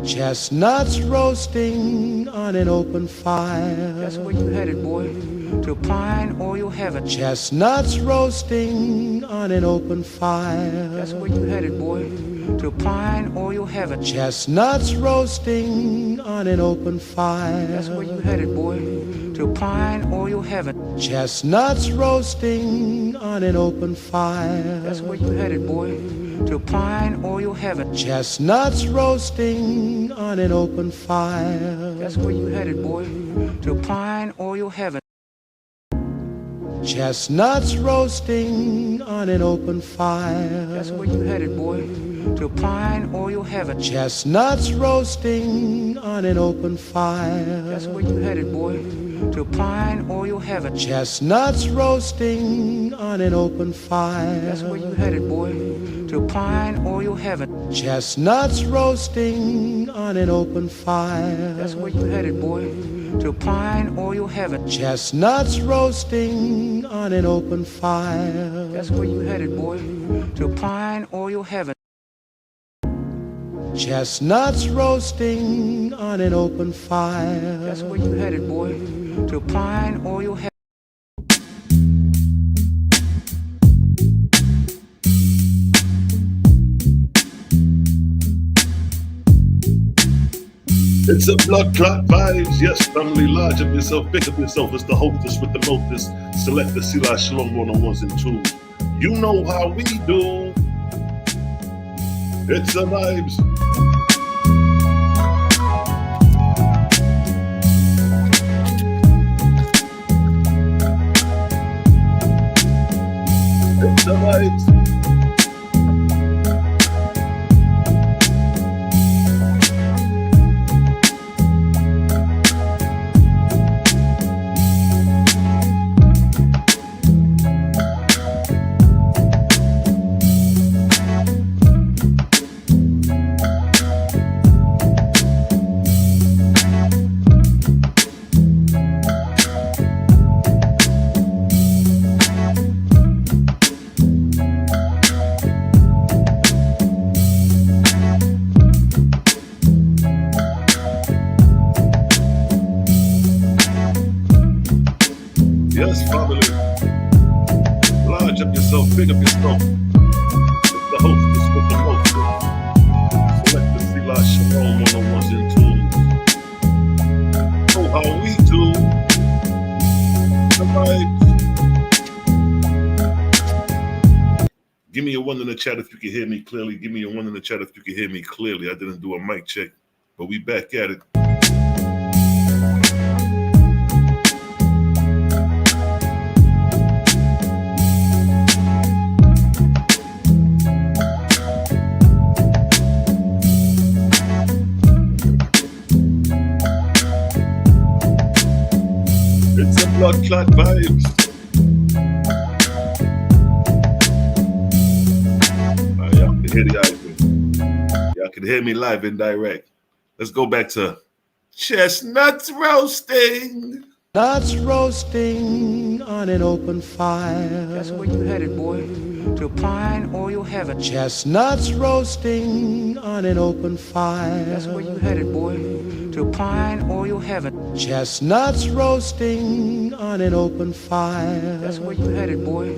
Chestnuts roasting on an open fire. That's where you headed, boy. To pine oil heaven. Chestnuts roasting on an open fire. That's where you headed, boy. To pine oil heaven. Chestnuts roasting on an open fire. That's where you headed, boy. To pine oil heaven. Chestnuts roasting on an open fire. That's where you headed, boy. To pine oil heaven. Chestnuts roasting on an open fire. That's where you headed, boy. To pine oil heaven. Chestnuts roasting on an open fire. That's where you headed, boy. To pine oil heaven. Chestnuts roasting on an open fire. That's where you headed, boy. To pine oil heaven. Chestnuts roasting on an open fire. That's where you headed, boy. To pine oil heaven. Chestnuts roasting on an open fire. That's where you headed, boy. To pine oil heaven. Chestnuts roasting on an open fire. That's where you headed, boy. To pine oil heaven. Chestnuts roasting on an open fire. That's where you headed, boy. To pine oil heaven. It's a blood clot vibes, yes, family, large of yourself, big of yourself. It's the hostess with the mostest. Select the Selah Shalom on the ones and twos. You know how we do. It's the vibes. It's the vibes. Yes, family. Large up yourself, big up yourself. It's the hostess with the mostest. Select the Selah Shalom on the ones and twos. Oh, how we do. The vibes. Give me a one in the chat if you can hear me clearly. Give me a one in the chat if you can hear me clearly. I didn't do a mic check, but we back at it. It's a blood clot vibes. Y'all can hear the iPhone. Y'all can hear me live and direct. Let's go back to chestnuts roasting. Nuts roasting on an open fire. That's where you headed, boy. To pine oil heaven. Chestnuts roasting on an open fire. That's where you headed, boy. To pine oil heaven. Chestnuts roasting on an open fire. That's where you headed, boy.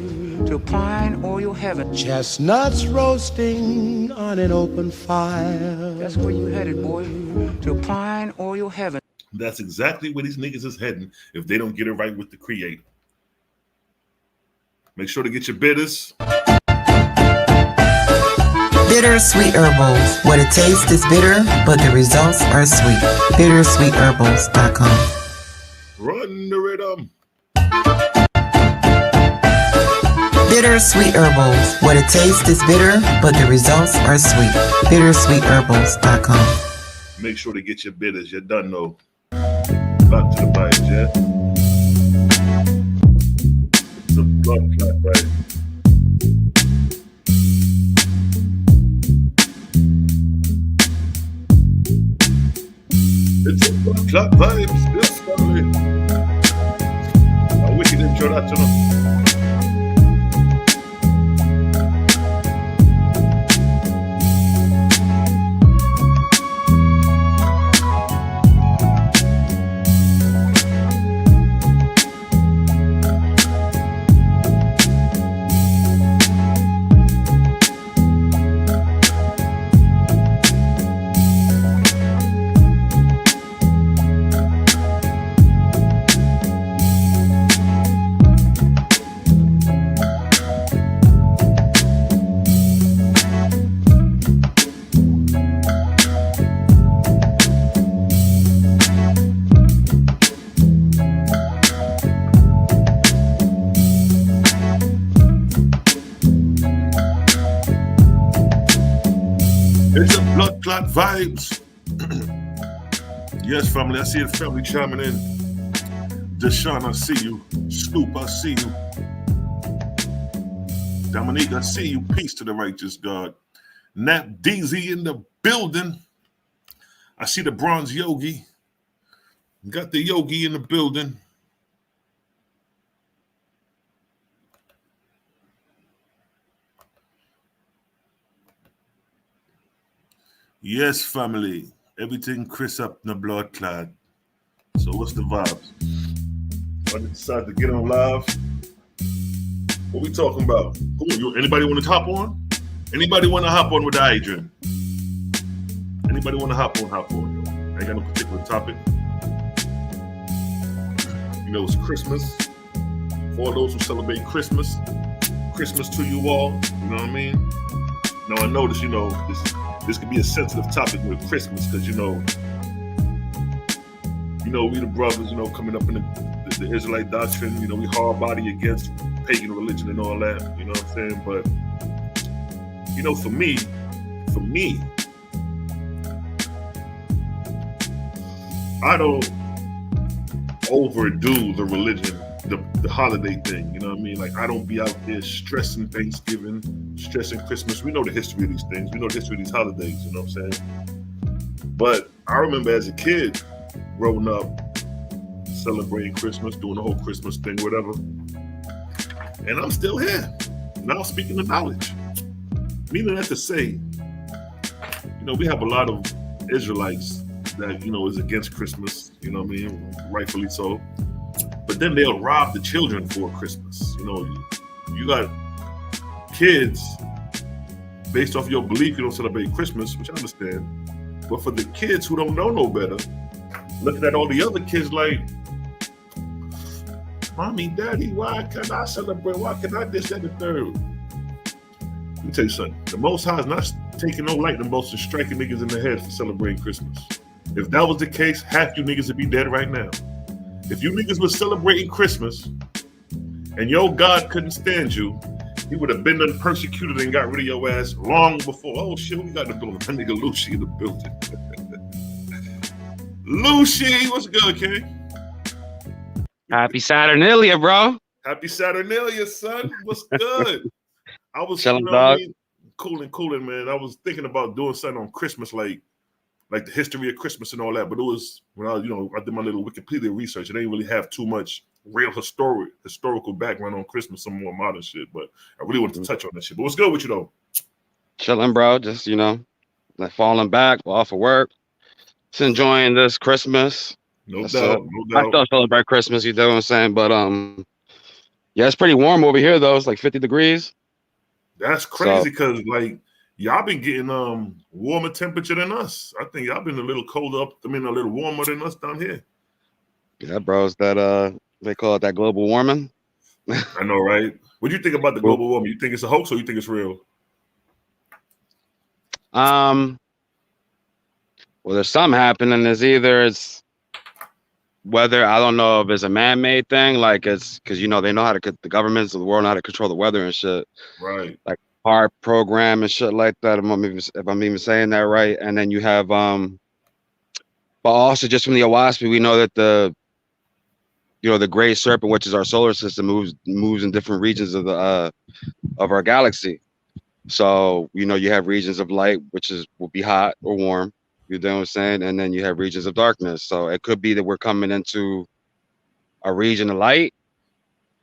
To pine oil heaven. Chestnuts roasting on an open fire. That's where you headed, boy. To pine oil heaven. That's exactly where these niggas is heading if they don't get it right with the creator. Make sure to get your bitters. Bitter sweet herbals. What it tastes is bitter, but the results are sweet. bittersweetherbals.com. Run the rhythm. Bitter sweet herbals. What it tastes is bitter, but the results are sweet. bittersweetherbals.com. Make sure to get your bitters. You're done though. Back to the vibes, yeah? It's a blood clot vibe. It's a blood clot vibes. Yes, family. A wicked intro that to them. the blood clot vibes. Yes, family, I see the family chiming in. Deshaun, I see you. Scoop, I see you. Dominique, I see you. Peace to the righteous God. Nat DZ in the building. I see the bronze yogi. Got the yogi in the building. Yes, family. Everything Chris up in the blood clot. So what's the vibes? I decided to get on live. What we talking about? Anybody want to hop on? Anybody want to hop on with Adrian? Anybody want to hop on? Yo. I ain't got no particular topic. You know, it's Christmas. For those who celebrate Christmas, Christmas to you all. You know what I mean? Now I notice, you know, this could be a sensitive topic with Christmas because, you know, we the brothers, you know, coming up in the Israelite doctrine, you know, we hard body against pagan religion and all that, you know what I'm saying? But, you know, for me, I don't overdo the religion, the holiday thing, you know what I mean? Like, I don't be out there stressing Thanksgiving, stressing Christmas. We know the history of these things. We know the history of these holidays, you know what I'm saying? But I remember as a kid growing up, celebrating Christmas, doing the whole Christmas thing, whatever. And I'm still here, now speaking the knowledge. Meaning that to say, you know, we have a lot of Israelites that, you know, is against Christmas, you know what I mean? Rightfully so. But then they'll rob the children for Christmas. You know, you got kids, based off your belief, you don't celebrate Christmas, which I understand. But for the kids who don't know no better, looking at all the other kids like, Mommy, Daddy, why can't I celebrate? Why can't I this, that, and the third? Let me tell you something. The Most High is not taking no lightning bolts and striking niggas in the head for celebrating Christmas. If that was the case, half you niggas would be dead right now. If you niggas was celebrating Christmas and your God couldn't stand you, he would have been done persecuted and got rid of your ass long before. Oh shit, we got in the building. That nigga Luxu in the building. Luxu, what's good, King? Happy Saturnalia, bro. Happy Saturnalia, son. What's good? I was chilling, dog. Cooling, man. I was thinking about doing something on Christmas, like the history of Christmas and all that. But it was when I did my little Wikipedia research. It didn't really have too much real historical background on Christmas, some more modern shit. But I really wanted to touch on that shit. But what's good with you though? Chilling, bro. Just, you know, like falling back off of work. Just enjoying this Christmas. No doubt. I still celebrate Christmas, you know what I'm saying? But yeah, it's pretty warm over here though. It's like 50 degrees. That's crazy because like y'all been getting warmer temperature than us. I think y'all been a little colder up. I mean, a little warmer than us down here. Yeah, bro. It's that they call it that global warming. I know, right? What do you think about the global warming? You think it's a hoax or you think it's real? Well, there's something happening. It's whether, I don't know if it's a man-made thing, like it's because, you know, they know how to, the governments of the world know how to control the weather and shit. Right. Like HARP program and shit like that, if I'm even saying that right. And then you have, but also just from the OAHSPE, we know that the gray serpent, which is our solar system, moves in different regions of our galaxy. So, you know, you have regions of light, which will be hot or warm. You know what I'm saying? And then you have regions of darkness. So it could be that we're coming into a region of light,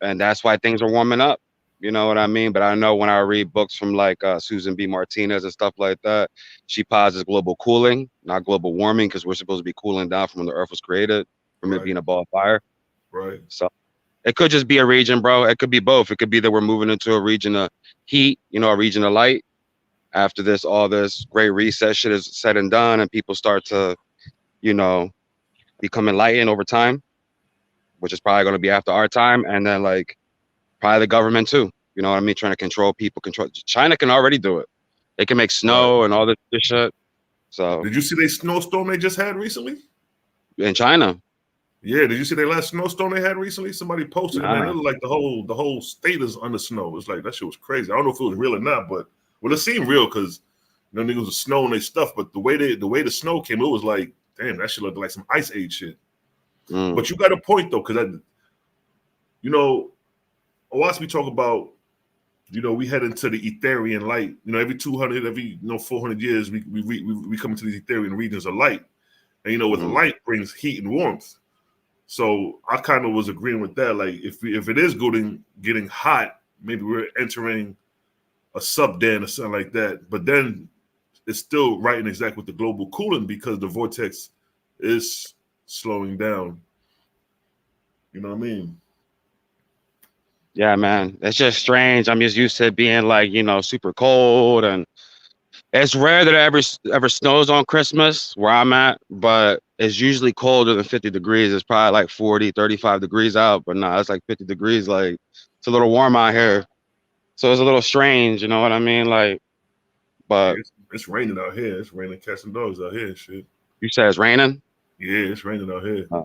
and that's why things are warming up. You know what I mean? But I know when I read books from like Susan B. Martinez and stuff like that, she posits global cooling, not global warming, because we're supposed to be cooling down from when the Earth was created, from it being a ball of fire. Right. So it could just be a region, bro. It could be both. It could be that we're moving into a region of heat, you know, a region of light. After this, all this great reset shit is said and done, and people start to, you know, become enlightened over time, which is probably going to be after our time, and then like probably the government too. You know what I mean? Trying to control people. China can already do it. They can make snow and all this shit. So did you see the snowstorm they just had recently in China? Yeah, did you see their last snowstorm they had recently? Somebody posted it, man. It looked like the whole state is under snow. It's like that shit was crazy. I don't know if it was real or not, but well, it seemed real because Them niggas was snowing their stuff, but the way the snow came, it was like, damn, that shit looked like some Ice Age shit. But you got a point though, because OAHSPE talk about, we head into the Etherian light. Every 400 years, we come into these Etherian regions of light. And with light brings heat and warmth. So I kind of was agreeing with that. Like if it is getting hot, maybe we're entering a sub-dan or something like that. But then it's still right and exact with the global cooling because the vortex is slowing down. You know what I mean? Yeah, man. It's just strange. I'm just used to it being like, super cold, and it's rare that it ever snows on Christmas where I'm at, but it's usually colder than 50 degrees. It's probably like 40, 35 degrees out, but no, it's like 50 degrees. Like it's a little warm out here. So it's a little strange, you know what I mean? Like, but it's raining out here. It's raining cats and dogs out here and shit. You said it's raining? Yeah, it's raining out here. I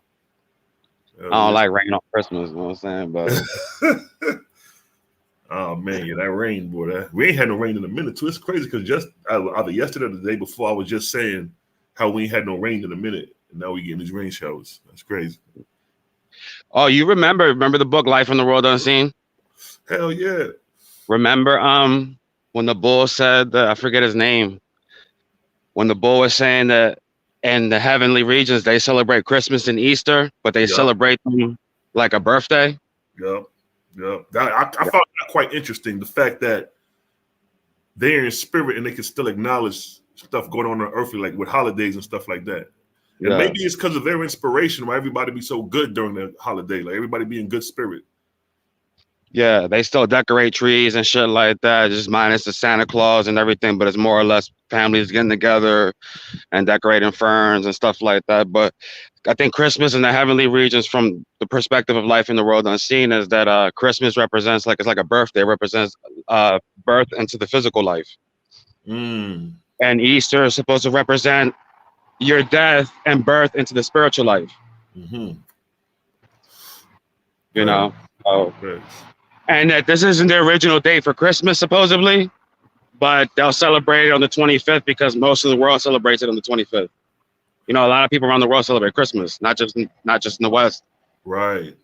don't like rain on Christmas, you know what I'm saying? But oh man, yeah, that rain, boy. We ain't had no rain in a minute too. It's crazy because just either yesterday or the day before, I was just saying how we ain't had no rain in a minute, and now we getting these rain showers. That's crazy. Oh, you remember the book Life in the World Unseen? Hell yeah. Remember when the bull said I forget his name, when the bull was saying that in the heavenly regions they celebrate Christmas and Easter, but they celebrate them like a birthday. Yep. I found that quite interesting, the fact that they're in spirit and they can still acknowledge stuff going on earthly, like with holidays and stuff like that. And maybe it's because of their inspiration why everybody be so good during the holiday, like everybody be in good spirit. Yeah, they still decorate trees and shit like that, just minus the Santa Claus and everything, but it's more or less families getting together and decorating ferns and stuff like that. But I think Christmas in the heavenly regions, from the perspective of Life in the World Unseen, is that Christmas represents it's like a birthday, represents birth into the physical life. And Easter is supposed to represent your death and birth into the spiritual life. You know? Oh. And that this isn't the original date for Christmas, supposedly, but they'll celebrate it on the 25th because most of the world celebrates it on the 25th. A lot of people around the world celebrate Christmas, not just in the West. Right.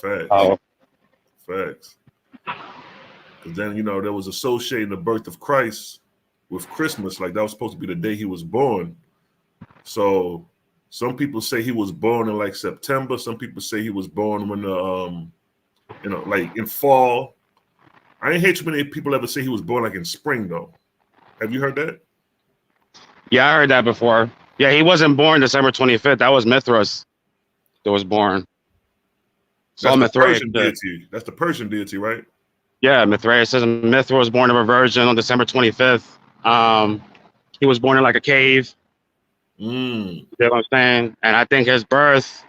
Facts. Facts. Because then, there was associating the birth of Christ with Christmas, like that was supposed to be the day he was born. So some people say he was born in like September. Some people say he was born when like in fall. I ain't hear too many people ever say he was born like in spring though. Have you heard that? Yeah, I heard that before. Yeah, he wasn't born December 25th. That was Mithras that was born. That's the Persian deity. That's the Persian deity, right? Yeah, Mithraism. Mithra was born of a virgin on December 25th. He was born in like a cave. You know what I'm saying? And I think his birth,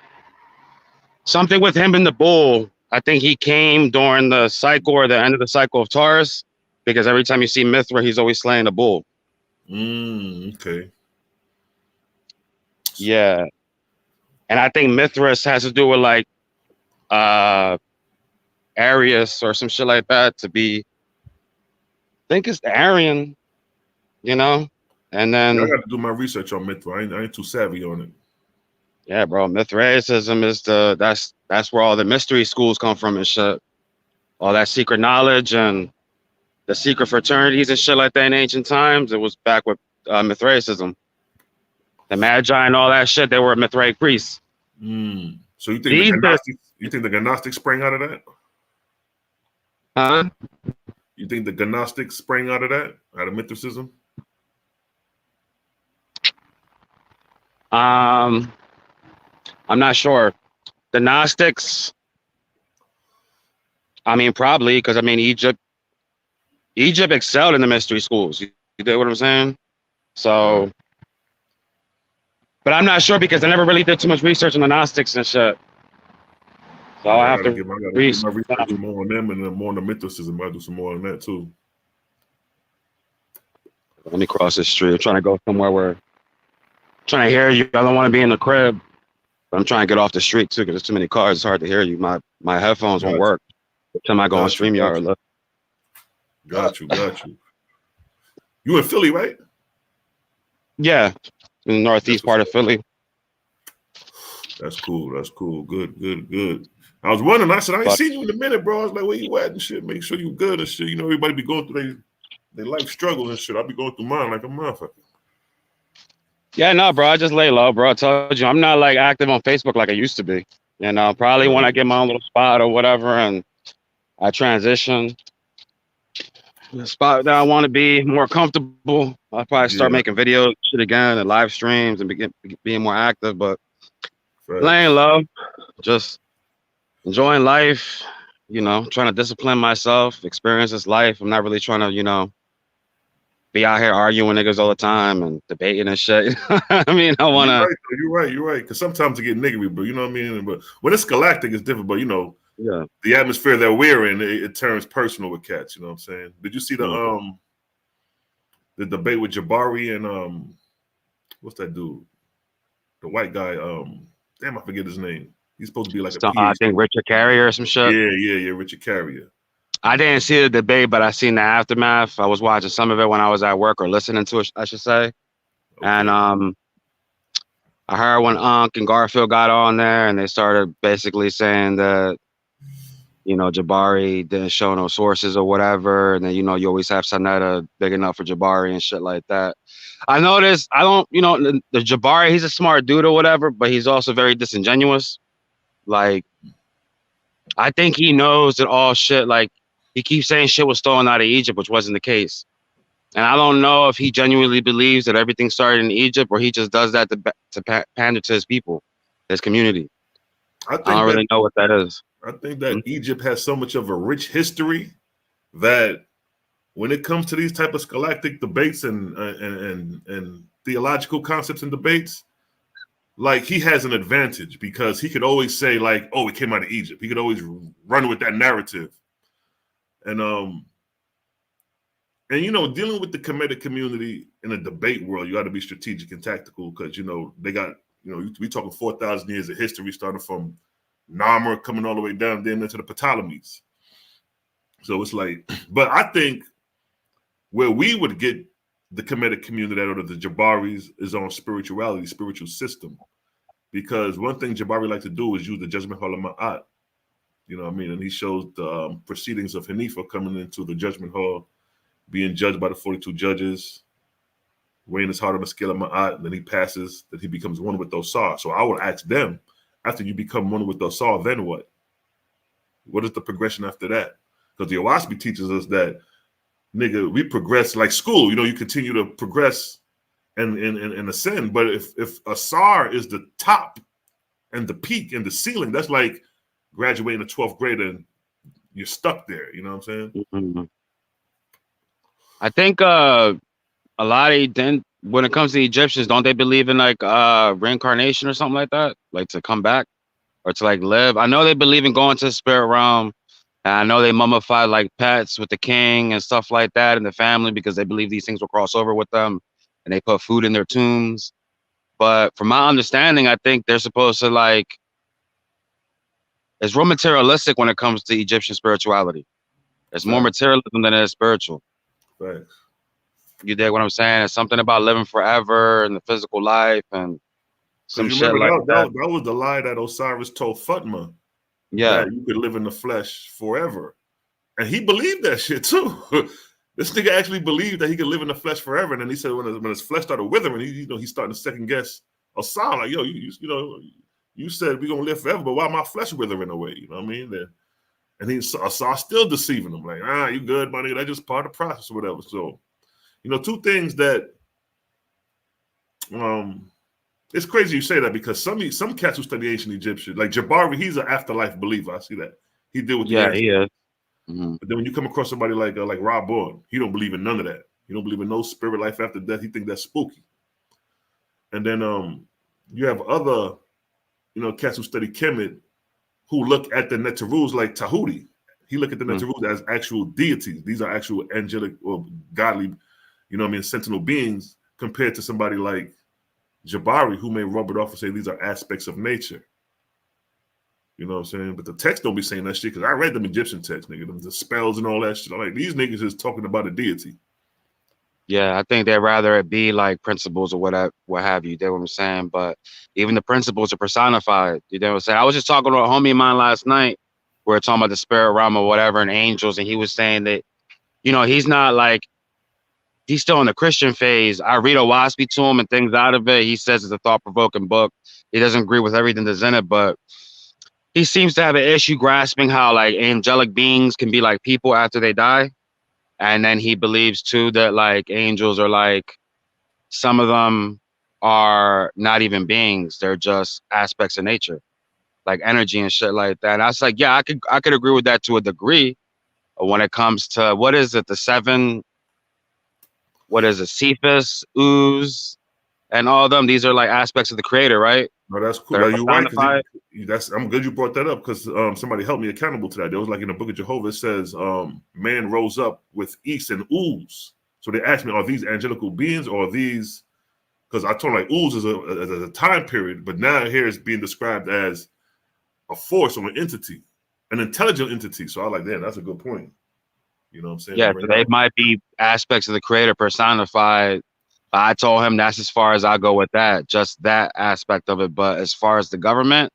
something with him and the bull, I think he came during the cycle or the end of the cycle of Taurus, because every time you see Mithra, he's always slaying a bull. Okay. Yeah. And I think Mithras has to do with like Arius or some shit like that to be, I think it's the Aryan, and then I got to do my research on Mithra. I ain't too savvy on it. Yeah, bro. Mithraism is that's where all the mystery schools come from and shit. All that secret knowledge and the secret fraternities and shit like that in ancient times. It was back with Mithraism. The Magi and all that shit, they were Mithraic priests. So you think the Gnostics sprang out of that? Huh? You think the Gnostics sprang out of that? Out of Mithraism? I'm not sure. The Gnostics, probably, because Egypt excelled in the mystery schools. You get what I'm saying? So, but I'm not sure because I never really did too much research on the Gnostics and shit. So I have to do my research more on them and then more on the mysticism. I'll do some more on that too. Let me cross this street. I'm trying to go somewhere where I'm trying to hear you. I don't want to be in the crib. But I'm trying to get off the street too because there's too many cars. It's hard to hear you. My headphones won't work. Every time I go on StreamYard. Got you. You in Philly, right? Yeah, in the northeast part of Philly. That's cool. That's cool. Good, good, good. I was wondering. I said, I ain't seen you in a minute, bro. I was like, where you at and shit? Make sure you good and shit. You know, everybody be going through their life struggles and shit. I be going through mine like a motherfucker. Yeah, no, bro. I just lay low, bro. I told you, I'm not like active on Facebook like I used to be. You know, probably when I get my own little spot or whatever, and I transition the spot that I want to be more comfortable, I'll probably start making videos, shit again, and live streams, and being more active. But laying low, just enjoying life. You know, trying to discipline myself, experience this life. I'm not really trying to, you know, be out here arguing niggas all the time and debating and shit. I mean, I want to. You're right. Because sometimes it get niggly, bro. You know what I mean? But when it's Scholastic, it's different. But you know, the atmosphere that we're in, it turns personal with cats. You know what I'm saying? Did you see the debate with Jabari and what's that dude? The white guy. Damn, I forget his name. He's supposed to be like a PhD. I think Richard Carrier or some shit. Yeah, Richard Carrier. I didn't see the debate, but I seen the aftermath. I was watching some of it when I was at work, or listening to it, I should say. Okay. And I heard when Unc and Garfield got on there, and they started basically saying that, you know, Jabari didn't show no sources or whatever, and then, you know, you always have Sanetta big enough for Jabari and shit like that. I noticed, I don't, you know, the Jabari, he's a smart dude or whatever, but he's also very disingenuous. Like, I think he knows that all shit, like, he keeps saying shit was stolen out of Egypt, which wasn't the case. And I don't know if he genuinely believes that everything started in Egypt, or he just does that to pander to his people, his community. I don't really know what that is. I think that Egypt has so much of a rich history that when it comes to these type of scholastic debates and theological concepts and debates, like, he has an advantage because he could always say, like, oh, it came out of Egypt. He could always run with that narrative. And you know, dealing with the Kemetic community in a debate world, you got to be strategic and tactical because, you know, they got, you know, we talking 4,000 years of history, starting from Narmer coming all the way down then into the Ptolemies. So it's like, but I think where we would get the Kemetic community out of the Jabaris is on spirituality, spiritual system. Because one thing Jabari like to do is use the judgment hall of Ma'at. You know what I mean? And he shows the proceedings of Hanifa coming into the judgment hall, being judged by the 42 judges, weighing his heart on the scale of Ma'at, and then he passes, that he becomes one with Osar. So I would ask them, after you become one with Osar, then what? What is the progression after that? Because the OAHSPE teaches us that, nigga, we progress like school. You know, you continue to progress and ascend. But if Asar is the top and the peak and the ceiling, that's like graduating the 12th grade and you're stuck there. You know what I'm saying? Mm-hmm. I think a lot of then when it comes to the Egyptians, don't they believe in like reincarnation or something like that? Like to come back or to like live? I know they believe in going to the spirit realm. And I know they mummify like pets with the king and stuff like that in the family because they believe these things will cross over with them, and they put food in their tombs. But from my understanding, I think they're supposed to like, it's real materialistic when it comes to Egyptian spirituality. It's more materialism than it is spiritual. Right. You dig what I'm saying? It's something about living forever and the physical life and some shit like that. That was the lie that Osiris told Fatma. Yeah. That you could live in the flesh forever. And he believed that shit too. This nigga actually believed that he could live in the flesh forever. And then he said when his flesh started withering, he's starting to second guess Osar. Like, yo, you said we're gonna live forever, but why my flesh withering away? You know what I mean? And Osar still deceiving him, like, you good, money, that's just part of the process or whatever. So, you know, two things that it's crazy you say that because some cats who study ancient Egyptian, like Jabari, he's an afterlife believer. I see that. He did with he is. Mm-hmm. But then when you come across somebody like Rob Bourne, he don't believe in none of that. He don't believe in no spirit life after death. He think that's spooky. And then you have other, cats who study Kemet who look at the Neterus like Tahuti. He look at the Neterus as actual deities. These are actual angelic or godly, sentinel beings compared to somebody like Jabari, who may rub it off and say these are aspects of nature. You know what I'm saying? But the text don't be saying that shit because I read them Egyptian texts, nigga. The spells and all that shit. I'm like, these niggas is talking about a deity. Yeah, I think they'd rather it be like principles or what have you. You know what I'm saying? But even the principles are personified. You know what I'm saying? I was just talking to a homie of mine last night. We were talking about the spirit realm or whatever and angels, and he was saying that, he's not like, he's still in the Christian phase. I read OAHSPE to him and things out of it. He says it's a thought-provoking book. He doesn't agree with everything that's in it, but he seems to have an issue grasping how like angelic beings can be like people after they die. And then he believes too that like angels are like, some of them are not even beings; they're just aspects of nature, like energy and shit like that. And I was like, yeah, I could agree with that to a degree. When it comes to what is it, the seven, what is it, Cephas, ooze, and all of them, these are like aspects of the creator, right? No, that's cool. They're Now, you're right, personified. because I'm good you brought that up, because somebody helped me accountable to that. There was like in the Book of Jehovah, it says man rose up with east and ooze. So they asked me, are these angelical beings or are these? Because I told them like ooze is a time period, but now here it's being described as a force or an entity, an intelligent entity. So I was like, damn, that's a good point. You know what I'm saying? Yeah, Right so they now. might be aspects of the creator personified. I told him that's as far as I go with that, just that aspect of it. But as far as the government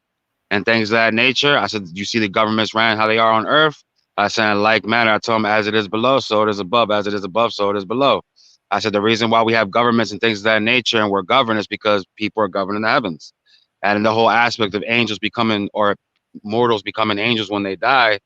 and things of that nature, I said, you see the governments ran how they are on earth? I said, in like manner, I told him, as it is below, so it is above. As it is above, so it is below. I said, the reason why we have governments and things of that nature and we're governed is because people are governing the heavens. And the whole aspect of angels becoming, or mortals becoming angels when they die,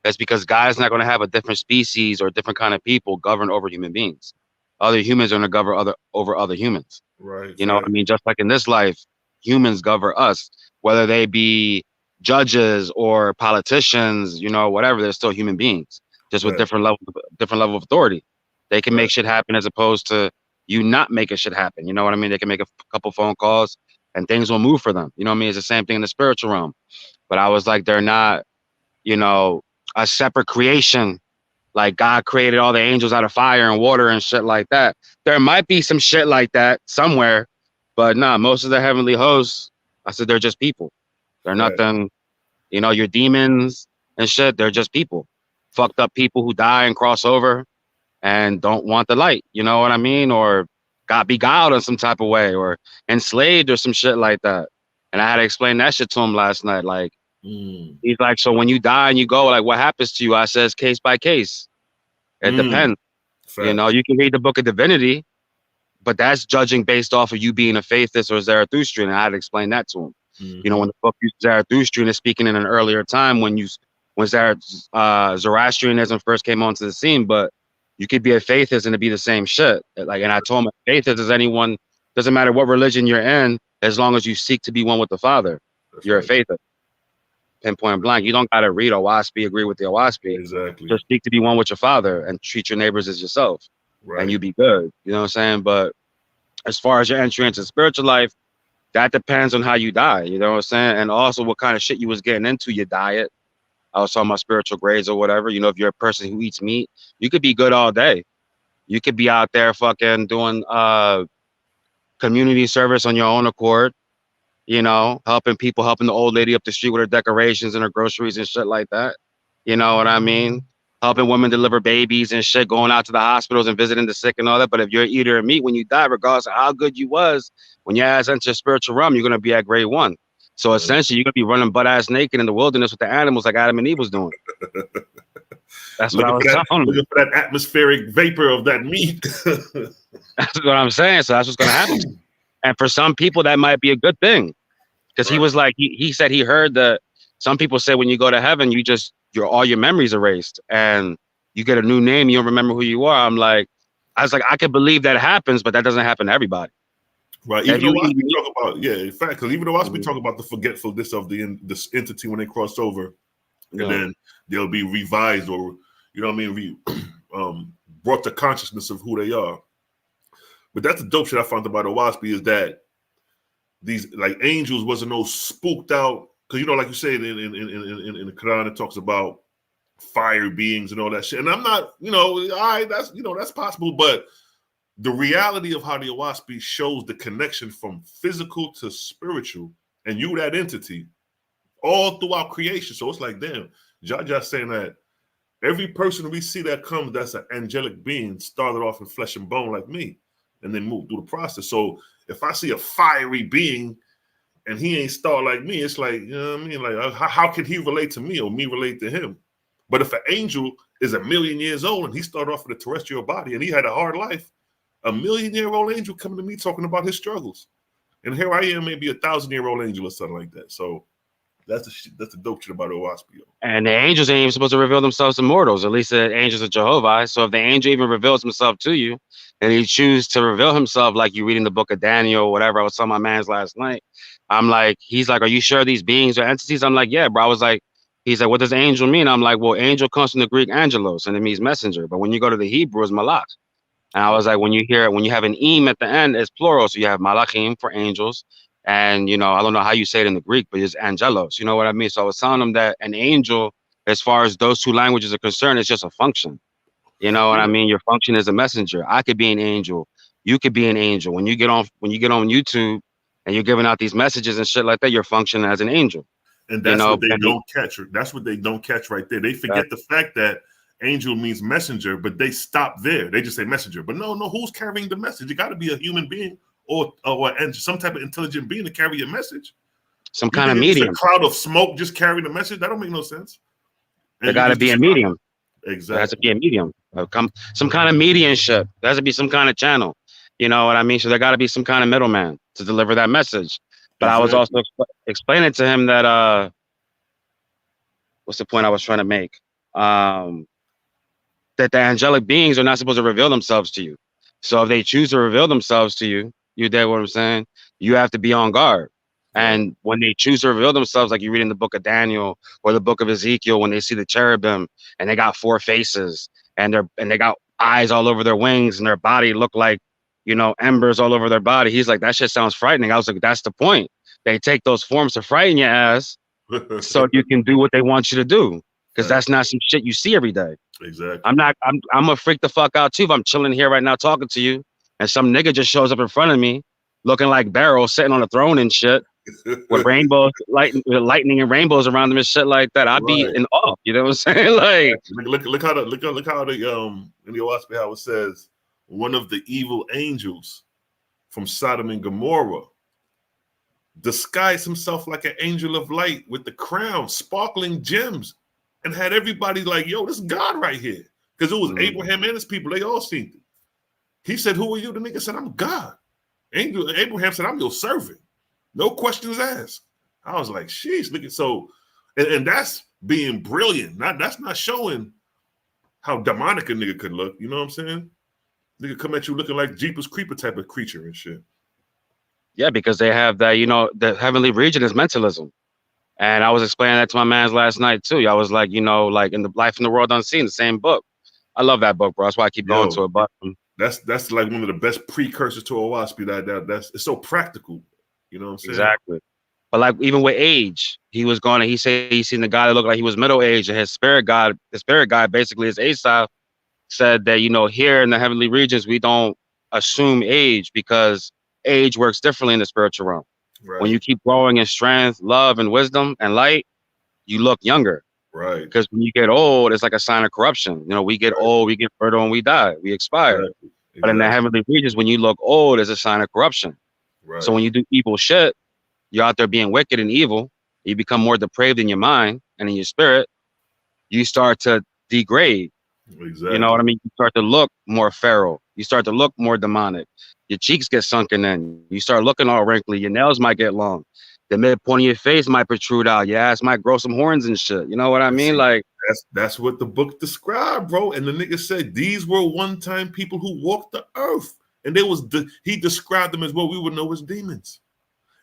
that's because God's not going to have a different species or a different kind of people govern over human beings. Other humans are going to govern over other humans. Right. You know what I Fact. mean? Just like in this life, humans govern us, whether they be judges or politicians, whatever, they're still human beings, just with Fact. different level of authority. They can make Fact. shit happen as opposed to you not making shit happen. You know what I mean? They can make a couple phone calls and things will move for them. You know what I mean? It's the same thing in the spiritual realm. But I was like, they're not, you know, a separate creation. Like God created all the angels out of fire and water and shit like that. There might be some shit like that somewhere, but nah, most of the heavenly hosts, I said, they're just people. They're Fact. nothing, your demons and shit. They're just people, fucked up people who die and cross over and don't want the light. You know what I mean? Or got beguiled in some type of way or enslaved or some shit like that. And I had to explain that shit to him last night. Like, Mm. he's like, so when you die and you go, like, what happens to you? I says, case by case. It Mm. depends. Fact. You can read the book of divinity, but that's judging based off of you being a faithist or Zarathustrian. And I had to explain that to him. Mm-hmm. When the book used Zarathustrian is speaking in an earlier time when Zoroastrianism first came onto the scene, but you could be a faithist and it be the same shit. Like, and I told him, a faithist is anyone, doesn't matter what religion you're in, as long as you seek to be one with the Father, That's you're a right. faithist. Pinpoint blank. You don't gotta read OAHSPE, agree with the OAHSPE. Exactly. Just seek to be one with your Father and treat your neighbors as yourself, and Right. you be good. You know what I'm saying? But as far as your entry into spiritual life, that depends on how you die. You know what I'm saying? And also what kind of shit you was getting into, your diet. I was talking about spiritual grades or whatever. If you're a person who eats meat, you could be good all day. You could be out there fucking doing community service on your own accord, helping people, helping the old lady up the street with her decorations and her groceries and shit like that. You know what I mean? Helping women deliver babies and shit, going out to the hospitals and visiting the sick and all that. But if you're an eater of meat, when you die, regardless of how good you was, when your ass enters spiritual realm, you're going to be at grade 1. So Right. essentially, you're going to be running butt ass naked in the wilderness with the animals like Adam and Eve was doing. That's what I was telling them. Looking for that atmospheric vapor of that meat. That's what I'm saying. So that's what's going to happen. And for some people, that might be a good thing. Because he was like, he said he heard that some people say when you go to heaven, all your memories erased and you get a new name. You don't remember who you are. I was like, I could believe that happens, but that doesn't happen to everybody. Right. If Even though you eat we meat, talk about, in fact, because even though we talk about the forgetfulness of this entity when they cross over, and then they'll be revised or, brought to consciousness of who they are. But that's the dope shit I found about OAHSPE is that these like angels wasn't no spooked out, because like you said in the Quran it talks about fire beings and all that shit. And I'm not, that's possible, but the reality of how the OAHSPE shows the connection from physical to spiritual, and that entity all throughout creation. So it's like, damn, Jaja saying that Every person we see that comes, that's an angelic being, started off in flesh and bone like me, and then moved through the process. So if I see a fiery being and he ain't started like me, it's like, you know what I mean? Like, how can he relate to me or me relate to him? But if an angel is 1,000,000 years old and he started off with a terrestrial body and he had a hard life, 1,000,000-year-old angel coming to me talking about his struggles. And here I am, maybe 1,000-year-old angel or something like that. So that's the dope shit about OAHSPE. And the angels ain't even supposed to reveal themselves to mortals, at least the angels of Jehovah. So if the angel even reveals himself to you, and he chooses to reveal himself, like you read in the book of Daniel or whatever, I was telling my mans last night, I'm like, he's like, are you sure these beings are entities? I'm like, yeah, bro. I was like, he's like, what does angel mean? I'm like, well, angel comes from the Greek angelos, and it means messenger. But when you go to the Hebrew, it's malach. And I was like, when you have an im at the end, it's plural. So you have malachim for angels. And, I don't know how you say it in the Greek, but it's angelos. You know what I mean? So I was telling them that an angel, as far as those two languages are concerned, it's just a function. You know what I mean? Your function is a messenger. I could be an angel. You could be an angel. When you get on YouTube and you're giving out these messages and shit like that, you're functioning as an angel. And that's what they don't catch. That's what they don't catch right there. They forget the fact that angel means messenger, but they stop there. They just say messenger. But no, who's carrying the message? It got to be a human being or some type of intelligent being to carry a message. Some kind of medium. A cloud of smoke just carrying the message. That don't make no sense. There got to be a medium. Exactly. There has to be a medium. Some kind of mediumship. There has to be some kind of channel. You know what I mean? So there got to be some kind of middleman to deliver that message. But I was also explaining to him that what's the point I was trying to make? That the angelic beings are not supposed to reveal themselves to you. So if they choose to reveal themselves to you, you get what I'm saying? You have to be on guard. And when they choose to reveal themselves, like you read in the book of Daniel or the book of Ezekiel, when they see the cherubim and they got 4 faces and they got eyes all over their wings and their body look like, embers all over their body. He's like, that shit sounds frightening. I was like, that's the point. They take those forms to frighten your ass so you can do what they want you to do. Because that's not some shit you see every day. Exactly. I'm gonna freak the fuck out too if I'm chilling here right now talking to you and some nigga just shows up in front of me looking like Barrow sitting on a throne and shit with rainbows, lightning and rainbows around them and shit like that. I'd be in awe. You know what I'm saying? Like, look how the in the OAHSPE how it says one of the evil angels from Sodom and Gomorrah disguised himself like an angel of light with the crown, sparkling gems, and had everybody like, yo, this is God right here. Because it was Abraham and his people. They all seen it. He said, who are you? The nigga said, I'm God. Abraham said, I'm your servant. No questions asked. I was like, sheesh, look at so, and that's being brilliant. That's not showing how demonic a nigga could look. You know what I'm saying? Nigga come at you looking like Jeepers Creeper type of creature and shit. Yeah, because they have that, the heavenly region is mentalism. And I was explaining that to my mans last night too. I was like, like in the Life in the World Unseen, the same book. I love that book, bro. That's why I keep going to it. But that's like one of the best precursors to OAHSPE. That's it's so practical. You know what I'm saying? Exactly. But like even with age, he said he seen the guy that looked like he was middle aged, and his spirit guide basically is Asaph, said that here in the heavenly regions we don't assume age because age works differently in the spiritual realm. Right. When you keep growing in strength, love, and wisdom and light, you look younger. Right. Because when you get old, it's like a sign of corruption. We get old, we get fertile, and we die. We expire. Exactly. But in the heavenly regions, when you look old, it's a sign of corruption. Right. So when you do evil shit, you're out there being wicked and evil. You become more depraved in your mind and in your spirit. You start to degrade. Exactly. You know what I mean? You start to look more feral. You start to look more demonic. Your cheeks get sunken in. You start looking all wrinkly. Your nails might get long. The midpoint of your face might protrude out. Your ass might grow some horns and shit. You know what I mean? Like that's what the book described, bro. And the nigga said these were one-time people who walked the earth, and he described them as what we would know as demons.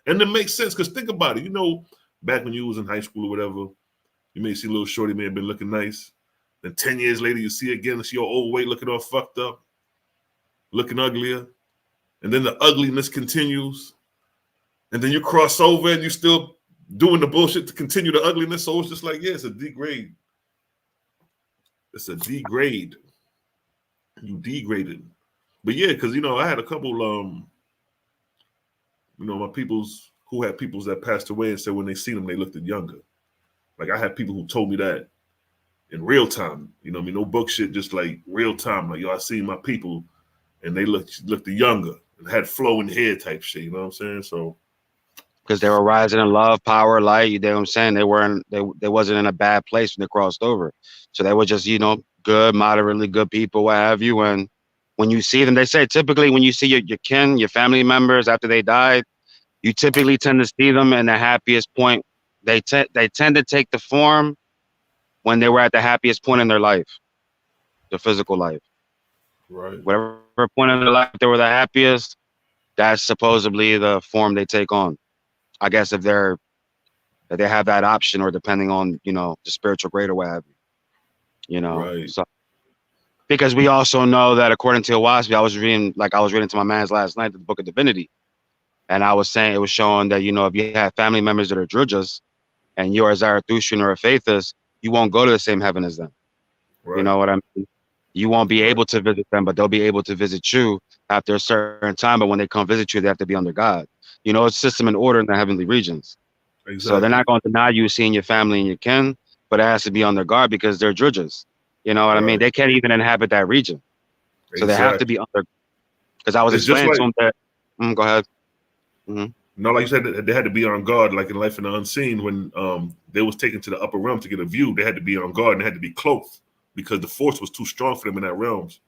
And it makes sense because think about it. Back when you was in high school or whatever, you may see a little shorty may have been looking nice. Then 10 years later, you see again, see your old weight looking all fucked up, looking uglier. And then the ugliness continues. And then you cross over and you're still doing the bullshit to continue the ugliness. So it's just like, yeah, it's a degrade. It's a degrade. You degraded. But yeah, because, I had a couple, my peoples who had peoples that passed away and said when they seen them, they looked younger. Like I had people who told me that. in real time. You know what I mean? No book shit, just like real time. Like, yo, I seen my people and they looked younger and had flowing hair type shit. You know what I'm saying? So because they were rising in love, power, light. You know what I'm saying? They weren't. They wasn't in a bad place when they crossed over. So they were just, you know, good, moderately good people, what have you. And when you see them, they say typically when you see your kin, your family members after they died, you typically tend to see them in the happiest point. They tend to take the form when they were at the happiest point in their life, the physical life. right. Whatever point in their life they were the happiest, that's supposedly the form they take on. I guess if they have that option, or depending on, you know, the spiritual grade or what have you. You know, Right. so because we also know that according to OAHSPE, I was reading to my man's last night, the Book of Divinity, and I was saying it was showing that, you know, if you have family members that are Drujas and you're a Zarathustrian or a Faithist, you won't go to the same heaven as them. Right. You know what I mean? You won't be Right. able to visit them, but they'll be able to visit you after a certain time. But when they come visit you, they have to be under God. You know, it's system and order in the heavenly regions. Exactly. So they're not going to deny you seeing your family and your kin, but it has to be on their guard because they're Drujas. You know what I mean? Right. They can't even inhabit that region. So they have to be under. Because I was It's just explaining like, to them that. Go ahead. Mm-hmm. no, like you said, they had to be on guard, like in Life in the Unseen, when they was taken to the upper realm to get a view. They had to be on guard and they had to be cloaked because the force was too strong for them in that realms.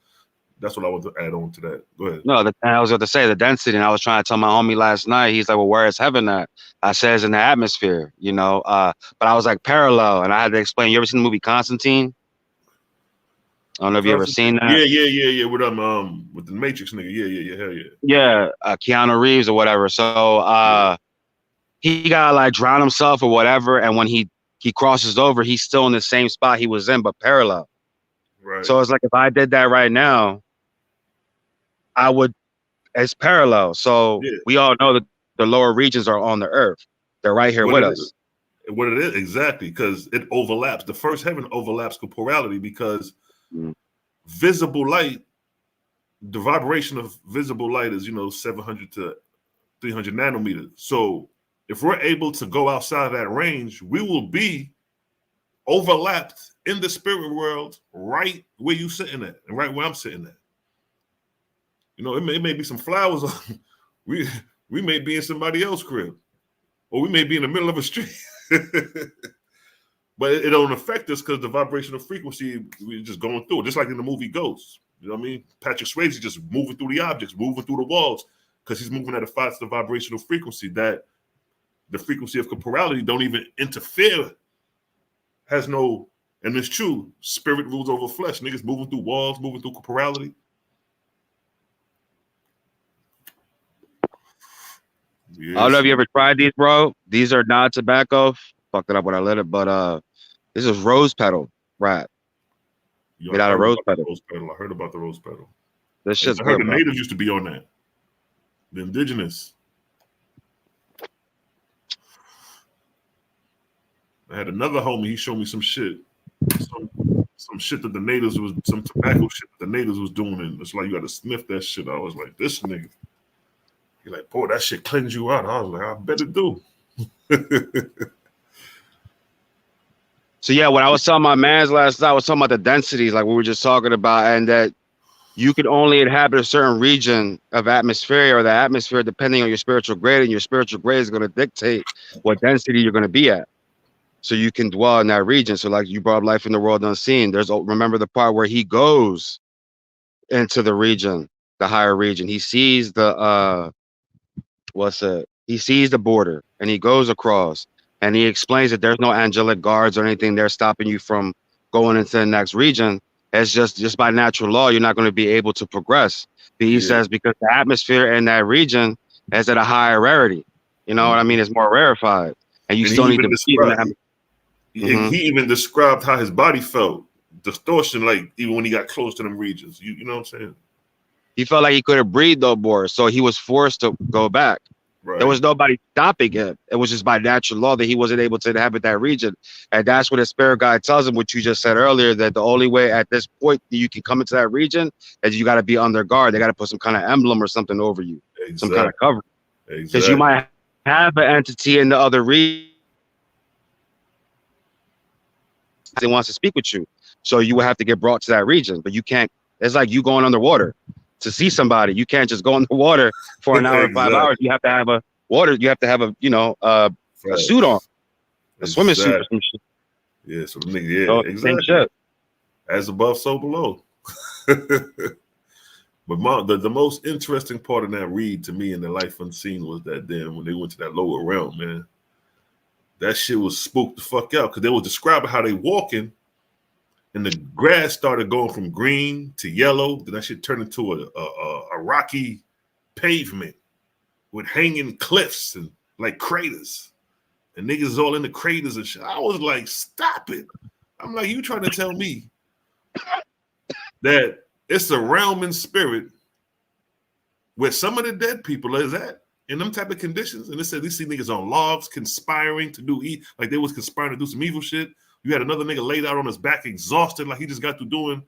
That's what I want to add on to that. Go ahead. No, I was going to say the density, and I was trying to tell my homie last night. He's like, "Well, where is heaven at?" I said, "It's in the atmosphere," you know. But I was like parallel, and I had to explain. You ever seen the movie Constantine? I don't know if you ever seen that. Yeah. With the Matrix nigga. Yeah. Hell yeah. Yeah, Keanu Reeves or whatever. So he got like drown himself or whatever, and when he crosses over, he's still in the same spot he was in, but parallel. Right. So it's like if I did that right now, I would. It's parallel. So Yeah. we all know that the lower regions are on the earth. They're right here with us. What it is, exactly, because it overlaps. The first heaven overlaps corporality because visible light, the vibration of visible light is, 700 to 300 nanometers. So if we're able to go outside that range, we will be overlapped in the spirit world right where you sitting at and right where I'm sitting at. It may be some flowers. we may be in somebody else's crib, or we may be in the middle of a street. But it don't affect us because the vibrational frequency, we're just going through it. Just like in the movie Ghosts. You know what I mean? Patrick Swayze just moving through the objects, moving through the walls, because he's moving at a faster vibrational frequency that the frequency of corporality don't even interfere. Has no, and it's true, spirit rules over flesh. Niggas moving through walls, moving through corporality. I don't know if you ever tried these, bro. These are not tobacco. Fucked it up when I lit it, but this is rose petal wrap. Made out of rose petal. I heard about the rose petal. This shit's I heard good, the bro. natives used to be on that. The indigenous. I had another homie. He showed me some shit. Some shit that the natives was, some tobacco shit that the natives was doing, and it's like you got to sniff that shit. I was like, this nigga. He's like, boy, that shit cleanse you out. I was like, I bet it do. So yeah, when I was telling my mans last night, I was talking about the densities, like we were just talking about, and that you could only inhabit a certain region of atmosphere, or the atmosphere, depending on your spiritual grade, and your spiritual grade is going to dictate what density you're going to be at. So you can dwell in that region. So like you brought up Life in the World Unseen. Remember the part where he goes into the region, the higher region. He sees the he sees the border and he goes across and he explains that there's no angelic guards or anything there stopping you from going into the next region. It's just by natural law, you're not going to be able to progress. But he says because the atmosphere in that region is at a higher rarity. You know what I mean? It's more rarefied. And you still need to be in that. He even described how his body felt. Distortion, like even when he got close to them regions. You know what I'm saying? He felt like he couldn't breathe no more, so he was forced to go back. Right. There was nobody stopping him. It was just by natural law that he wasn't able to inhabit that region. And that's what the spirit guide tells him, what you just said earlier, that the only way at this point that you can come into that region is you got to be under guard. They got to put some kind of emblem or something over you, some kind of cover. Because you might have an entity in the other region and wants to speak with you. So you would have to get brought to that region, but you can't. It's like you going underwater to see somebody. You can't just go underwater for an hour or 5 hours. You have to have a You have to have a a suit on, a swimming suit or some shit. Yeah, so nigga, exactly. As above, so below. But the most interesting part of that read to me in the Life Unseen was that when they went to that lower realm, man, that shit was spooked the fuck out because they were describing how they walking and the grass started going from green to yellow. Then that shit turned into a rocky pavement with hanging cliffs and like craters. And niggas all in the craters and shit. I was like, stop it. I'm like, you trying to tell me that it's a realm in spirit where some of the dead people is at in them type of conditions. And they said they see niggas on logs conspiring to do like they was conspiring to do some evil shit. You had another nigga laid out on his back, exhausted, like he just got through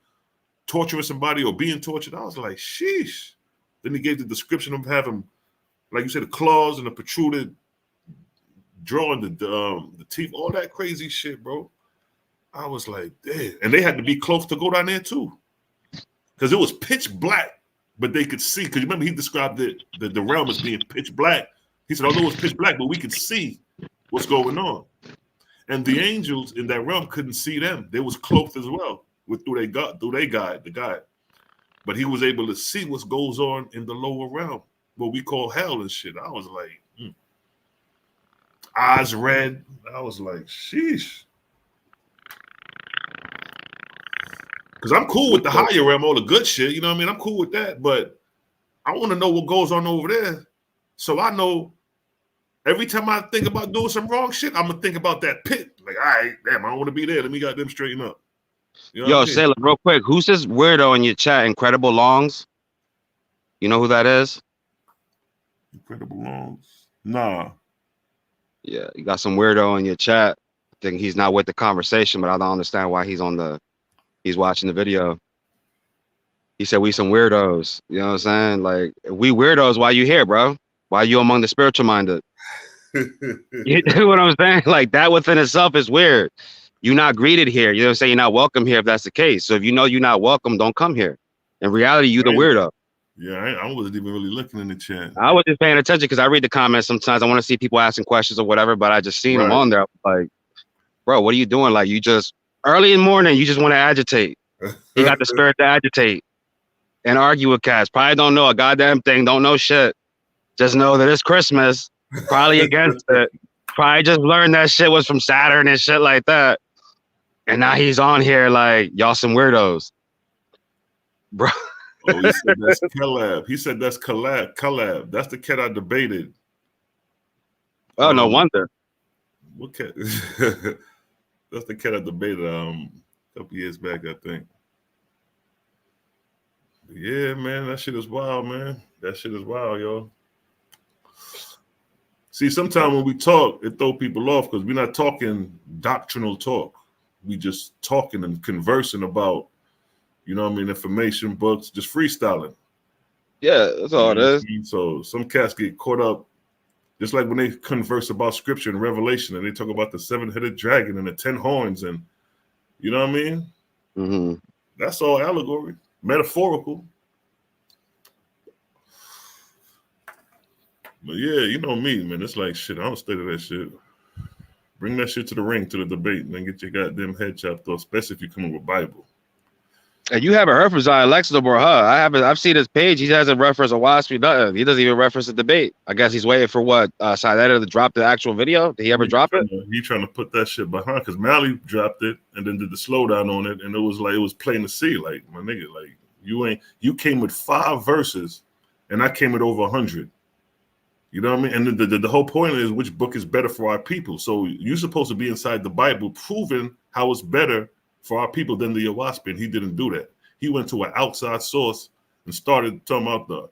torturing somebody or being tortured. I was like, sheesh. Then he gave the description of having, like you said, the claws and the protruded, drawing the teeth, all that crazy shit, bro. I was like, damn. And they had to be close to go down there too. Because it was pitch black, but they could see. Because remember, he described the realm as being pitch black. He said, although it was pitch black, but we could see what's going on. And the angels in that realm couldn't see them. They was cloaked as well through their guide, the guide. But he was able to see what goes on in the lower realm, what we call hell and shit. I was like, eyes red. I was like, sheesh. Because I'm cool with the higher realm, all the good shit. You know what I mean? I'm cool with that. But I want to know what goes on over there. So I know every time I think about doing some wrong shit, I'm going to think about that pit. Like, all right, damn, I don't want to be there. Let me got them straighten up. You know Yo, Selah, real quick. Who's this weirdo in your chat? Incredible Longs? You know who that is? Incredible Longs? Nah. Yeah, you got some weirdo in your chat. I think he's not with the conversation, but I don't understand why he's watching the video. He said we some weirdos. You know what I'm saying? Like, we weirdos, why you here, bro? Why you among the spiritual minded? You know what I'm saying? Like, that within itself is weird. You're not greeted here. You know what I'm saying? You're not welcome here if that's the case. So if you know you're not welcome, don't come here. In reality, you the weirdo. Yeah, I wasn't even really looking in the chat. I was just paying attention because I read the comments sometimes. I want to see people asking questions or whatever, but I just seen them on there. Like, bro, what are you doing? Like, you just early in the morning, you just want to agitate. You got the spirit to agitate and argue with cats. Probably don't know a goddamn thing. Don't know shit. Just know that it's Christmas. Probably against it. Probably just learned that shit was from Saturn and shit like that. And now he's on here like, y'all some weirdos. Bro. Oh, he said that's Caleb. He said that's Caleb. That's the cat I debated. Oh, no wonder. What cat? That's the cat I debated a couple years back, I think. Yeah, man, that shit is wild, man. That shit is wild, yo. See, sometimes when we talk, it throw people off because we're not talking doctrinal talk. We just talking and conversing about, you know what I mean, information, books, just freestyling. Yeah, that's all it is. So some cats get caught up, just like when they converse about scripture and Revelation and they talk about the 7-headed dragon and the 10 horns and, you know what I mean? Mm-hmm. That's all allegory, metaphorical. But yeah, you know me, man. It's like, shit, I don't stay to that shit. Bring that shit to the ring, to the debate, and then get your goddamn head chopped off, especially if you come with Bible. And you haven't heard from Zion Lex or her. I've seen his page. He hasn't referenced a OAHSPE, nothing. He doesn't even reference the debate. I guess he's waiting for what? Siletta to drop the actual video. Did he ever drop it? He trying to put that shit behind because Mally dropped it and then did the slowdown on it, and it was plain to see. Like, my nigga, like you came with 5 verses, and I came with over 100. You know what I mean? And the whole point is which book is better for our people. So you're supposed to be inside the Bible, proving how it's better for our people than the OAHSPE, and he didn't do that. He went to an outside source and started talking about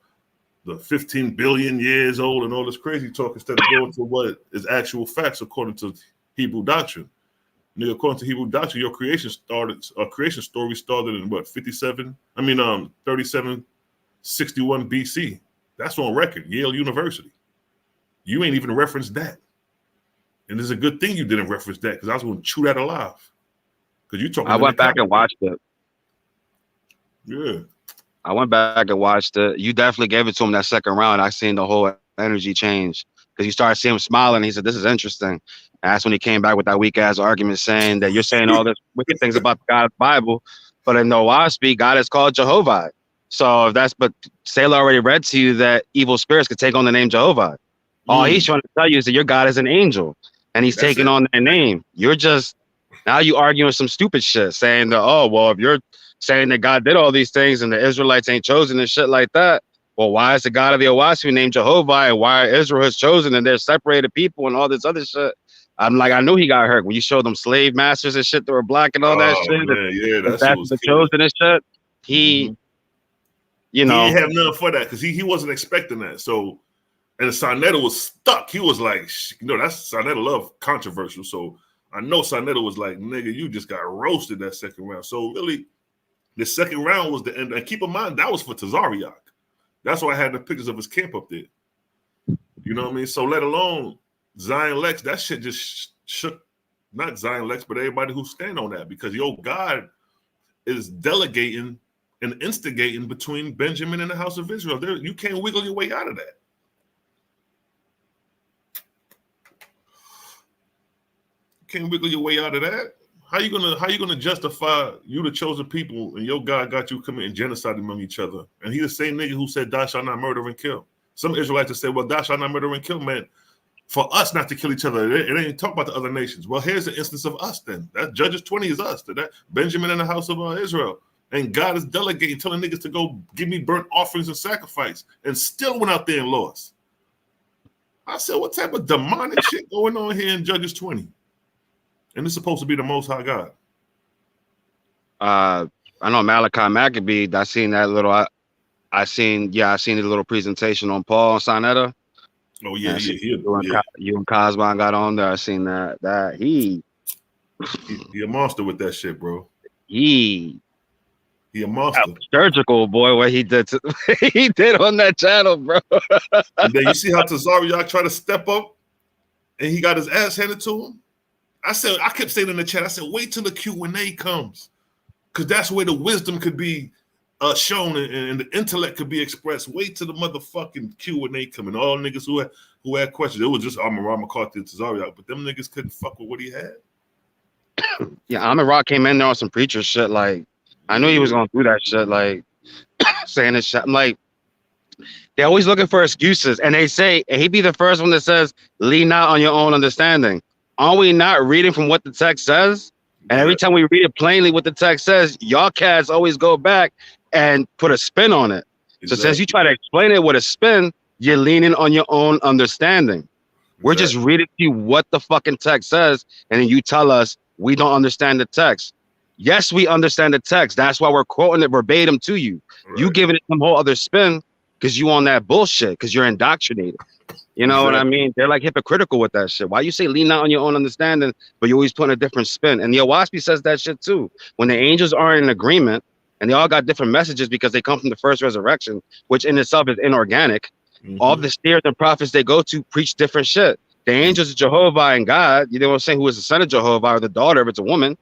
the 15 billion years old and all this crazy talk instead of going to what is actual facts according to Hebrew doctrine. Nigga, according to Hebrew doctrine, your creation story started in what, 3761 BC. That's on record, Yale University. You ain't even referenced that. And it's a good thing you didn't reference that because I was going to chew that alive. Because you talking. I went back and watched it. Yeah. I went back and watched it. You definitely gave it to him that second round. I seen the whole energy change because you started seeing him smiling. And he said, "This is interesting." And that's when he came back with that weak ass argument saying that you're saying all this wicked things about God's Bible, but in the OAHSPE, God is called Jehovah. So if that's, but Selah already read to you that evil spirits could take on the name Jehovah. All he's trying to tell you is that your God is an angel, and he's taking on that name. You're just now you arguing some stupid shit, saying that, oh well, if you're saying that God did all these things and the Israelites ain't chosen and shit like that, well, why is the God of the OAHSPE named Jehovah, and why Israel has chosen and they're separated people and all this other shit? I'm like, I knew he got hurt when you showed them slave masters and shit that were black and all that shit. Man, yeah, that's the chosen and shit. He, you know, he didn't have nothing for that because he wasn't expecting that. So, and Sarnetta was stuck. He was like, you know, that's Sarnetta love controversial. So I know Sarnetta was like, nigga, you just got roasted that second round. So really, the second round was the end. And keep in mind, that was for Tazariak. That's why I had the pictures of his camp up there. You know what I mean? So let alone Zion Lex, that shit just shook, not Zion Lex, but everybody who stand on that, because your God is delegating and instigating between Benjamin and the house of Israel. You can't wiggle your way out of that. You can't wiggle your way out of that. How you gonna justify you the chosen people and your God got you committing genocide among each other? And he the same nigga who said thou shalt not murder and kill. Some Israelites have said, well, thou shalt not murder and kill, man, for us not to kill each other. It ain't talk about the other nations. Well, here's the instance of us then. That Judges 20 is us. That Benjamin in the house of Israel. And God is delegating, telling niggas to go give me burnt offerings and sacrifice, and still went out there and lost. I said, what type of demonic shit going on here in Judges 20? And it's supposed to be the Most High God. I know Malachi Maccabee. I seen that little. I seen the little presentation on Paul and Sarnetta. Oh yeah, You and Cosman got on there. I seen that he a monster with that shit, bro. He a monster. Surgical boy, what he did he did on that channel, bro. And then you see how Tazariak tried to step up, and he got his ass handed to him. I kept saying in the chat, I said, wait till the Q&A comes, because that's where the wisdom could be shown and the intellect could be expressed. Wait till the motherfucking Q&A come, and all niggas who had questions. It was just Amon McCarthy and Tazariak, but them niggas couldn't fuck with what he had. Yeah, Amon Ra came in there on some preacher shit. Like, I knew he was gonna do that shit. Like, saying this shit. I'm like, they're always looking for excuses, and they say, and he be the first one that says, lean not on your own understanding. Are we not reading from what the text says? And every time we read it plainly what the text says, y'all cats always go back and put a spin on it. Exactly. So since you try to explain it with a spin, you're leaning on your own understanding. Exactly. We're just reading to you what the fucking text says, and then you tell us we don't understand the text. Yes, we understand the text. That's why we're quoting it verbatim to you. Right. You giving it some whole other spin because you on that bullshit, because you're indoctrinated. You know what I mean? They're like hypocritical with that shit. Why you say lean out on your own understanding, but you always put a different spin? And the OAHSPE says that shit too. When the angels are in agreement and they all got different messages because they come from the first resurrection, which in itself is inorganic. All the seers and prophets they go to preach different shit. The angels of Jehovah and God, you know what I'm saying, who is the son of Jehovah or the daughter if it's a woman,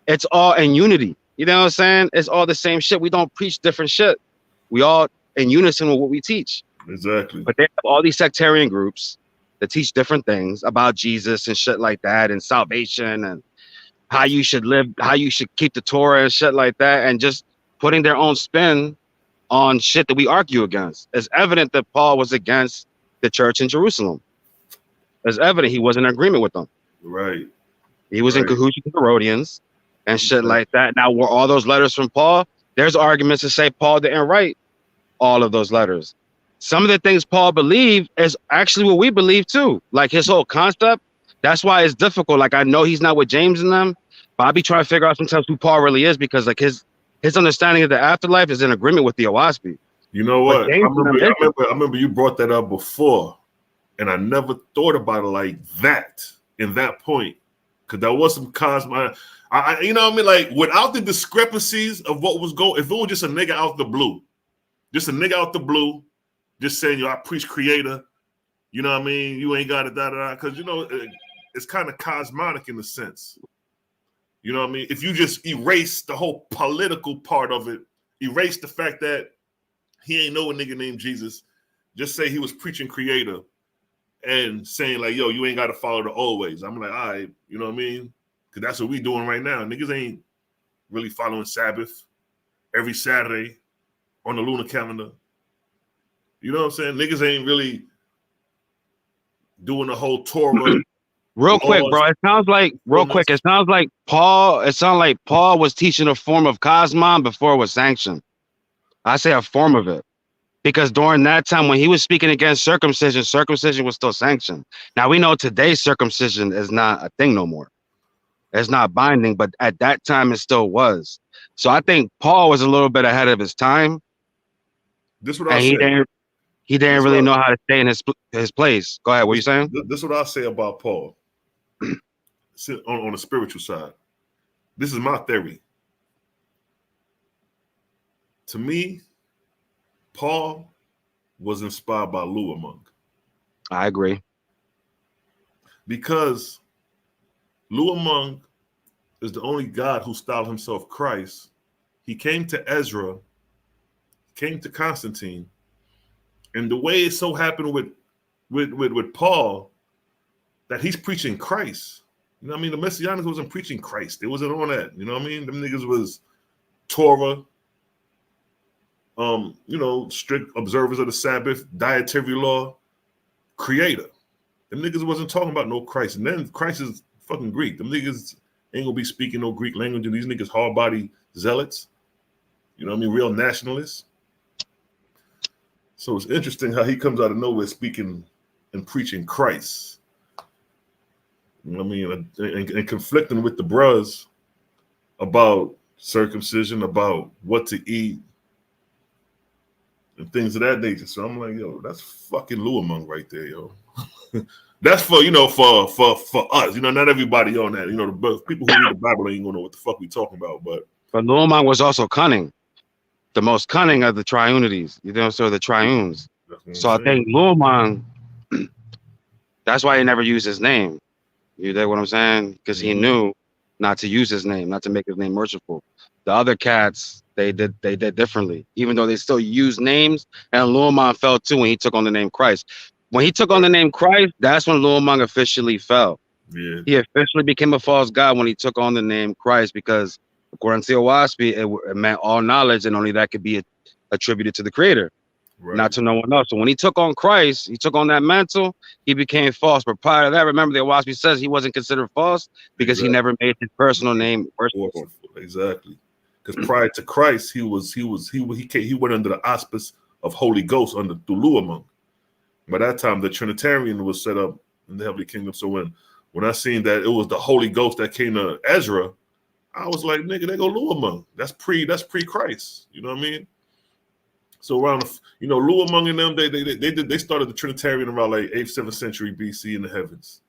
it's all in unity. You know what I'm saying? It's all the same shit. We don't preach different shit. We all in unison with what we teach. Exactly. But they have all these sectarian groups that teach different things about Jesus and shit like that, and salvation and how you should live, how you should keep the Torah and shit like that, and just putting their own spin on shit that we argue against. It's evident that Paul was against the church in Jerusalem. It's evident he was in agreement with them. Right. He was in cahoots with the Herodians and shit like that. Now, were all those letters from Paul? There's arguments to say Paul didn't write all of those letters. Some of the things Paul believed is actually what we believe too. Like his whole concept. That's why it's difficult. Like I know he's not with James and them, but I be trying to figure out sometimes who Paul really is, because like his understanding of the afterlife is in agreement with the OAHSPE. You know what? I remember you brought that up before, and I never thought about it like that in that point, because there was some cosmic. You know what I mean? Like without the discrepancies of what was going, if it was just a nigga out the blue, just saying, yo, I preach creator, you know what I mean? You ain't got it, because, you know, it's kind of cosmotic in a sense. You know what I mean? If you just erase the whole political part of it, erase the fact that he ain't know a nigga named Jesus, just say he was preaching creator and saying like, yo, you ain't got to follow the old ways. I'm like, all right, you know what I mean? Because that's what we doing right now. Niggas ain't really following Sabbath every Saturday on the lunar calendar. You know what I'm saying? Niggas ain't really doing the whole Torah. Real quick, bro. It sounds like Paul was teaching a form of cosmon before it was sanctioned. I say a form of it. Because during that time when he was speaking against circumcision, circumcision was still sanctioned. Now we know today circumcision is not a thing no more. It's not binding, but at that time it still was. So I think Paul was a little bit ahead of his time. This is what I say. He didn't really know how to stay in his place. Go ahead. What are you saying? This is what I say about Paul on the spiritual side. This is my theory. To me, Paul was inspired by Luamung. I agree. Because Luamung is the only God who styled himself Christ. He came to Ezra, came to Constantine, and the way it so happened with Paul that he's preaching Christ. You know what I mean? The Messianics wasn't preaching Christ. It wasn't on that. You know what I mean? Them niggas was Torah, you know, strict observers of the Sabbath, dietary law, creator. Them niggas wasn't talking about no Christ. And then Christ is fucking Greek. Them niggas ain't gonna be speaking no Greek language. And these niggas hard body zealots. You know what I mean? Real nationalists. So it's interesting how he comes out of nowhere speaking and preaching Christ. You know what I mean? And conflicting with the bros about circumcision, about what to eat, and things of that nature. So I'm like, yo, that's fucking Luamung right there, yo. That's for, you know, for us. You know, not everybody on that. You know, the people who read the Bible ain't gonna know what the fuck we talking about. But Luamung was also cunning. The most cunning of the triunities. You know, so the triunes. So I think Luamung, that's why he never used his name. You get what I'm saying? Because he knew not to use his name, not to make his name merciful. The other cats, they did differently, even though they still use names. And Luamung fell too when he took on the name Christ. When he took on the name Christ, that's when Luamung officially fell. Yeah. He officially became a false god when he took on the name Christ, because according to OAHSPE, it meant all knowledge, and only that could be attributed to the Creator, not to no one else. So when he took on Christ, he took on that mantle, he became false. But prior to that, remember the OAHSPE says he wasn't considered false because he never made his personal name worshipful. Exactly. Because prior to Christ, he went under the auspice of Holy Ghost through Luamung. By that time, the Trinitarian was set up in the heavenly kingdom. So when I seen that it was the Holy Ghost that came to Ezra, I was like, nigga, they go Luamung. That's pre-Christ. You know what I mean? So around, you know, Luamung and them, they started the Trinitarian around like 8th, 7th century BC in the heavens.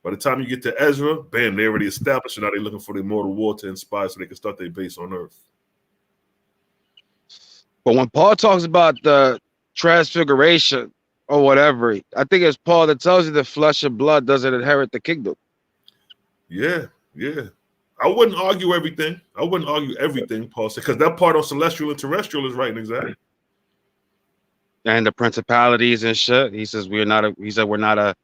By the time you get to Ezra, bam, they already established, and now they're looking for the immortal war to inspire so they can start their base on earth. But when Paul talks about the transfiguration or whatever, I think it's Paul that tells you that flesh and blood doesn't inherit the kingdom. Yeah. I wouldn't argue everything. Paul said, because that part on celestial and terrestrial is right and exact. And the principalities and shit. He says we're not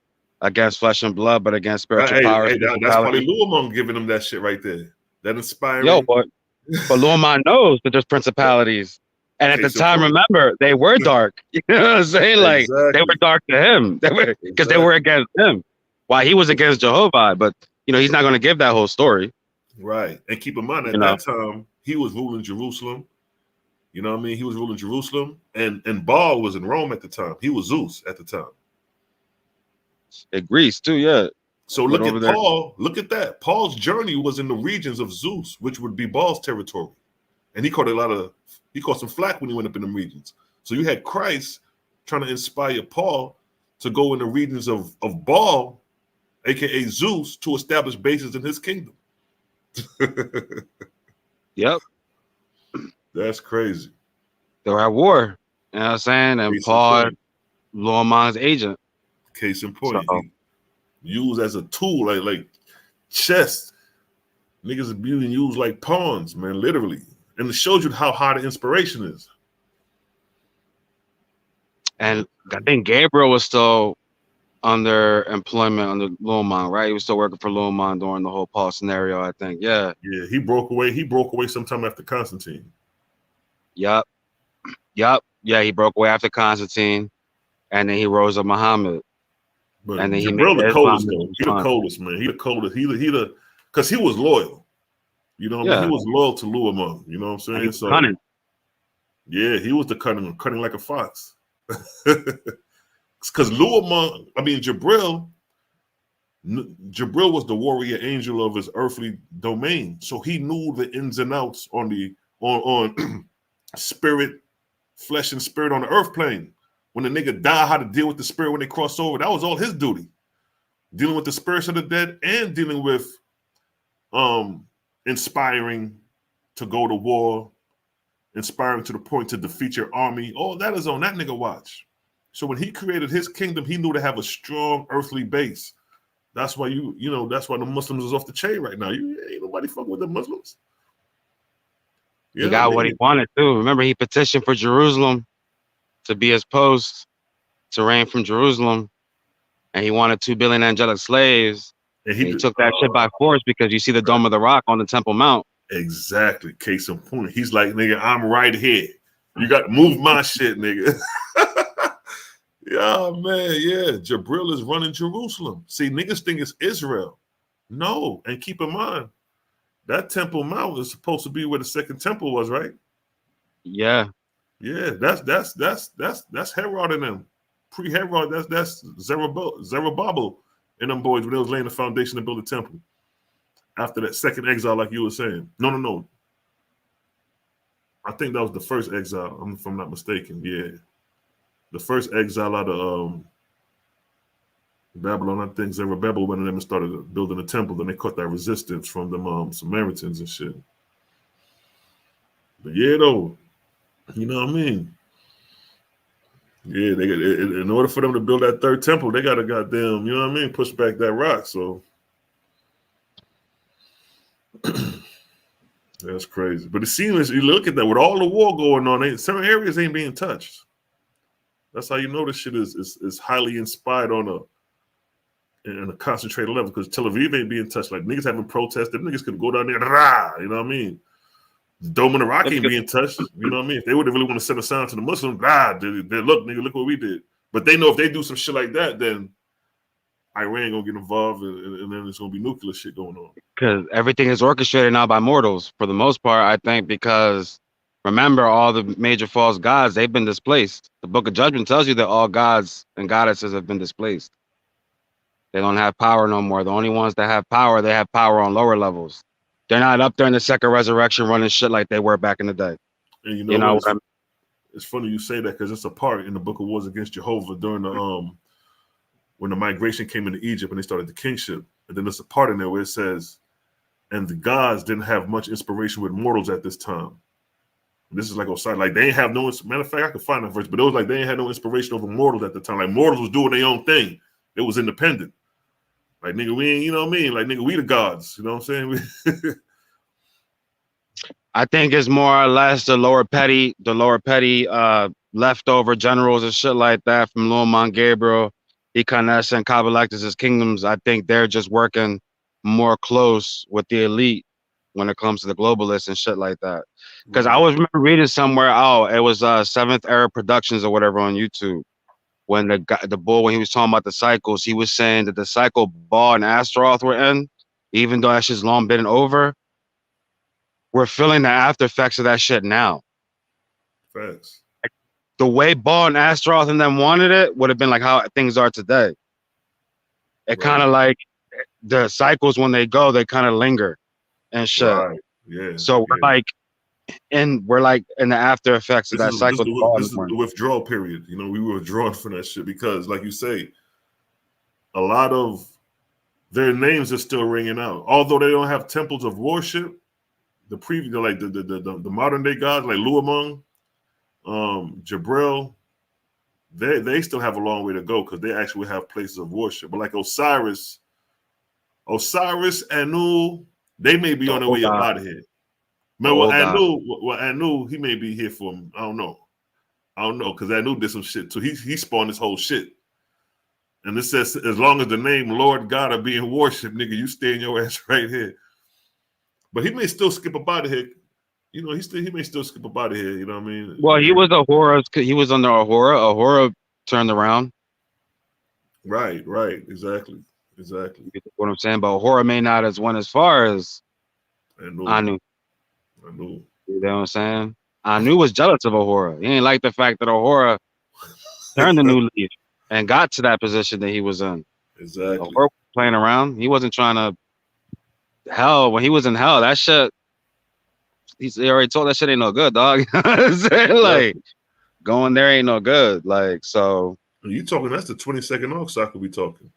against flesh and blood, but against spiritual powers. That's probably Luamung giving them that shit right there. That inspiring. Yo, but Luamung knows that there's principalities. And at the time, remember, they were dark. You know what I'm saying? Like, they were dark to him. Because they were against him. While he was against Jehovah. But, you know, he's not going to give that whole story. Right. And keep in mind, at that time, he was ruling Jerusalem. You know what I mean? He was ruling Jerusalem. And Baal was in Rome at the time. He was Zeus at the time. In Greece, too, yeah. So look at Paul. Look at that. Paul's journey was in the regions of Zeus, which would be Baal's territory. And he caught some flack when he went up in them regions. So you had Christ trying to inspire Paul to go in the regions of Baal, aka Zeus, to establish bases in his kingdom. Yep. That's crazy. They were at war. You know what I'm saying? And Paul, Luamung's agent. Case in point. He used as a tool, like chess. Niggas are being used like pawns, man, literally. And it shows you how high the inspiration is. And I think Gabriel was still under employment under Luhrmann, right? He was still working for Luhrmann during the whole Paul scenario, I think. Yeah. Yeah, he broke away. He broke away sometime after Constantine. Yup. Yeah, he broke away after Constantine, and then he rose up Muhammad. But And then he Jabril made the coldest, Islam though. He the coldest, man. He the coldest. He the because he was loyal. You know what I mean? He was loyal to Luhrmann. You know what I'm saying? He was so cunning. Yeah, he was the cutting like a fox. Because Jabril was the warrior angel of his earthly domain, so he knew the ins and outs on spirit, flesh and spirit on the earth plane. When the nigga died, how to deal with the spirit when they crossed over. That was all his duty. Dealing with the spirits of the dead and dealing with inspiring to go to war, inspiring to the point to defeat your army. All that is on that nigga watch. So when he created his kingdom, he knew to have a strong earthly base. That's why that's why the Muslims is off the chain right now. Ain't nobody fucking with the Muslims. He got what he wanted too. Remember, he petitioned for Jerusalem to be his post, to reign from Jerusalem, and he wanted 2 billion angelic slaves. And he took that shit by force because you see the Dome of the Rock on the Temple Mount. Exactly. Case in point. He's like, nigga, I'm right here. You got to move my shit, nigga. Yeah, man. Yeah. Jabril is running Jerusalem. See, niggas think it's Israel. No. And keep in mind, that Temple Mount is supposed to be where the second temple was, right? Yeah. Yeah. That's Herod and them. Pre-Herod, that's Zerubbabel and them boys when they was laying the foundation to build a temple. After that second exile, like you were saying. No. I think that was the first exile, if I'm not mistaken. Yeah. The first exile out of Babylon, I think Zerubbabel went in them and started building a temple. Then they caught that resistance from them Samaritans and shit. But yeah, though, you know what I mean? Yeah, they in order for them to build that third temple, they got to goddamn, you know what I mean, push back that rock. So that's crazy. But it seems you look at that with all the war going on, certain areas ain't being touched. That's how you know this shit is highly inspired on a concentrated level, because Tel Aviv ain't being touched. Like niggas having protests, them niggas could go down there, rah, you know what I mean? The Dome of the Rock ain't being touched. You know what I mean? If they would really want to send a sign to the Muslims, look, nigga, look what we did. But they know if they do some shit like that, then Iran gonna get involved, and then there's gonna be nuclear shit going on. Because everything is orchestrated now by mortals, for the most part, I think, because remember, all the major false gods, they've been displaced. The Book of Judgment tells you that all gods and goddesses have been displaced. They don't have power no more. The only ones that have power, they have power on lower levels. They're not up there in the second resurrection running shit like they were back in the day. And you know what it's funny you say that, because it's a part in the Book of Wars Against Jehovah during the when the migration came into Egypt and they started the kingship. And then there's a part in there where it says, and the gods didn't have much inspiration with mortals at this time. And this is like Osiris, like they ain't have no, matter of fact, I could find that verse, but it was like they ain't had no inspiration over mortals at the time. Like mortals was doing their own thing. It was independent. Like, nigga, we ain't, you know what I mean? Like, nigga, we the gods. You know what I'm saying? I think it's more or less the lower petty leftover generals and shit like that from Luhrmann, Gabriel, Ikanes, and Kabbalactus' kingdoms. I think they're just working more close with the elite when it comes to the globalists and shit like that. Because I was remember reading somewhere, it was Seventh Era Productions or whatever on YouTube. When the bull, when he was talking about the cycles, he was saying that the cycle Baal and Astaroth were in, even though that shit's long been over, we're feeling the after effects of that shit now. Facts. Like, the way Baal and Astaroth and them wanted it would have been like how things are today. It kind of like the cycles when they go, they kind of linger and shit. Right. Yeah. So we're like in the after effects of that cycle. This is the withdrawal period. You know, we were withdrawn from that shit because, like you say, a lot of their names are still ringing out. Although they don't have temples of worship, the previous, like the modern day gods, like Luhrmann, Jabril, they still have a long way to go because they actually have places of worship. But like Osiris, Anu, They may be The on their whole way up God. out of here. The Man, whole God. Anu, he may be here for him. I don't know, because Anu did some shit too. He spawned this whole shit. And it says, as long as the name Lord God are being worshipped, nigga, you stay in your ass right here. But he may still skip up out of here. You know, he may still skip up out of here. You know what I mean? Well, he was he was under Ahura. Ahura turned around. Right, exactly. You get what I'm saying? But Ahura may not as went as far as Anu. You know what I'm saying? Anu was jealous of Ahura. He ain't like the fact that Ahura turned a new leaf and got to that position that he was in. Exactly. Ahura was playing around. He wasn't trying to hell. When he was in hell, that shit, he already told that shit ain't no good, dog. Like, going there ain't no good. Like, so. You talking, that's the 22nd arc cycle we talking.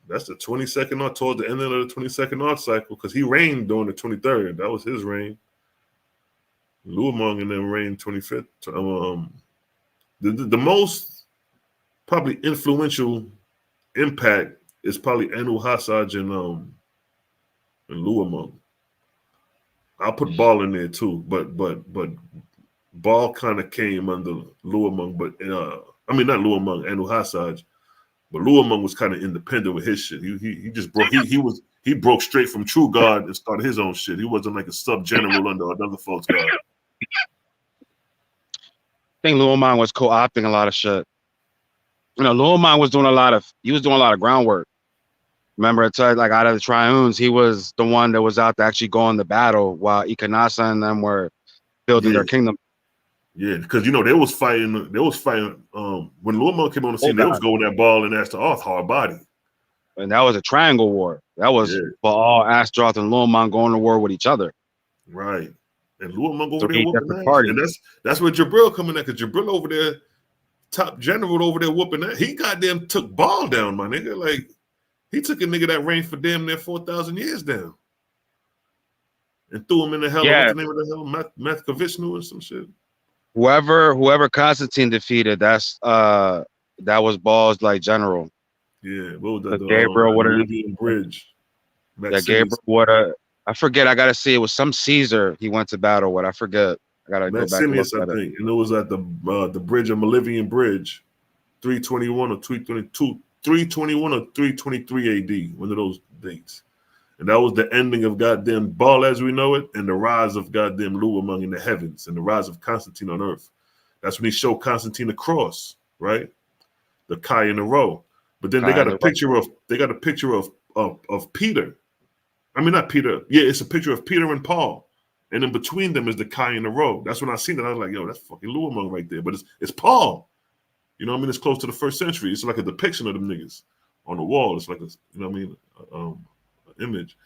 That's the 22nd arc, towards the end of the 22nd arc cycle, because he reigned during the 23rd. That was his reign. Luamong and then reigned 25th. The most probably influential impact is probably Anu Hassaj and Luamong. I'll put Ball in there too, but Ball kind of came under Luamong, but I mean not Luamong, Anu Hassaj. But Luamong was kind of independent with his shit. He just broke. He broke straight from True God and started his own shit. He wasn't like a sub general under another false god. I think Luamong was co-opting a lot of shit. You know, Luamong was doing a lot of groundwork. Remember, it's like out of the Triunes, he was the one that was out to actually go into battle while Ikanasa and them were building their kingdom. Yeah, because you know they was fighting. When Luamong came on the scene, they was going at Ball and Astaroth hard body. And that was a triangle war. That was Baal, Astaroth, and Luamong going to war with each other. Right. And Luamong over there whooping ass. And that's where Jabril coming at, because Jabril over there, top general over there whooping that. He goddamn took Baal down, my nigga. Like, he took a nigga that reigned for damn near 4,000 years down. And threw him in the hell. What's the name of the hell? Mathkovishnu or some shit. Whoever Constantine defeated, that was Baal's like general. Yeah, what was that? Gabriel would have Bridge. Yeah, Gabriel would have. I forget. I gotta see. It was some Caesar he went to battle with. I forget. I gotta go back and look at it. And it was at the bridge of Malivian Bridge, 321 or 322, 321 or 323 AD. One of those dates. And that was the ending of goddamn Baal as we know it, and the rise of goddamn Luamong in the heavens, and the rise of Constantine on earth. That's when he showed Constantine the cross, right? The Kai in a row. But then they got a picture of Peter. I mean, not Peter. Yeah, it's a picture of Peter and Paul. And in between them is the Kai in a row. That's when I seen it. I was like, yo, that's fucking Luamong right there. But it's Paul. You know what I mean? It's close to the first century. It's like a depiction of them niggas on the wall. It's like a, you know what I mean? Image,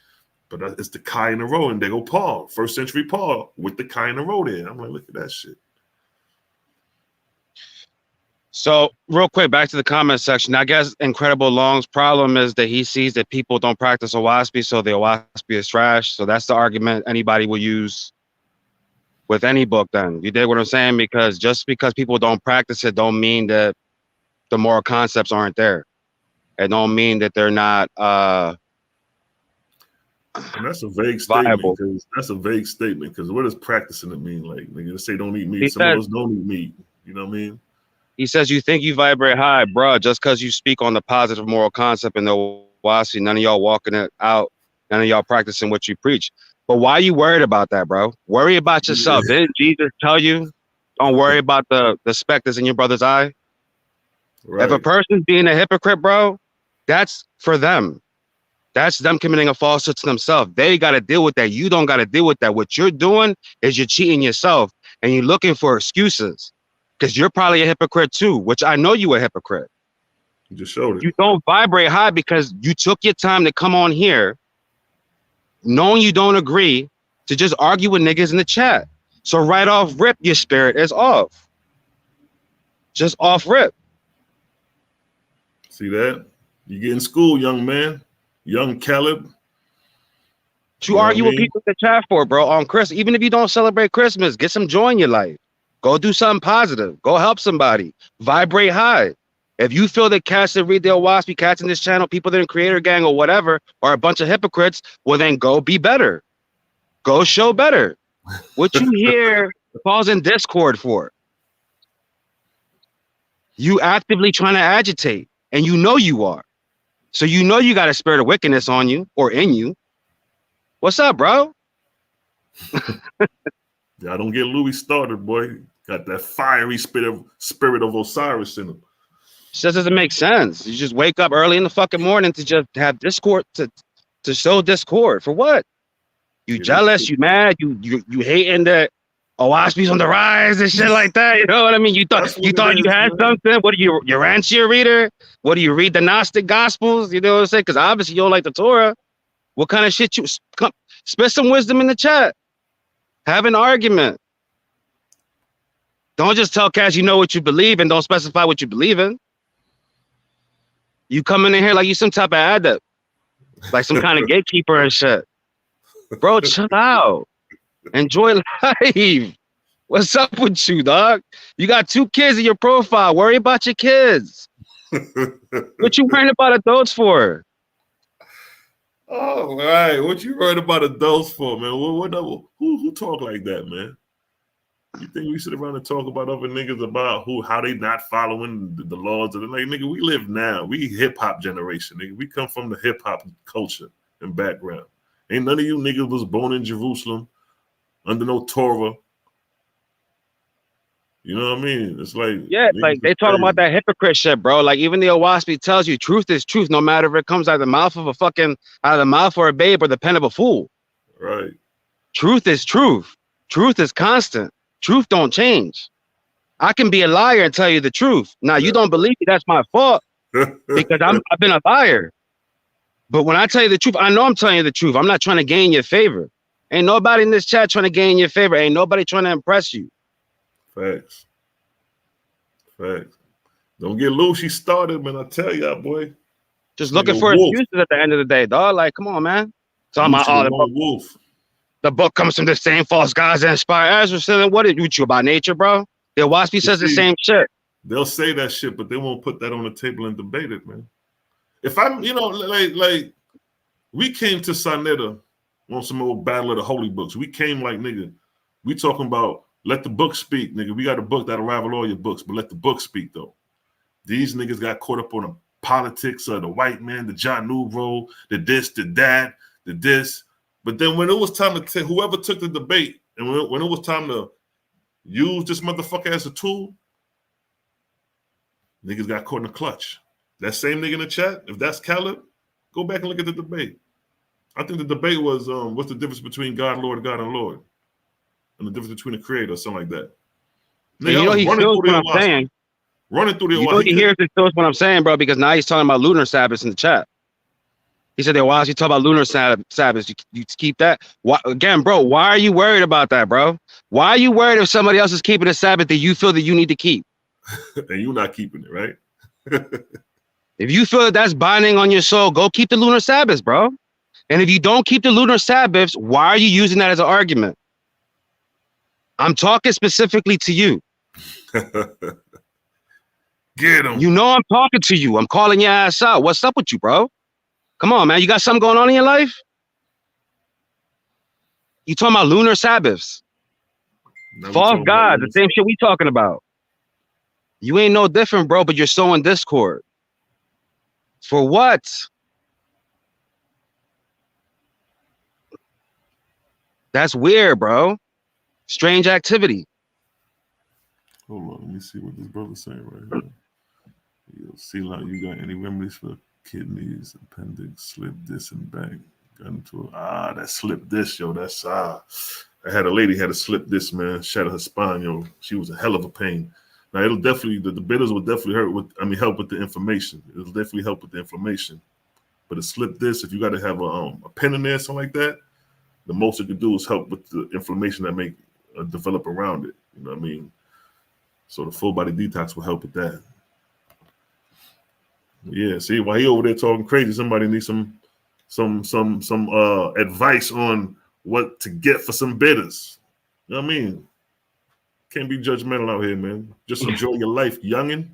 but it's the Kai in a row, and they go Paul, first century Paul with the Kai in a row there. I'm like, look at that shit. So real quick, back to the comment section. I guess Incredible Long's problem is that he sees that people don't practice OAHSPE, so the OAHSPE is trash. So that's the argument anybody will use with any book. Then you dig what I'm saying? Because just because people don't practice it, don't mean that the moral concepts aren't there. It don't mean that they're not. And that's a vague statement. That's a vague statement. Because what does practicing it mean? Like, nigga, say don't eat meat. Some of us don't eat meat. You know what I mean? He says you think you vibrate high, bro. Just because you speak on the positive moral concept in the OAHSPE, none of y'all walking it out. None of y'all practicing what you preach. But why are you worried about that, bro? Worry about yourself. Didn't Jesus tell you, don't worry about the speck that's in your brother's eye? Right. If a person's being a hypocrite, bro, that's for them. That's them committing a falsehood to themselves. They got to deal with that. You don't got to deal with that. What you're doing is you're cheating yourself, and you're looking for excuses because you're probably a hypocrite too, which I know you a hypocrite. You just showed it. You don't vibrate high because you took your time to come on here knowing you don't agree to just argue with niggas in the chat. So right off rip, your spirit is off. Just off rip. See that? You get in school, young man. Young Caleb. You argue with people in the chat for, bro, on Christmas. Even if you don't celebrate Christmas, get some joy in your life. Go do something positive. Go help somebody. Vibrate high. If you feel that cats that read the OAHSPE, cats in this channel, people that are in creator gang or whatever, are a bunch of hypocrites, well then go be better. Go show better. What you hear causing discord for? You actively trying to agitate, and you know you are. So you know you got a spirit of wickedness on you or in you. What's up, bro? Yeah, don't get Louis started, boy. Got that fiery spirit of Osiris in him. Just doesn't make sense. You just wake up early in the fucking morning to just have discord to show discord for what? You jealous? You mad? You hating that OAHSPE's on the rise and shit like that? You know what I mean? You thought you had something. What are you, your Urantia reader? What do you read the Gnostic Gospels? You know what I'm saying? Because obviously you don't like the Torah. What kind of shit you spit some wisdom in the chat? Have an argument. Don't just tell cats you know what you believe and don't specify what you believe in. You coming in here like you some type of adept, like some kind of gatekeeper and shit. Bro, chill out. Enjoy life. What's up with you, dog? You got 2 kids in your profile. Worry about your kids. What you worrying about adults for? Oh, right. What you worried about adults for, man? Who talk like that, man? You think we sit around and talk about other niggas about how they not following the laws of the like, nigga? We live now. We hip hop generation, nigga. We come from the hip hop culture and background. Ain't none of you niggas was born in Jerusalem under no Torah. You know what I mean? It's like, yeah, like they talking about that hypocrite shit, bro. Like even the OAHSPE tells you truth is truth, no matter if it comes out of the mouth of a mouth or a babe or the pen of a fool. Right. Truth is truth. Truth is constant. Truth don't change. I can be a liar and tell you the truth. Now you don't believe me, that's my fault because I've been a liar. But when I tell you the truth, I know I'm telling you the truth. I'm not trying to gain your favor. Ain't nobody in this chat trying to gain your favor. Ain't nobody trying to impress you. Facts. Don't get loose. She started, man. I tell y'all, boy. Just looking for excuses at the end of the day, dog. Like, come on, man. Talking about the book comes from the same false gods that inspire Ezra. What is with you about nature, bro? The OAHSPE says the same shit. They'll say that shit, but they won't put that on the table and debate it, man. If I'm, like we came to Sanetta on some old battle of the holy books. We came like, nigga, we talking about let the book speak, nigga. We got a book that'll rival all your books, but let the book speak, though. These niggas got caught up on the politics of the white man, the John Nouveau, the this, the that, the this. But then when it was time to take, whoever took the debate, and when it was time to use this motherfucker as a tool, niggas got caught in the clutch. That same nigga in the chat, if that's Caleb, go back and look at the debate. I think the debate was, what's the difference between God, Lord, and Lord? And the difference between a creator or something like that. Nigga, you know he feels what I'm saying. Running through the you know he hears and feels what I'm saying, bro, because now he's talking about lunar Sabbaths in the chat. He said, why is he talking about lunar Sabbaths? You keep that? Why, again, bro, why are you worried about that, bro? Why are you worried if somebody else is keeping a Sabbath that you feel that you need to keep? And you're not keeping it, right? If you feel that that's binding on your soul, go keep the lunar Sabbaths, bro. And if you don't keep the lunar Sabbaths, why are you using that as an argument? I'm talking specifically to you. Get him. You know I'm talking to you. I'm calling your ass out. What's up with you, bro? Come on, man. You got something going on in your life? You talking about lunar Sabbaths. False gods, the same shit we talking about. You ain't no different, bro, but you're sowing discord. For what? That's weird, bro. Strange activity. Hold on, let me see what this brother's saying right here. Yo, Selah, you got any remedies for kidneys, appendix, slip disc, and back? Got into that slip disc, yo. That's I had a lady had a slip disc, man, shattered her spine, yo. She was a hell of a pain. Now it'll definitely the bitters will definitely help with the inflammation. It'll definitely help with the inflammation. But a slip disc, if you got to have a pin in there, something like that, the most it could do is help with the inflammation that may develop around it. You know what I mean? So the full body detox will help with that. Yeah, see, while he over there talking crazy, somebody needs some advice on what to get for some bitters. You know what I mean? Can't be judgmental out here, man. Just enjoy your life, youngin'.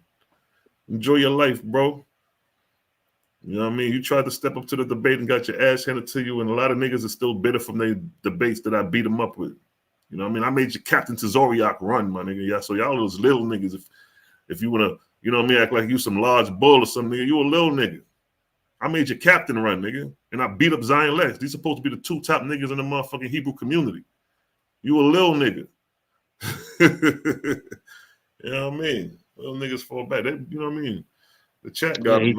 Enjoy your life, bro. You know what I mean? You tried to step up to the debate and got your ass handed to you, and a lot of niggas are still bitter from their debates that I beat them up with. You know what I mean? I made your Captain Tazoriak run, my nigga. Yeah, so y'all those little niggas, if you wanna, you know what I mean, act like you some large bull or something, nigga, you a little nigga. I made your captain run, nigga, and I beat up Zion Lex. These supposed to be the 2 top niggas in the motherfucking Hebrew community. You a little nigga. You know what I mean? Little niggas fall back. They, you know what I mean? The chat got me.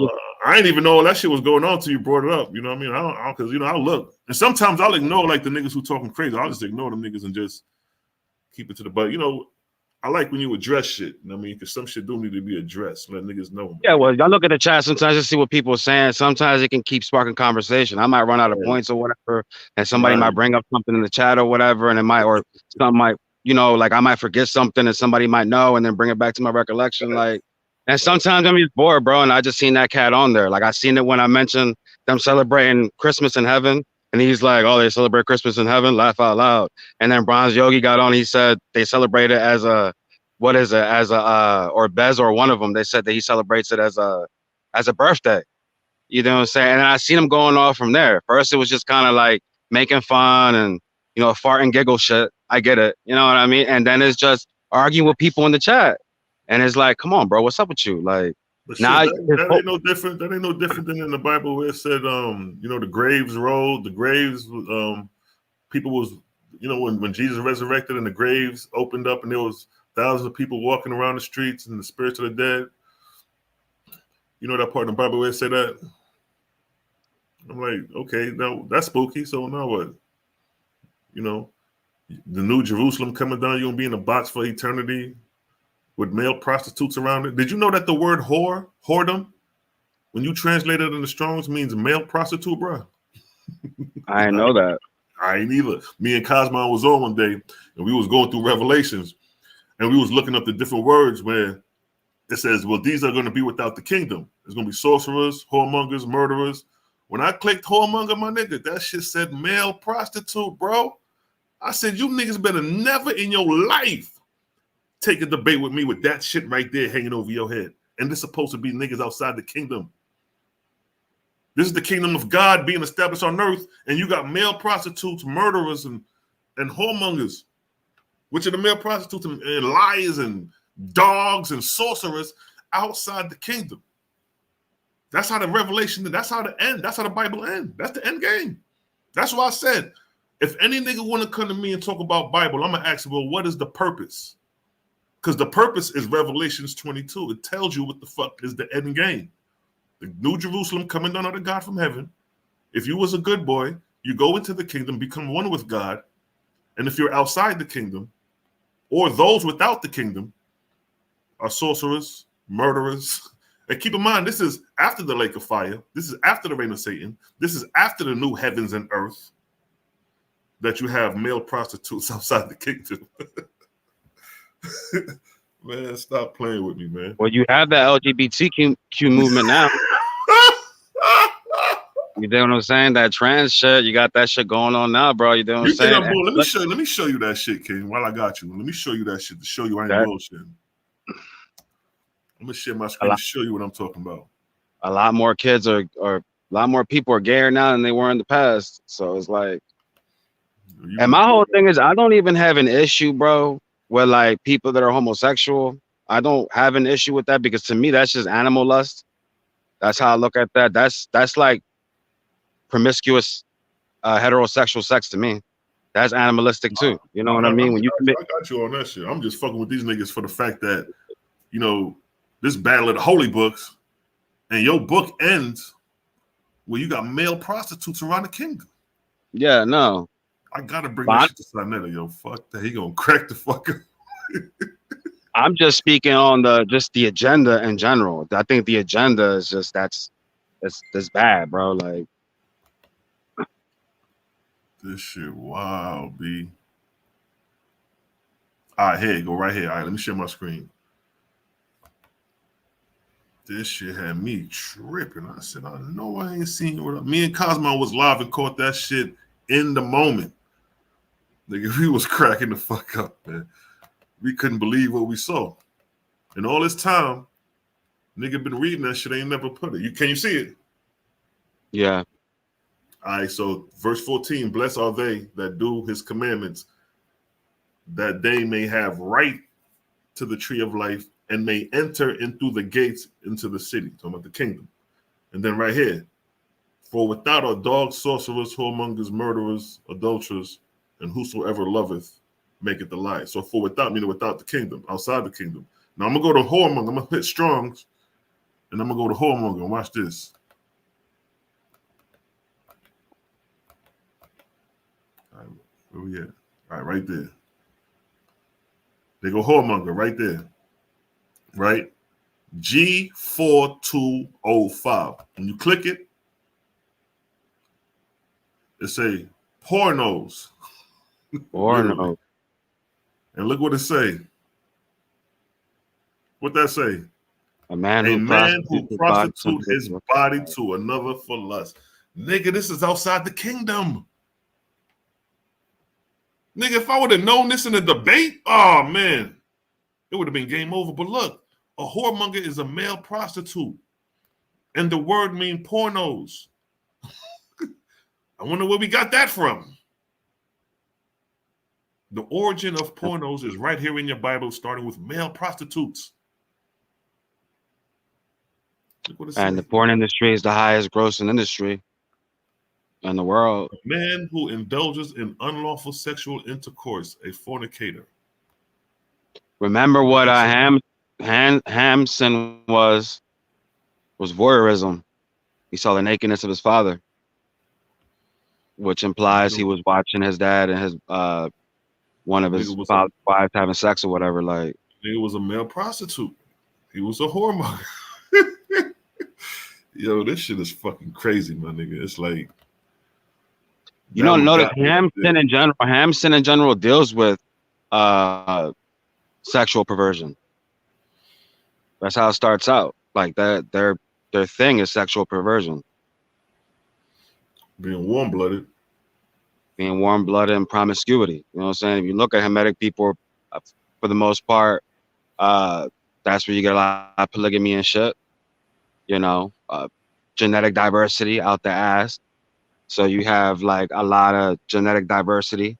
I ain't even know all that shit was going on till you brought it up. You know what I mean? I don't, because, you know, I'll look. And sometimes I'll ignore, like, the niggas who talking crazy. I'll just ignore them niggas and just keep it to the butt. You know, I like when you address shit. You know what I mean? Because some shit do need to be addressed. Let niggas know. Man. Yeah, well, y'all look at the chat sometimes to see what people are saying. Sometimes it can keep sparking conversation. I might run out of points or whatever, and somebody might bring up something in the chat or whatever, and it might, or something might, you know, like I might forget something and somebody might know and then bring it back to my recollection. Like, and sometimes I'm just bored, bro, and I just seen that cat on there. Like, I seen it when I mentioned them celebrating Christmas in heaven, and he's like, oh, they celebrate Christmas in heaven? Laugh out loud. And then Bronze Yogi got on, he said they celebrate it as a, what is it, as a or Bez or one of them, they said that he celebrates it as a birthday. You know what I'm saying? And I seen him going off from there. First, it was just kind of like making fun and, you know, fart and giggle shit. I get it. You know what I mean? And then it's just arguing with people in the chat. And it's like, come on, bro, what's up with you? Like, but now shit, that ain't no different. That ain't no different than in the Bible where it said, you know, the graves rolled, the graves, people was, you know, when Jesus resurrected and the graves opened up and there was thousands of people walking around the streets and the spirits of the dead. You know that part in the Bible where it said that? I'm like, okay, now that's spooky. So now what? You know, the new Jerusalem coming down, you're going to be in a box for eternity with male prostitutes around it. Did you know that the word whoredom, when you translate it in the Strong's, means male prostitute, bro? I didn't know that. I ain't either. Me and Cosmo was on one day, and we was going through Revelations, and we was looking up the different words where it says, well, these are going to be without the kingdom. There's going to be sorcerers, whoremongers, murderers. When I clicked whoremonger, my nigga, that shit said male prostitute, bro. I said, you niggas better never in your life take a debate with me with that shit right there hanging over your head. And this is supposed to be niggas outside the kingdom. This is the kingdom of God being established on earth, and you got male prostitutes, murderers, and whoremongers, which are the male prostitutes and liars and dogs and sorcerers outside the kingdom. That's how the revelation, that's how the end, that's how the Bible ends. That's the end game. That's why I said, if any nigga want to come to me and talk about Bible, I'm going to ask him, well, what is the purpose? Because the purpose is Revelations 22. It tells you what the fuck is the end game. The New Jerusalem coming down under God from heaven. If you was a good boy, you go into the kingdom, become one with God. And if you're outside the kingdom, or those without the kingdom, are sorcerers, murderers. And keep in mind, this is after the lake of fire. This is after the reign of Satan. This is after the new heavens and earth that you have male prostitutes outside the kingdom. Man, stop playing with me, man. Well, you have that LGBTQ movement now. You know what I'm saying? That trans shit, you got that shit going on now, bro. You know what I'm saying? Let me show you that shit, King. While I got you, let me show you that shit to show you I ain't bullshitting. I'm gonna share my screen to show you what I'm talking about. A lot more kids a lot more people are gayer now than they were in the past. So it's like, and my whole thing is, I don't even have an issue, bro, with like people that are homosexual. I don't have an issue with that because to me, that's just animal lust. That's how I look at that. That's like promiscuous heterosexual sex to me. That's animalistic too. You know what I mean? When you commit, I got you on that shit. I'm just fucking with these niggas for the fact that, you know, this battle of the holy books, and your book ends where you got male prostitutes around the kingdom. Yeah, no. I gotta bring this shit to Sinetta, yo. Fuck that. He gonna crack the fuck up. I'm just speaking on the agenda in general. I think the agenda is just that's bad, bro. Like this shit, wow, B. All right, here you go, right here. All right, let me share my screen. This shit had me tripping. I said, I know I ain't seen what me and Cosmo was live and caught that shit in the moment. Nigga, we was cracking the fuck up, man. We couldn't believe what we saw. And all this time, Nigga been reading that shit, ain't never put it. Can you see it? Yeah. All right, so verse 14, blessed are they that do his commandments, that they may have right to the tree of life and may enter in through the gates into the city. Talking about the kingdom. And then right here, for without are dogs, sorcerers, whoremongers, murderers, adulterers, and whosoever loveth maketh a lie. So for without, meaning without the kingdom, outside the kingdom. Now I'm going to go to whoremonger. I'm going to hit Strong's, and I'm going to go to whoremonger. And watch this. All right, where we at? All right, right there. They go whoremonger right there. Right? G4205. When you click it, it say pornos. Porno. And look what it say. What that say? A man A who man who prostitutes prostitute his body to another for lust. Nigga, this is outside the kingdom. Nigga, if I would have known this in a debate, oh man, it would have been game over. But look, a whoremonger is a male prostitute. And the word mean pornos. I wonder where we got that from. The origin of pornos is right here in your Bible, starting with male prostitutes. And the porn industry is the highest grossing industry in the world. A man who indulges in unlawful sexual intercourse, a fornicator. Remember what Hamson was voyeurism. He saw the nakedness of his father, which implies he was watching his dad and his one of his father's wives having sex or whatever. Like, he was a male prostitute. He was a whoremonger. Yo, this shit is fucking crazy, my nigga. It's like, you don't notice Hamson in general deals with sexual perversion. That's how it starts out. Like that, their thing is sexual perversion. Being warm-blooded and promiscuity. You know what I'm saying? If you look at Hamitic people, for the most part, that's where you get a lot of polygamy and shit. You know, genetic diversity out the ass. So you have like a lot of genetic diversity.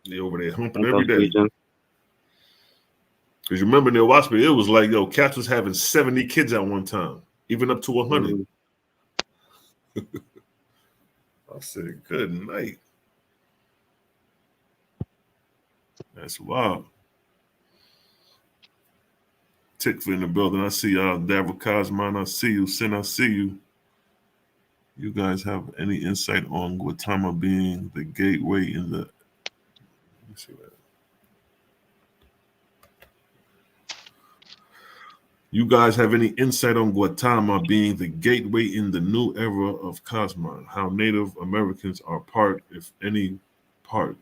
They over there humping every day. Because you remember in the OAHSPE, it was like, yo, cats was having 70 kids at one time, even up to 100. Mm-hmm. I said, good night. That's wild. Tickful in the building. I see y'all. Davra Cosman, I see you. Sin, I see you. You guys have any insight on Gautama being the gateway in the... Let me see that. You guys have any insight on Gautama being the gateway in the new era of Cosmon? How Native Americans are part, if any part?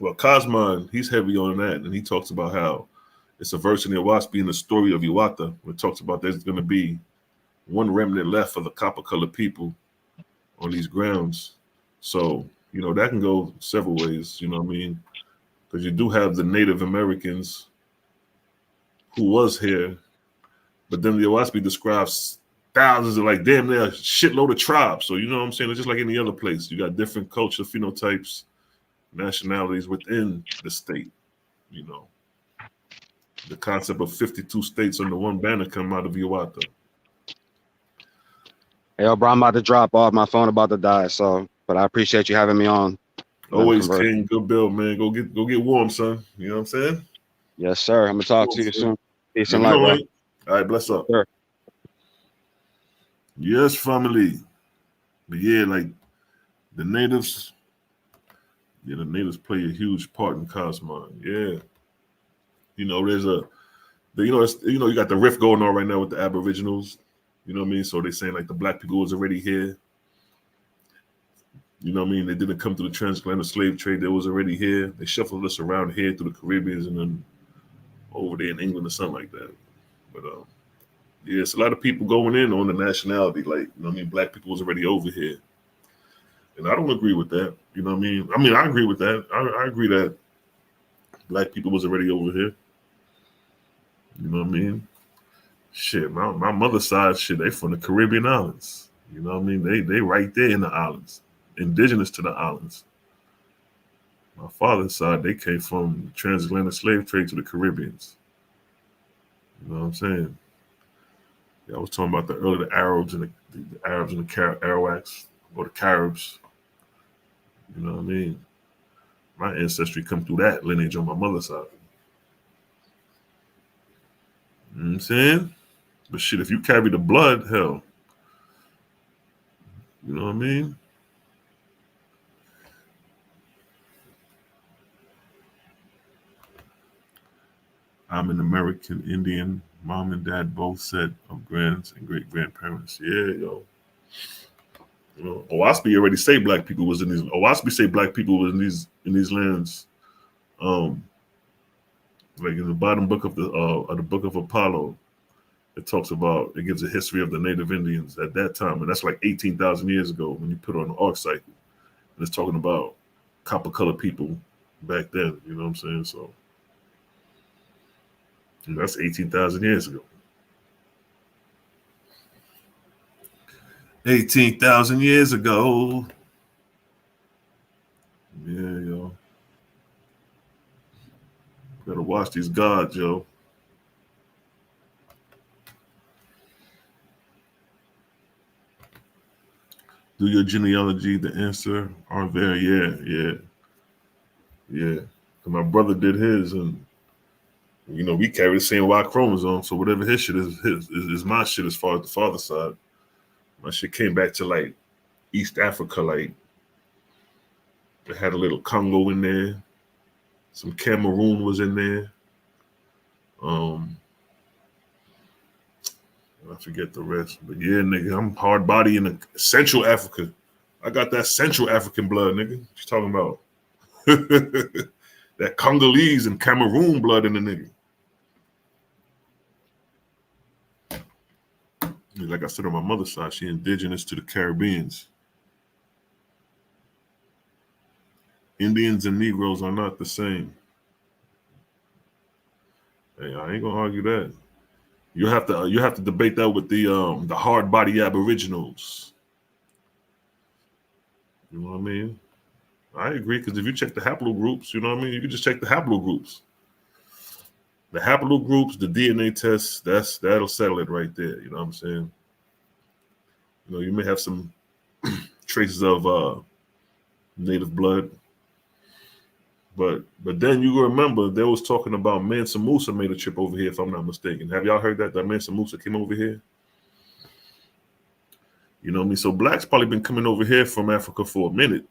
Well, Cosmon, he's heavy on that, and he talks about how it's a verse in the OAHSPE in the story of Iwata, where it talks about there's going to be one remnant left for the copper-colored people on these grounds. So, you know, that can go several ways, you know what I mean? Because you do have the Native Americans who was here, but then the OAHSPE describes thousands of, like, damn near a shitload of tribes. So, you know what I'm saying? It's just like any other place. You got different culture, phenotypes, nationalities within the state, you know. The concept of 52 states under one banner come out of Iwata. Hey, yo, bro, I'm about to drop off. My phone about to die, so, but I appreciate you having me on. Always, King. Good build, man. Go get warm, son. You know what I'm saying? Yes, sir. I'm gonna talk to you soon. Peace and light, bro. All right, bless up. Sure. Yes, family. But yeah, like the natives, the natives play a huge part in Cosmon. Yeah. You know, there's you got the rift going on right now with the Aboriginals. You know what I mean? So they're saying like the black people was already here. You know what I mean? They didn't come through the transatlantic slave trade. They was already here. They shuffled us around here through the Caribbean and then over there in England or something like that. But yeah, it's a lot of people going in on the nationality. Like, you know what I mean? Black people was already over here. And I don't agree with that. You know what I mean? I agree with that. I agree that black people was already over here. You know what I mean? Shit, my mother's side, shit, they from the Caribbean islands. You know what I mean? They right there in the islands, indigenous to the islands. My father's side, they came from the transatlantic slave trade to the Caribbeans. You know what I'm saying? Yeah, I was talking about the Arabs and the Arabs and the Arawaks or the Caribs. You know what I mean? My ancestry come through that lineage on my mother's side. You know what I'm saying? But shit, if you carry the blood, hell, you know what I mean? I'm an American Indian. Mom and dad both set of grands and great grandparents. Yeah, yo. You know, OAHSPE already say black people was in these. OAHSPE say black people was in these lands. Like in the bottom book of the book of Apollo, it talks about, it gives a history of the Native Indians at that time, and that's like 18,000 years ago when you put on the arc cycle. And it's talking about copper colored people back then. You know what I'm saying? So and that's 18,000 years ago. 18,000 years ago. Yeah, yo. Better watch these gods, yo. Do your genealogy, the answer are there. Yeah. My brother did his, and you know, we carry the same Y chromosome, so whatever his shit is my shit as far as the father's side. My shit came back to like East Africa, like it had a little Congo in there, some Cameroon was in there. I forget the rest, but yeah, nigga, I'm hard body in the Central Africa. I got that Central African blood, nigga. What you talking about? That Congolese and Cameroon blood in the nigga. Like I said, on my mother's side, she indigenous to the Caribbeans. Indians and Negroes are not the same. Hey, I ain't gonna argue that. You have to debate that with the hard body Aboriginals. You know what I mean? I agree, because if you check the haplogroups, you know what I mean? You can just check the haplogroups. The haplogroups, the DNA tests, that'll settle it right there. You know what I'm saying? You know, you may have some traces of native blood, but then you remember they was talking about Mansa Musa made a trip over here, if I'm not mistaken. Have y'all heard that Mansa Musa came over here? You know what I mean? So blacks probably been coming over here from Africa for a minute,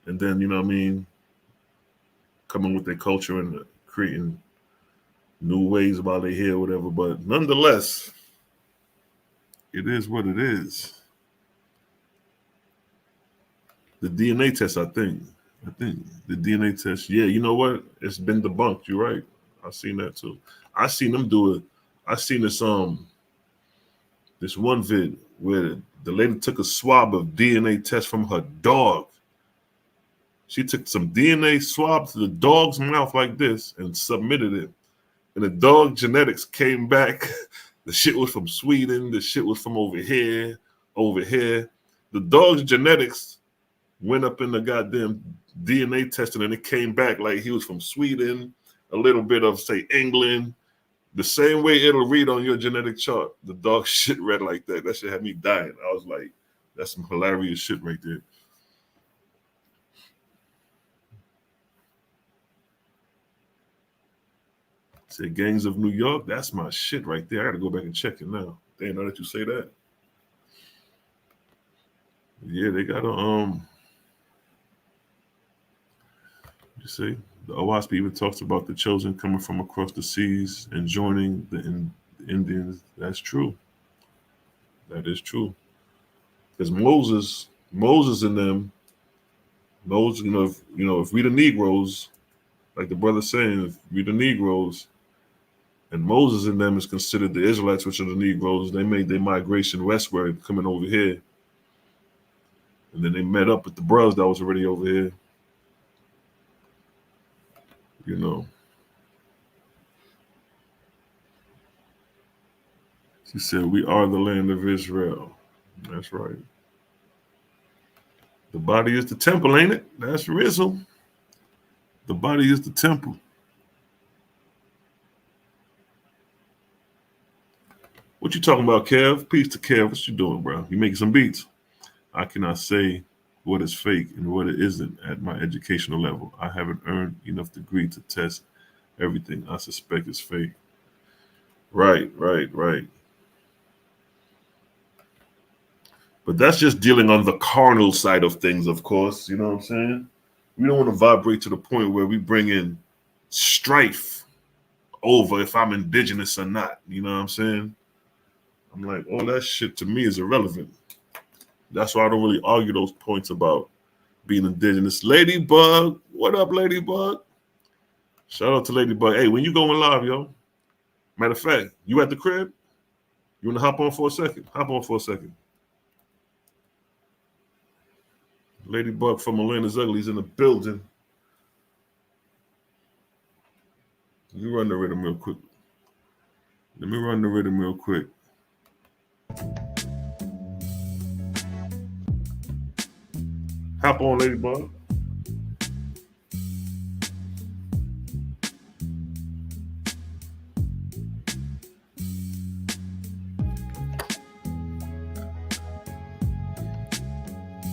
and then, you know what I mean, coming with their culture and creating new ways while they're here, whatever. But nonetheless, it is what it is. The DNA test, I think the DNA test, yeah, you know what? It's been debunked. You're right. I've seen that too. I seen them do it. I seen this one vid where the lady took a swab of DNA test from her dog. She took some DNA swab to the dog's mouth like this and submitted it. And the dog genetics came back. The shit was from Sweden. The shit was from over here. The dog's genetics went up in the goddamn DNA testing, and it came back like he was from Sweden, a little bit of, say, England. The same way it'll read on your genetic chart. The dog shit read like that. That shit had me dying. I was like, that's some hilarious shit right there. Say Gangs of New York, that's my shit right there. I gotta go back and check it now. Damn, now that you say that. Yeah, they got a you see, the OAHSPE even talks about the chosen coming from across the seas and joining the Indians. That's true. That is true. Because Moses and them, Moses, if we the Negroes, like the brother saying, if we the Negroes, and Moses and them is considered the Israelites, which are the Negroes, they made their migration westward, coming over here. And then they met up with the brothers that was already over here. You know. She said, "We are the land of Israel." That's right. The body is the temple, ain't it? That's Rizzo. The body is the temple. What you talking about, Kev? Peace to Kev. What you doing, bro? You making some beats? I cannot say what is fake and what it isn't at my educational level. I haven't earned enough degree to test everything I suspect is fake. Right. But that's just dealing on the carnal side of things, of course. You know what I'm saying? We don't want to vibrate to the point where we bring in strife over if I'm indigenous or not. You know what I'm saying? I'm like, all that shit to me is irrelevant. That's why I don't really argue those points about being indigenous. Ladybug, what up, Ladybug? Shout out to Ladybug. Hey, when you going live, yo? Matter of fact, you at the crib? You want to hop on for a second? Hop on for a second. Ladybug from Atlanta's Ugly's in the building. You run the rhythm real quick. Let me run the rhythm real quick. Hop on, Ladybug.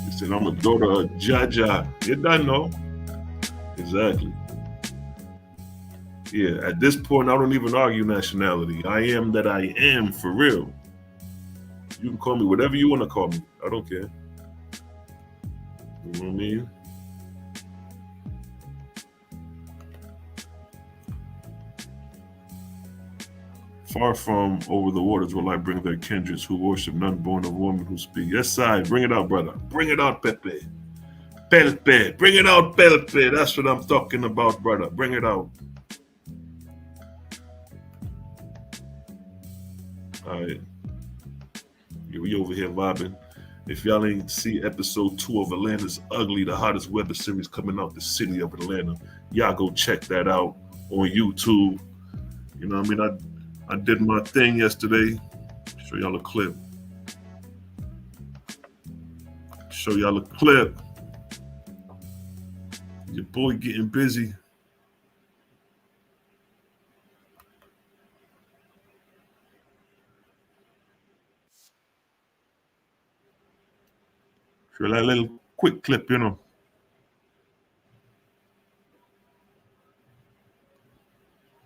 He said, I'm a daughter of Jaja. You done know. Exactly. Yeah, at this point, I don't even argue nationality. I am that I am for real. You can call me whatever you want to call me. I don't care. You know what I mean? Far from over the waters will I bring their kindreds who worship none born of woman who speak. Yes, I bring it out, brother. Bring it out, Pepe. Pepe. Bring it out, Pepe. That's what I'm talking about, brother. Bring it out. All right. Yeah, we over here vibing. If y'all ain't see episode 2 of Atlanta's Ugly, the hottest weather series coming out the city of Atlanta, y'all go check that out on YouTube. You know what I mean? I did my thing yesterday. Show y'all a clip. Show y'all a clip. Your boy getting busy. Show that little quick clip, you know.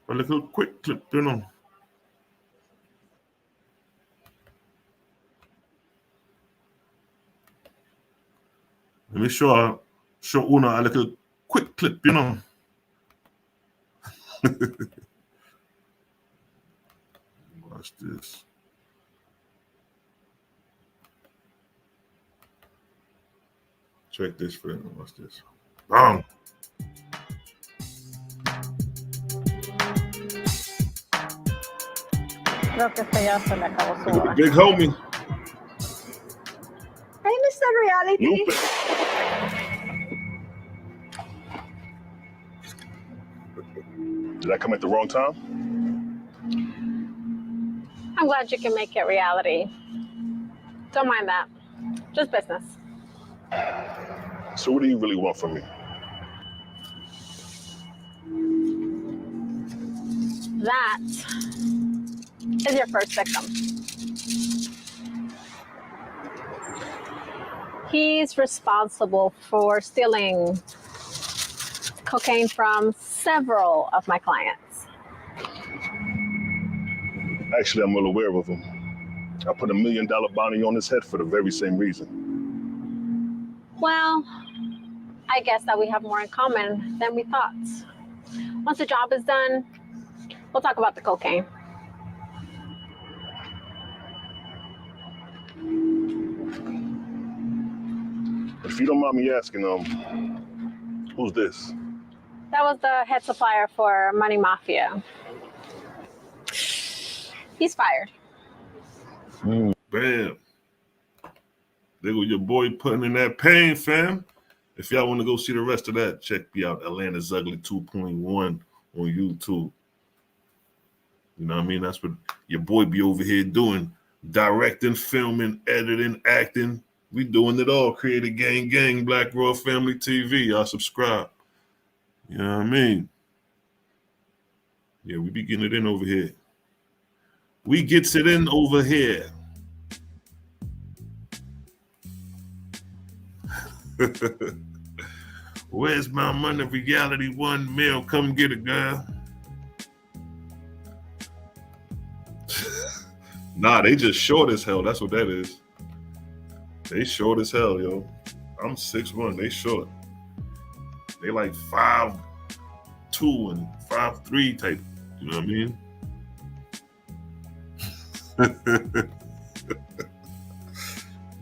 A little quick clip, you know. Let me show Una a little quick clip, you know. Watch this. Check this, friend. Watch this. Bang. Creo que este ya se le acabó su Look at hora. the big homie. Hey, Mr. Reality. Lupe. Did I come at the wrong time? I'm glad you can make it reality. Don't mind that. Just business. So what do you really want from me? That is your first victim. He's responsible for stealing cocaine from several of my clients. Actually, I'm well aware of him. I put $1 million bounty on his head for the very same reason. Well, I guess that we have more in common than we thought. Once the job is done, we'll talk about the cocaine. If you don't mind me asking, who's this? That was the head supplier for Money Mafia. He's fired. Bam. There go your boy putting in that pain, fam. If y'all want to go see the rest of that, check me out. Atlanta's Ugly 2.1 on YouTube. You know what I mean? That's what your boy be over here doing. Directing, filming, editing, acting. We doing it all. Creator gang, Black Royal Family TV. Y'all subscribe. You know what I mean? Yeah, we be getting it in over here. We gets it in over here. Where's my money? Reality 1 mil. Come get it, girl. Nah, they just short as hell. That's what that is. They short as hell, yo. I'm 6'1". They short. They like 5'2" and 5'3" type. You know what I mean?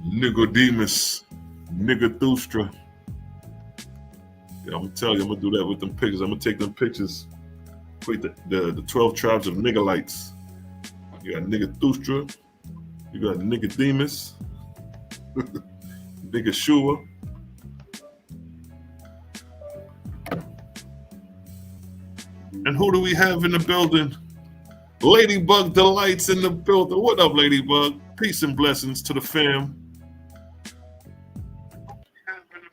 Nicodemus. Nicothustra. Yeah, I'm gonna tell you, I'm gonna do that with them pictures. I'm gonna take them pictures. Put the 12 tribes of Niggolites. You got Nicothustra. You got Nicodemus. Nigashua. And who do we have in the building? Ladybug Delights in the building. What up, Ladybug? Peace and blessings to the fam.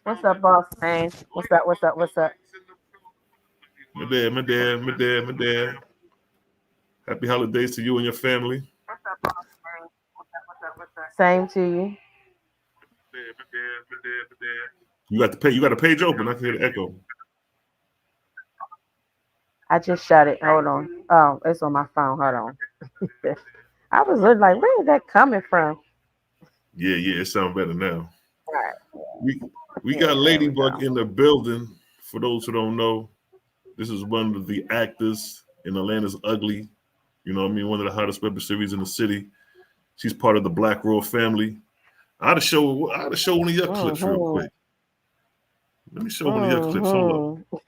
What's up, boss man? What's up? My dad. Happy holidays to you and your family. Same to you. You got the page open. I can hear the echo. I just shut it. Hold on. Oh, it's on my phone. Hold on. I was looking like, where is that coming from? Yeah, it sounds better now. All right. We got Ladybug in the building. For those who don't know, this is one of the actors in Atlanta's Ugly. You know what I mean? One of the hottest web series in the city. She's part of the Black Royal family. I ought to show one of your clips real quick. Let me show one of your clips. Hold up.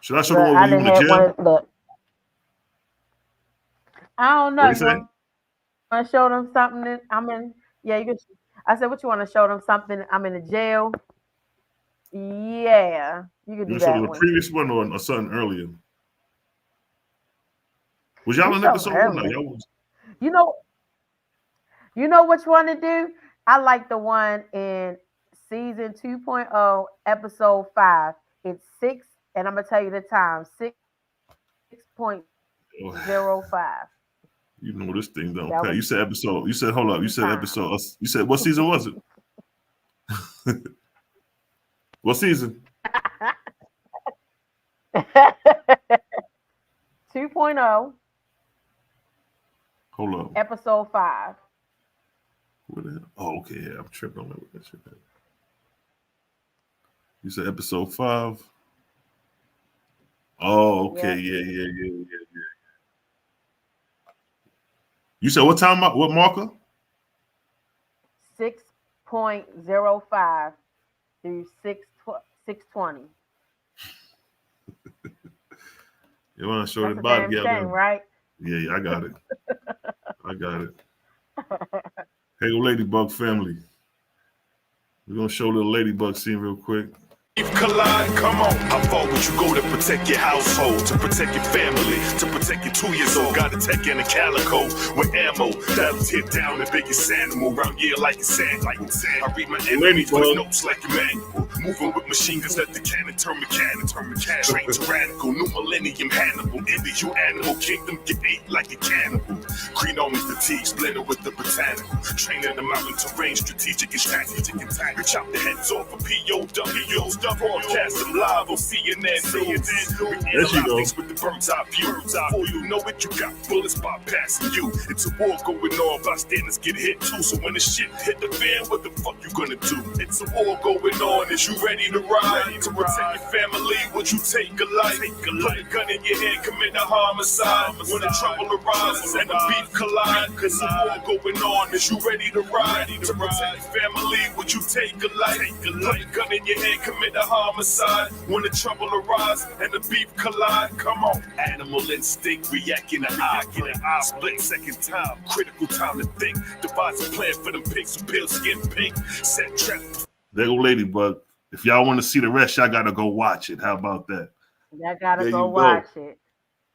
Should I show the one where you in the jail? I don't know. What do you say? Want to show them something? Yeah, you can. I said, what you want to show them something? I'm in the jail. Yeah, you can do that. The previous one or something earlier? Was y'all in episode one? No, y'all was. You know which one to do? I like the one in season 2.0, episode 5. It's 6, and I'm gonna tell you the time: 6.05. You know this thing don't pay. You said episode. You said hold up. You said episode. You said what season was it? What season? 2.0. Hold up. Episode 5. What the hell? Oh, okay. Yeah, I'm tripping on that shit. You said episode 5. Oh, okay. Yeah. You said what time? What marker? 6.05 through 6:20. You want to show the body? Yeah, right? Yeah, I got it. Hey, Ladybug family. We're gonna show a little Ladybug scene real quick. Collide, come on. How far would you go to protect your household, to protect your family, to protect your 2 years old? Got a tech and a calico with ammo that'll tear down the biggest animal around here like it's sand. I read my enemies with notes like a manual. Moving with machine guns that the cannon turn mechanical. Trained tyrannical, new millennium Hannibal. In the you animal kingdom, get ate like a cannibal. Green only fatigues, blended with the botanical. Training the mountain terrain, strategic and strategic and tactical. Chop the heads off of POWs. Broadcast them live on CNN. There she goes. With the bird's eye view. Before you know it, you got bullets bypassing you. It's a war going on. Bystanders get hit too. So when the shit hit the fan, what the fuck you gonna do? It's a war going on. Is you ready to ride? To protect your family, would you take a life? Put a gun in your hand, commit a homicide. When the trouble arises and the beef collide, it's a war going on. Is you ready to ride? To protect your family, would you take a life? Put a gun in your hand, commit a homicide. When the trouble arises and the beef collide, come on. Animal instinct, react in an eye. Split second time, critical time to think. Devise a plan for them pigs who pale skin pink. Set trap. There go Ladybug. If y'all want to see the rest, y'all gotta go watch it. How about that? Y'all gotta go watch it.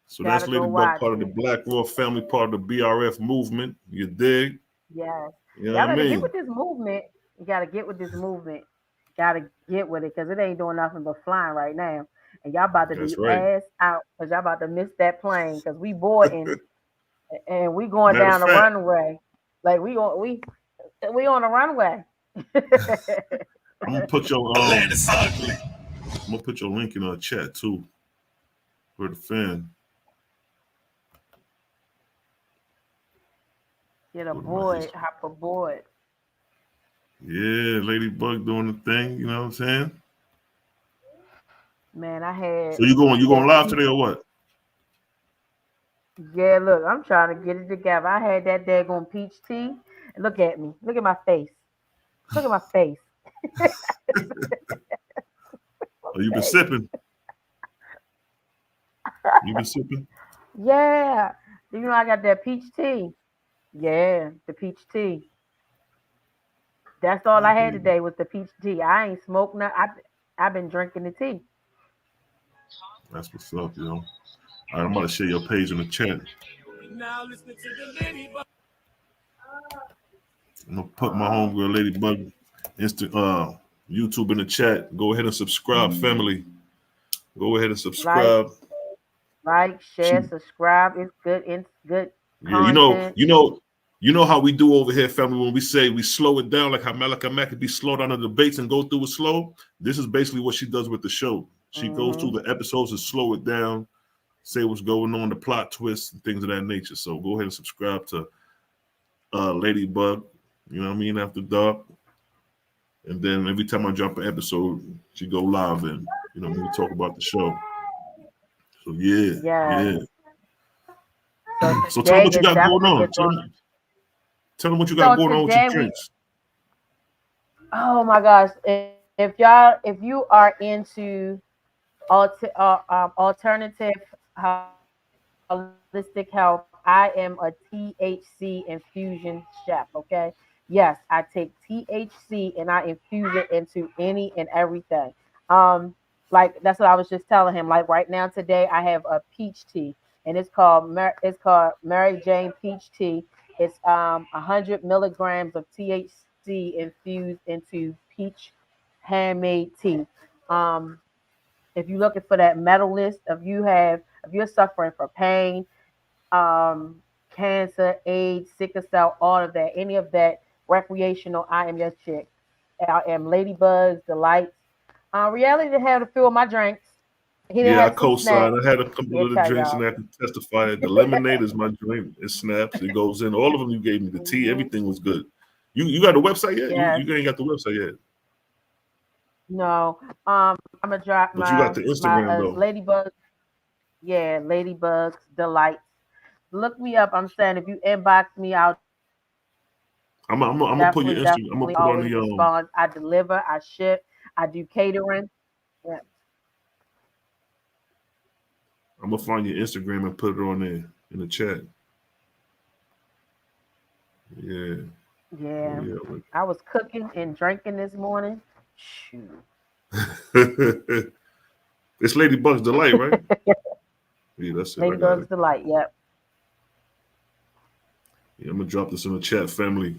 So Gotta that's go Ladybug, part of the watch it. Black Raw family, part of the BRF movement. You dig? Yes. You know Y'all what I better get mean? with this movement. You gotta get with this movement. Gotta get with it because it ain't doing nothing but flying right now. And y'all about to That's be right. ass out because y'all about to miss that plane because we boarding and we going Matter of down the fact, runway. Like we on the runway. I'm gonna put your Land is ugly. I'm gonna put your link in our chat too for the fan. Get a Go to my board, history. hop aboard. Yeah, Ladybug doing the thing. You know what I'm saying? Man, I had So you going that live peach. today or what? Yeah, look, I'm trying to get it together. I had that daggone peach tea. And look at me. Look at my face. Look at my face. Oh, you been sipping? You been sipping? Yeah. You know I got that peach tea. Yeah, the peach tea. That's all I had today was the peach tea. I ain't smoked none. I've been drinking the tea. That's what's up, yo. All right, I'm about to share your page in the chat. Now listening to the Ladybug. I'm gonna put my homegirl Ladybug YouTube in the chat. Go ahead and subscribe, family. Go ahead and subscribe. Like, share, subscribe. It's good. It's good Yeah, content. you know how we do over here, family. When we say we slow it down, like how Malika Maccabee slowed down the debates and go through it slow. This is basically what she does with the show. She goes through the episodes and slow it down, say what's going on, the plot twists, and things of that nature. So go ahead and subscribe to Ladybug. You know what I mean? After dark. And then every time I drop an episode, she go live and we talk about the show. So yeah. So tell them what you got going on. Tell them what you got going on with your drinks. Oh my gosh! If you are into alternative holistic health, I am a THC infusion chef. Okay, yes, I take THC and I infuse it into any and everything. Like that's what I was just telling him. Like right now today, I have a peach tea, and it's called Mary Jane Peach Tea. It's 100 milligrams of THC infused into peach handmade tea. Um, if you're looking for that metal list, if you're suffering from pain, cancer, AIDS, sickle cell, all of that, any of that recreational, I am your chick. I am Ladybug's Delights. Reality didn't have a few of my drinks. He didn't Yeah, I have some co-sign. snacks. I had a couple of the drinks and I can testify that the lemonade is my drink. It snaps. It goes in. All of them you gave me. The tea, everything was good. You got the website yet? Yes. You ain't got the website yet. No. I'm gonna drop But you got the Instagram though. Ladybug. Yeah, Ladybug's Delights. Look me up. I'm saying if you inbox me, I'll I'm gonna put your Instagram. I'm gonna put on the respond. I deliver. I ship. I do catering. Yeah. I'm gonna find your Instagram and put it on there in the chat. Yeah. Yeah. Oh, yeah. I was cooking and drinking this morning. Shoot. It's Ladybug's Delight, right? Yeah, that's it. Ladybug's Delight. Yep. Yeah, I'm gonna drop this in the chat, family.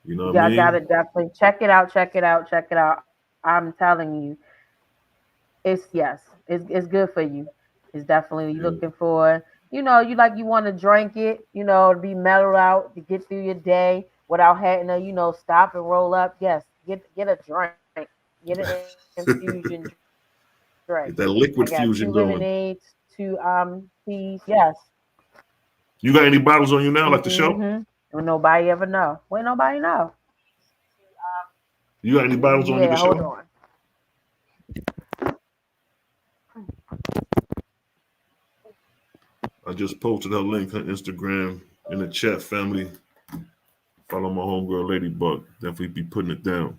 You know what I mean? Y'all gotta definitely check it out. Check it out. Check it out. I'm telling you, it's good for you. It's definitely looking for, you want to drink it, to be mellowed out, to get through your day without having to, stop and roll up. Yes, get a drink, get an infusion drink. Get that liquid fusion going. 2 lemonades, 2 teas. Yes. You got any bottles on you now, like the show? Will nobody ever know? Will nobody know? You got any bottles on you to show? Hold on. I just posted her link on Instagram in the chat, family. Follow my homegirl Ladybug. Definitely be putting it down.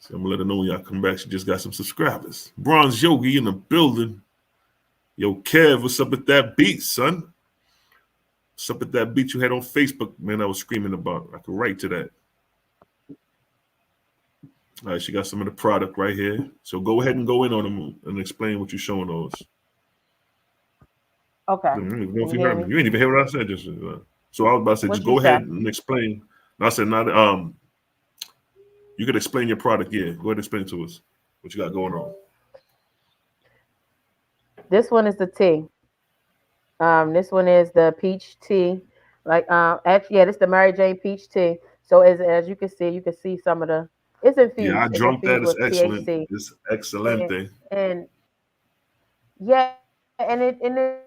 So I'm gonna let her know when y'all come back. She just got some subscribers. Bronze Yogi in the building. Yo, Kev, what's up with that beat, son? What's up with that beat you had on Facebook, man? I was screaming about. I could write to that. All right, she got some of the product right here. So go ahead and go in on them and explain what you're showing us. Okay. I don't know Can if you you hear heard me. me? You ain't even hear what I said just. So I was about to say, What just you go ahead say? and explain. And I said, not you could explain your product. Yeah, go ahead and explain to us what you got going on. This one is the tea. This one is the peach tea. Like actually, yeah, this is the Mary Jane peach tea. So as you can see some of the it's Yeah, I infused. It's drunk that. infused It's with excellent. THC. It's excelente. And yeah, and it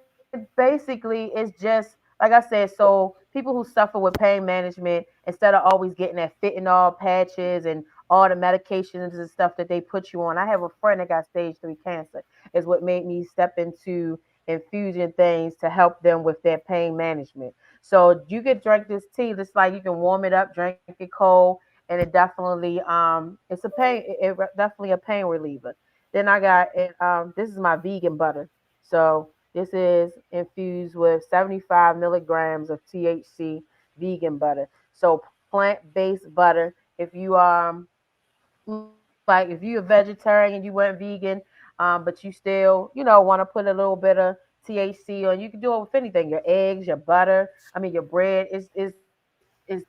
basically is just like I said. So people who suffer with pain management, instead of always getting that fentanyl patches and all the medications and stuff that they put you on. I have a friend that got stage 3 cancer. Is what made me step into infusion things to help them with their pain management. So you could drink this tea. Just like you can warm it up, drink it cold, and it definitely it's a pain. Definitely a pain reliever. Then I got it. This is my vegan butter. So this is infused with 75 milligrams of THC vegan butter. So plant-based butter. If you like if you're a vegetarian, you weren't vegan, but you still want to put a little bit of THC on. You can do it with anything. Your eggs, your butter. I mean your bread is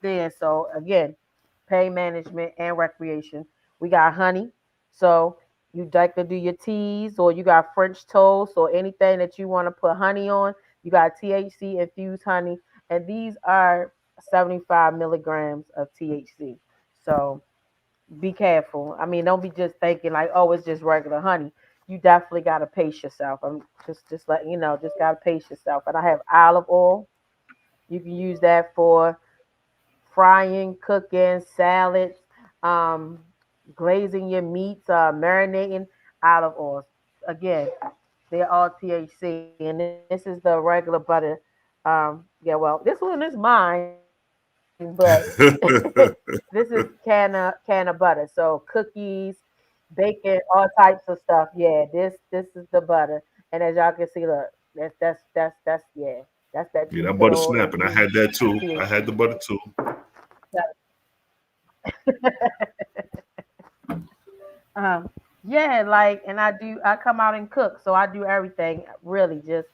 there. So again, pain management and recreation. We got honey. So you like to do your teas or you got French toast or anything that you want to put honey on. You got THC infused honey. And these are 75 milligrams of THC. So be careful. I mean, don't be just thinking like, oh, it's just regular honey. You definitely gotta pace yourself. I'm just letting you know, just gotta pace yourself. And I have olive oil. You can use that for frying, cooking, salads, um, glazing your meats, marinating olive oils. Again, they're all THC, and this is the regular butter. Yeah, well, this one is mine, but this is can of butter. So cookies, bacon, all types of stuff. Yeah, this is the butter, and as y'all can see, look, that's yeah, that's that Yeah, good that butter old snapping. I infused had that too. I THC. had the butter too. Um, yeah, like, and I come out and cook, so I do everything really just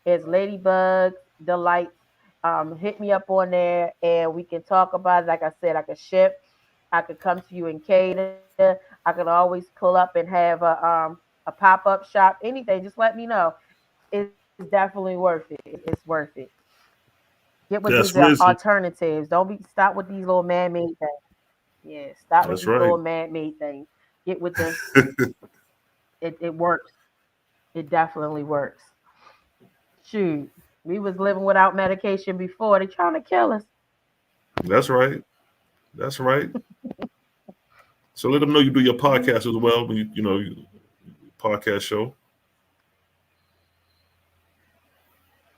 as Ladybugs Delights. Hit me up on there, and we can talk about it. Like I said, I could ship, I could come to you and cater, I could always pull up and have a pop up shop, anything. Just let me know. It's definitely worth it. It's worth it. Get with these Yes, listen. alternatives. Don't be stop with these little man made things. Yeah, stop with That's these right. little man made things. Get with it works. It definitely works. Shoot, we was living without medication before. They trying to kill us. That's right. That's right. So let them know you do your podcast as well. When you podcast show.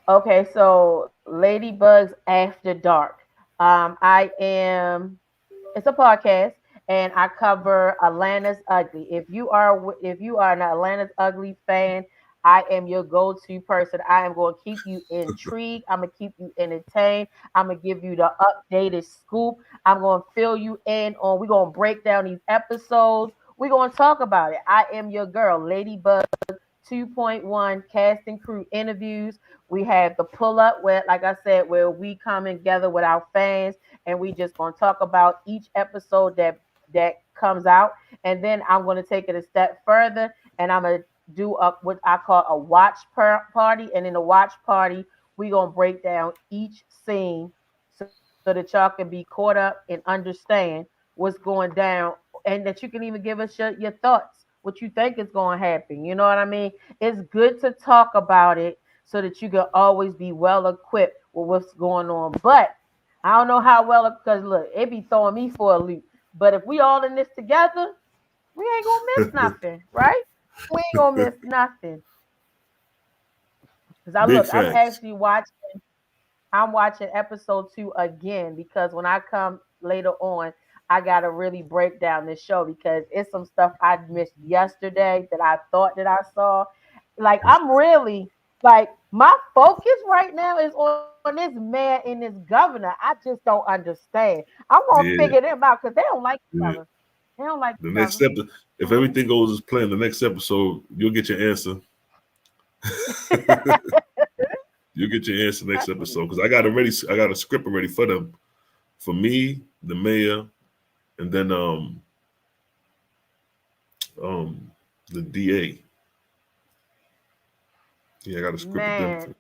Okay, so Ladybugs After Dark. I am. It's a podcast, and I cover Atlanta's Ugly. If you are an Atlanta's Ugly fan, I am your go-to person. I am going to keep you intrigued. I'm gonna keep you entertained. I'm gonna give you the updated scoop. I'm gonna fill you in on. We're gonna break down these episodes. We're gonna talk about it. I am your girl, Ladybug 2.1 cast and crew interviews. We have the pull up where, like I said, where we come together with our fans and we just gonna talk about each episode that comes out. And then I'm gonna take it a step further and I'm gonna do what I call a watch party. And in the watch party, we gonna break down each scene so that y'all can be caught up and understand what's going down and that you can even give us your thoughts, what you think is going to happen. You know what I mean? It's good to talk about it so that you can always be well equipped with what's going on. But I don't know how well, because look, it be throwing me for a loop. But if we all in this together, we ain't gonna miss nothing, right? We ain't gonna miss nothing. Because Big I'm facts. actually watching. I'm watching episode 2 again because when I come later on, I gotta really break down this show because it's some stuff I missed yesterday that I thought that I saw. Like I'm really like my focus right now is on this mayor and this governor. I just don't understand. I'm gonna figure Yeah. them out because they don't like each Yeah. other. They don't like The each next other. step, if everything goes as planned, the next episode you'll get your answer. You'll get your answer next episode because I got a script already for them, for me, the mayor, and then the DA. Yeah, I got a script with them.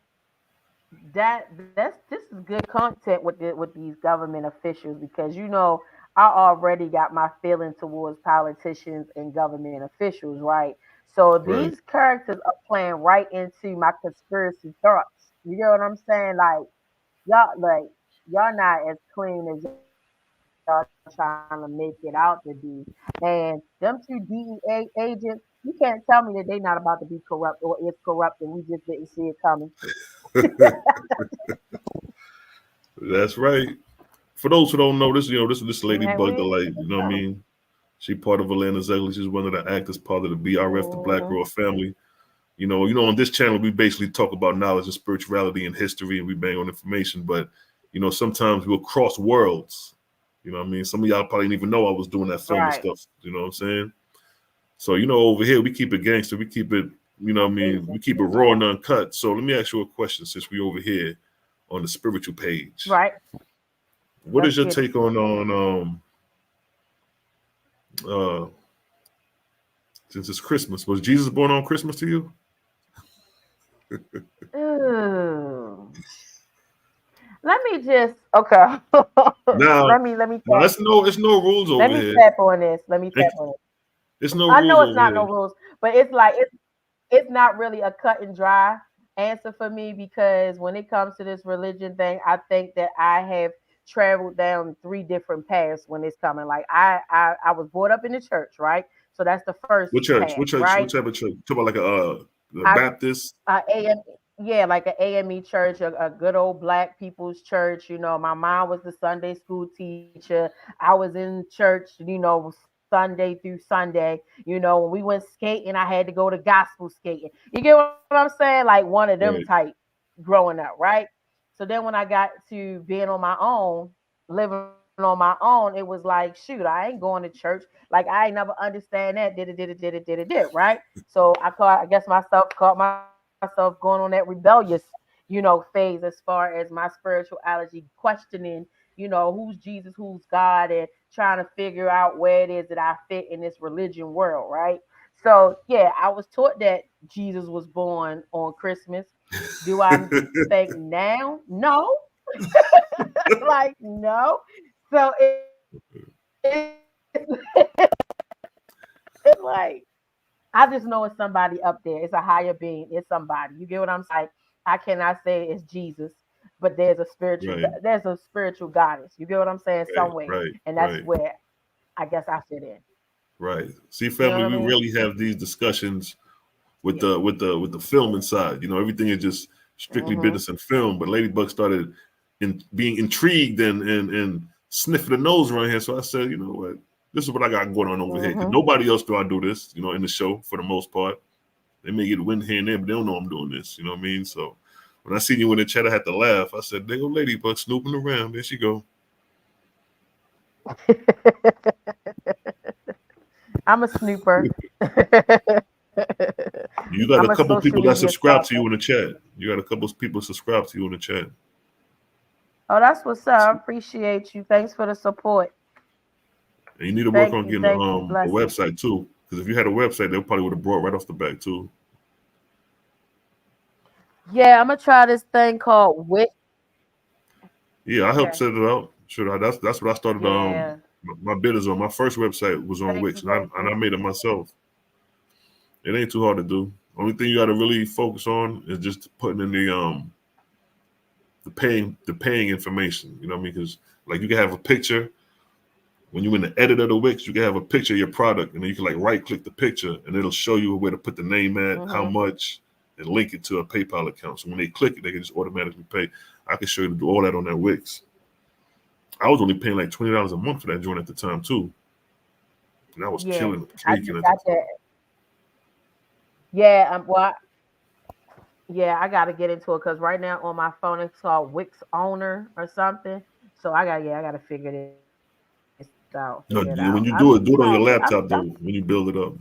Man, this is good content with these government officials, because I already got my feeling towards politicians and government officials, right? So Right. these characters are playing right into my conspiracy thoughts. You get what I'm saying? Y'all not as clean as y'all trying to make it out to be. And them two DEA agents, you can't tell me that they not about to be corrupt or is corrupt and we just didn't see it coming. That's right. For those who don't know, this lady Man, Bug the we Light, you know what I mean? She part of Atlanta's Ugly. She's one of the actors, part of the BRF, the Black Girl Family. You know, on this channel we basically talk about knowledge and spirituality and history, and we bang on information. But sometimes we'll cross worlds. You know what I mean? Some of y'all probably didn't even know I was doing that film and stuff. You know what I'm saying? So over here we keep it gangster. We keep it, you know what I mean? We keep it raw and uncut. So let me ask you a question, since we over here on the spiritual page. Right. What is your take on since it's Christmas? Was Jesus born on Christmas to you? Let me just okay. Now, let me it's no rules over here. Let me tap on this. It's no I rules. know it's not no rules, but it's like it's not really a cut and dry answer for me, because when it comes to this religion thing, I think that I have traveled down 3 different paths when it's coming. Like I was brought up in the church, right? So that's the first. What church? path, What church? right? What type of church? Talk about like a Baptist. Yeah, like an AME church, a good old Black people's church. My mom was the Sunday school teacher. I was in church, Sunday through Sunday. When we went skating, I had to go to gospel skating. You get what I'm saying? Like one of them type growing up, right? So then when I got to being on my own, living on my own, it was like, shoot, I ain't going to church. Like I ain't never understand that. Did it, right? So I guess caught myself going on that rebellious, phase as far as my spirituality, questioning, who's Jesus, who's God, and trying to figure out where it is that I fit in this religion world, right? So yeah, I was taught that Jesus was born on Christmas. Do I think now? No. Like no. So it's like, I just know it's somebody up there. It's a higher being. It's somebody. You get what I'm saying? I cannot say it's Jesus, but there's a spiritual goddess. You get what I'm saying? Somewhere, and that's where I guess I fit in. Right. See, family, we really have these discussions with the film inside. Everything is just strictly business and film. But Ladybug started being intrigued and sniffing the nose around here. So I said, you know what? This is what I got going on over here. Because nobody else do I do this, in the show for the most part. They may get a win here and there, but they don't know I'm doing this. You know what I mean? So when I seen you in the chat, I had to laugh. I said, there go Ladybug snooping around. There she go. I'm a snooper. You got a couple people that subscribe to you in the chat. You got a couple of people subscribe to you in the chat. Oh, that's what's up. I appreciate you. Thanks for the support. And you need to work on getting a website too. Because if you had a website, they probably would have brought right off the back too. Yeah, I'm gonna try this thing called Wix. Yeah, I helped set it out. Sure, that's what I started. My bid is on. My first website was on Wix, and I made it myself. It ain't too hard to do. Only thing you got to really focus on is just putting in the paying information. You know what I mean? Because like you can have a picture. When you're in the edit of the Wix, you can have a picture of your product, and then you can like right click the picture, and it'll show you where to put the name at, how much, and link it to a PayPal account. So when they click it, they can just automatically pay. I can show you to do all that on that Wix. I was only paying like $20 a month for that joint at the time too, and I was killing it. I got to get into it because right now on my phone it's called Wix Owner or something. So I got to figure this out. No, when you do it on your laptop though. When you build it up,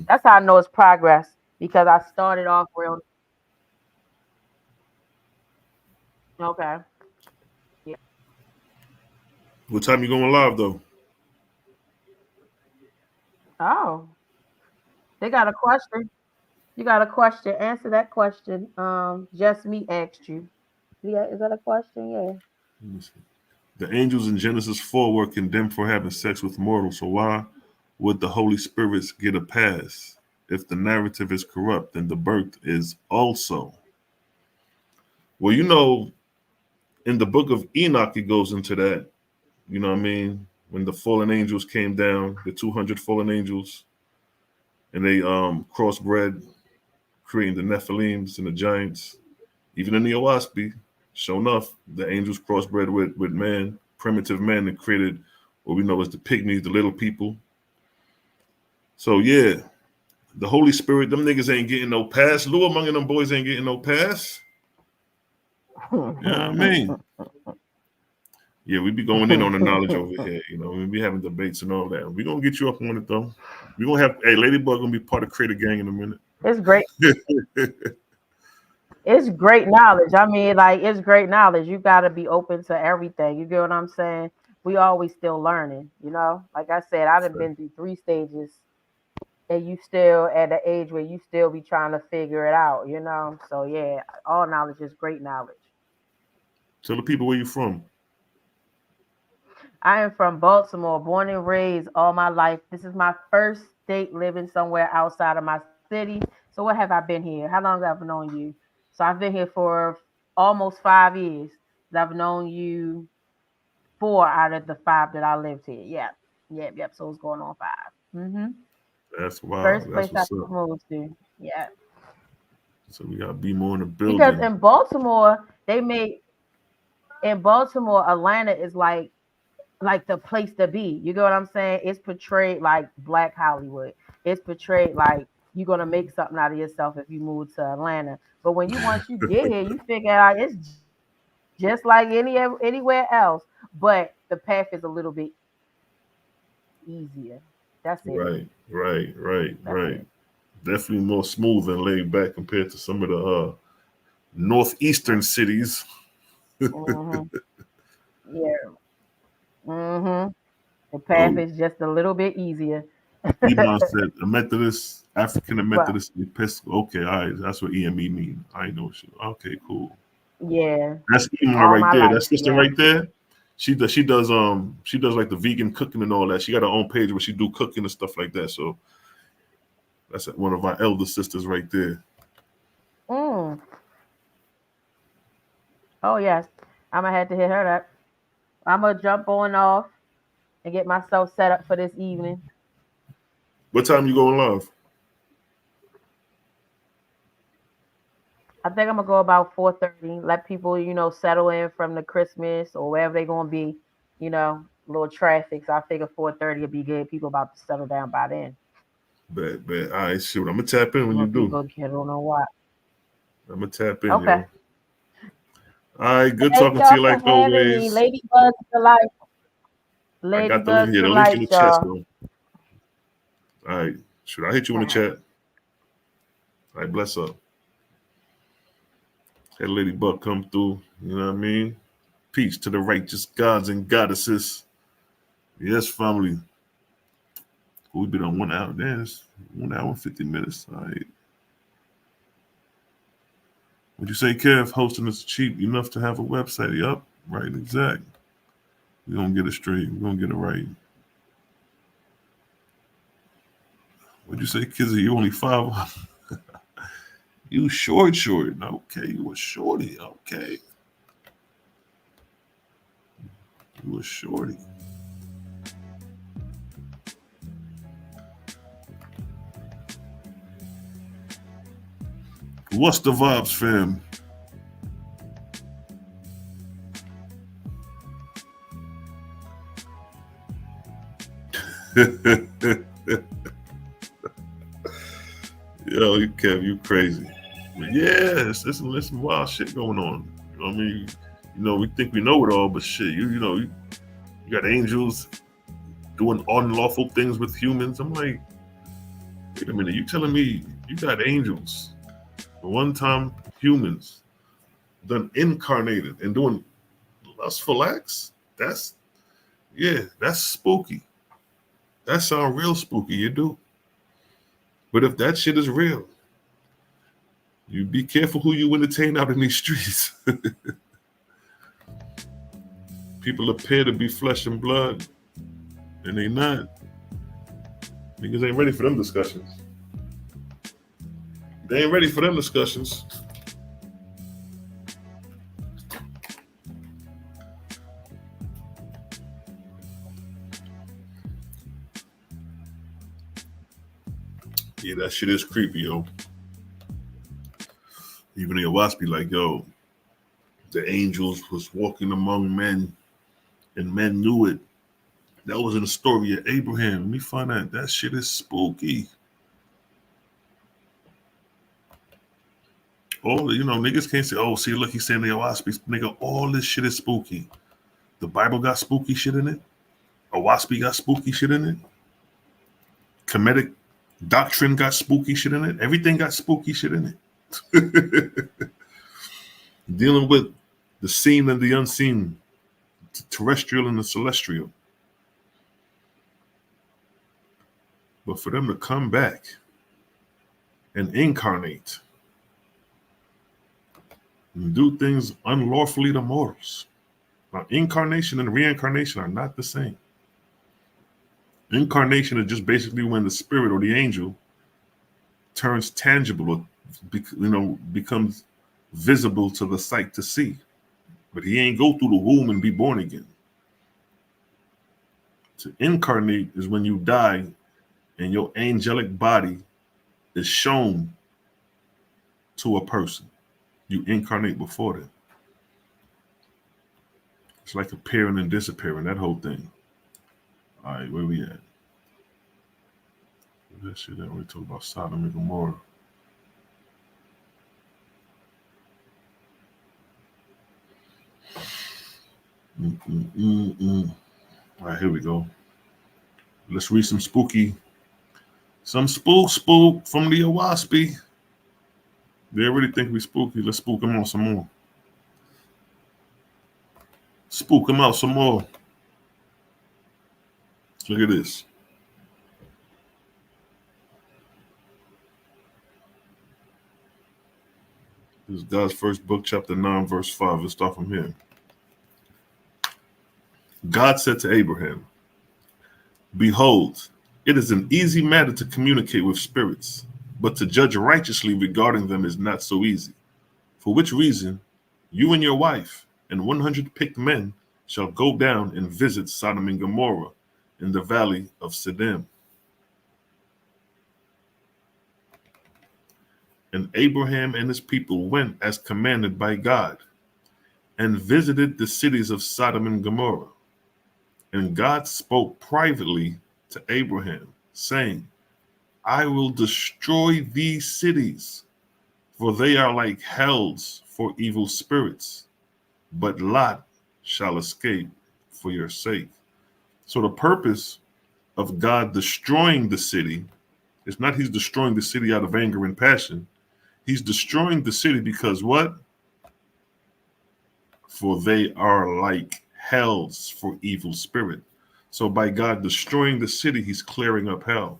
that's how I know it's progress, because I started off real. Okay. What time you going live though? Oh, they got a question. You got a question. Answer that question. Just me asked you. Yeah, is that a question? Yeah. Let me see. The angels in Genesis 4 were condemned for having sex with mortals. So why would the Holy Spirits get a pass? If the narrative is corrupt, then the birth is also. Well, you know, in the book of Enoch, it goes into that. You know what I mean? When the fallen angels came down, the 200 fallen angels, and they crossbred, creating the Nephilims and the giants. Even in the OAHSPE, sure enough, the angels crossbred with man, primitive man, and created what we know as the pygmies, the little people. So yeah, the Holy Spirit, them niggas ain't getting no pass. Lou among them boys ain't getting no pass. You know what I mean? Yeah, we be going in on the knowledge over here. You know, we be having debates and all that. We gonna get you up on it though. We gonna have Ladybug gonna be part of Creator Gang in a minute. It's great. It's great knowledge. I mean, like, it's great knowledge. You got to be open to everything. You get what I'm saying? We always still learning, you know? Like I said, I've been through 3 stages, and you still at the age where you still be trying to figure it out, you know? So, yeah, all knowledge is great knowledge. Tell the people where you from. I am from Baltimore, born and raised all my life. This is my first state living somewhere outside of my city. So what have I been here? How long have I known you? So I've been here for almost 5 years. I've known you 4 out of the 5 that I lived here. Yep. So it's going on 5. Mm-hmm. That's wild. First That's place I what's up. moved to. Yeah. So we gotta be more in the building. Because in Baltimore, Atlanta is like the place to be. You get what I'm saying? It's portrayed like Black Hollywood. It's portrayed like you're gonna make something out of yourself if you move to Atlanta. But once you get here, you figure out it's just like anywhere else. But the path is a little bit easier. That's it. Right. Definitely more smooth and laid back compared to some of the northeastern cities. Mm-hmm. Yeah. Mm-hmm. The path is just a little bit easier. Iman said a Methodist, African and Methodist Episcopal. Okay, all right, that's what EME mean. I know shit. Okay, cool. Yeah. That's Iman right there. That sister right there. She does like the vegan cooking and all that. She got her own page where she do cooking and stuff like that. So that's one of our elder sisters right there. Mm. Oh yes, I'm gonna have to hit her up. I'm gonna jump on off and get myself set up for this evening. What time you going live? I think I'm gonna go about 4:30. Let people, settle in from the Christmas or wherever they're gonna be. A little traffic. So I figure 4:30 will be good. People about to settle down by then. Bet. All right, shoot. I'm gonna tap in when you do. People get on a what? I'm gonna tap in, okay. Yo. All right, good talking to you like always. Ladybug's the life. I got the link here. The link in the chat, bro. All right, should I hit you in the chat? All right, bless up. Had Ladybug come through. You know what I mean? Peace to the righteous gods and goddesses. Yes, family. We've been on 1 hour. That's 1 hour and 50 minutes. All right. Would you say, Kev, hosting is cheap enough to have a website? Yup, right, exact. We're going to get it straight. We're going to get it right. Would you say, Kizzy, you only 5? You short. Okay, you a shorty. Okay. You a shorty. What's the vibes, fam? Yo, you crazy. But yeah, there's some wild shit going on. You know what I mean? We think we know it all, but shit, you got angels doing unlawful things with humans. I'm like, wait a minute, you telling me you got angels, one-time humans done incarnated and doing lustful acts, that's spooky. That sounds real spooky, you do. But if that shit is real, you be careful who you entertain out in these streets. People appear to be flesh and blood, and they not. Niggas ain't ready for them discussions. They ain't ready for them discussions. Yeah, that shit is creepy, yo. Even the OAHSPE like, yo, the angels was walking among men, and men knew it. That was in the story of Abraham. Let me find out. That shit is spooky. All niggas can't say, oh, see, look, he's saying the OAHSPE. Nigga, all this shit is spooky. The Bible got spooky shit in it. OAHSPE got spooky shit in it. Kemetic doctrine got spooky shit in it. Everything got spooky shit in it. Dealing with the seen and the unseen, the terrestrial and the celestial. But for them to come back and incarnate and do things unlawfully to mortals. Now, incarnation and reincarnation are not the same. Incarnation is just basically when the spirit or the angel turns tangible or becomes visible to the sight to see. But he ain't go through the womb and be born again. To incarnate is when you die and your angelic body is shown to a person. You incarnate before them. It's like appearing and disappearing, that whole thing. All right, where we at? That shit that we talk about Sodom and Gomorrah. All right, here we go. Let's read some spook from the OAHSPE. They already think we spooky. Let's spook them out some more. Spook them out some more. Look at this. This is God's first book, chapter 9, verse 5. Let's start from here. God said to Abraham, behold, it is an easy matter to communicate with spirits, but to judge righteously regarding them is not so easy. For which reason, you and your wife and 100 picked men shall go down and visit Sodom and Gomorrah in the valley of Siddim. And Abraham and his people went as commanded by God and visited the cities of Sodom and Gomorrah. And God spoke privately to Abraham, saying, I will destroy these cities, for they are like hells for evil spirits, but Lot shall escape for your sake. So the purpose of God destroying the city is not he's destroying the city out of anger and passion. He's destroying the city because what? For they are like hells for evil spirit. So by God destroying the city, he's clearing up hell.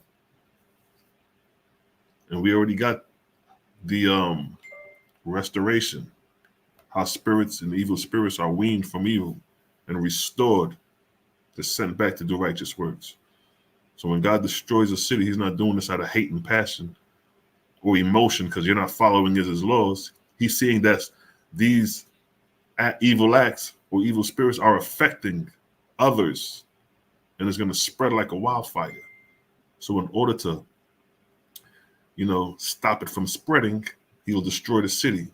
And we already got the restoration, how spirits and evil spirits are weaned from evil and restored to sent back to do righteous works. So when God destroys a city, he's not doing this out of hate and passion or emotion because you're not following his laws. He's seeing that these evil acts or evil spirits are affecting others and it's going to spread like a wildfire. So in order to, stop it from spreading, he'll destroy the city.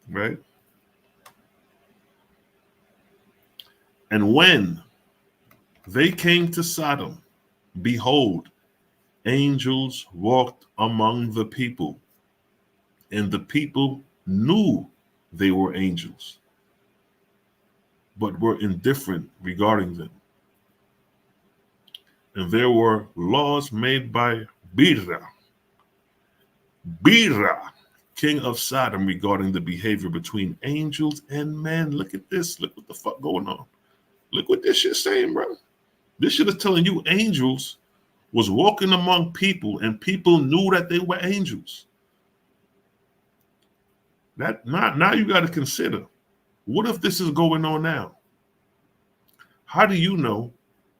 Right? And when they came to Sodom, behold, angels walked among the people, and the people knew they were angels, but were indifferent regarding them. And there were laws made by Bira, king of Sodom, regarding the behavior between angels and men. Look at this. Look what the fuck going on. Look what this shit's saying, bro. This shit is telling you angels was walking among people and people knew that they were angels. That now you got to consider, what if this is going on now? How do you know?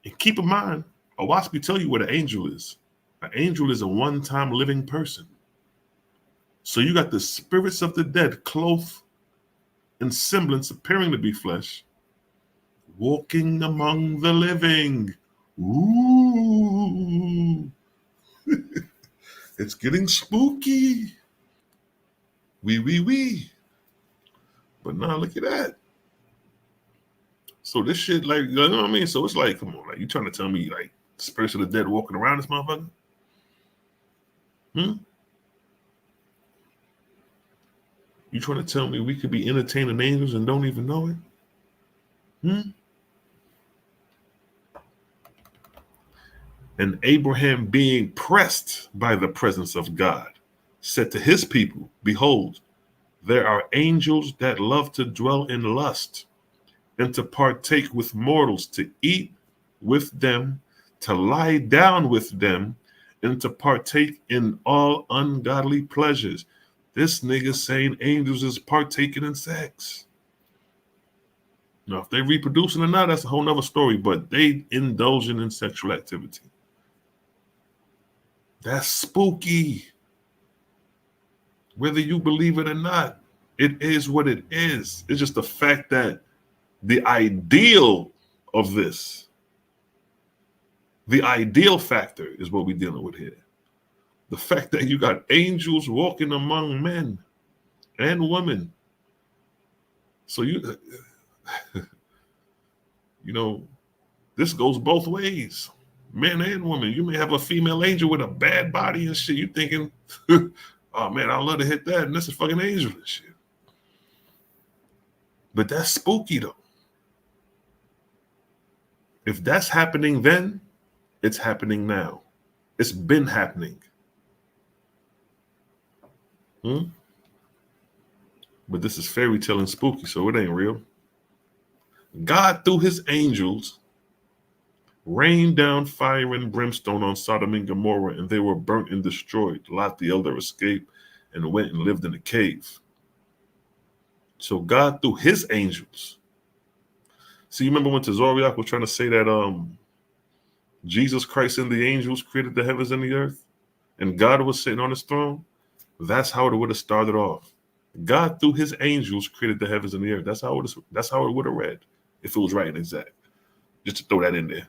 And keep in mind, OAHSPE tell you what an angel is. An angel is a one-time living person. So you got the spirits of the dead, clothed in semblance, appearing to be flesh, walking among the living. Ooh. It's getting spooky. Wee. But now look at that. So this shit, like, you know what I mean? So it's like, come on, like, you trying to tell me, like, spirits of the dead walking around this motherfucker? You trying to tell me we could be entertaining angels and don't even know it? And Abraham, being pressed by the presence of God, said to his people, behold, there are angels that love to dwell in lust and to partake with mortals, to eat with them, to lie down with them, and to partake in all ungodly pleasures. This nigga saying angels is partaking in sex. Now, if they reproducing or not, that's a whole nother story, but they indulging in sexual activity. That's spooky. Whether you believe it or not, it is what it is. It's just the fact that the ideal of this, the ideal factor is what we're dealing with here. The fact that you got angels walking among men and women. So you know, this goes both ways. Men and women. You may have a female angel with a bad body and shit. You thinking, oh man, I'd love to hit that. And that's a fucking angel and shit. But that's spooky though. If that's happening then, it's happening now. It's been happening. But this is fairy tale and spooky, so it ain't real. God, through his angels, rained down fire and brimstone on Sodom and Gomorrah, and they were burnt and destroyed. Lot the elder escaped and went and lived in a cave. So God, through his angels. See, you remember when Tazoriak was trying to say that Jesus Christ and the angels created the heavens and the earth, and God was sitting on his throne? That's how it would have started off. God, through his angels, created the heavens and the earth. That's how it would have read if it was right and exact. Just to throw that in there.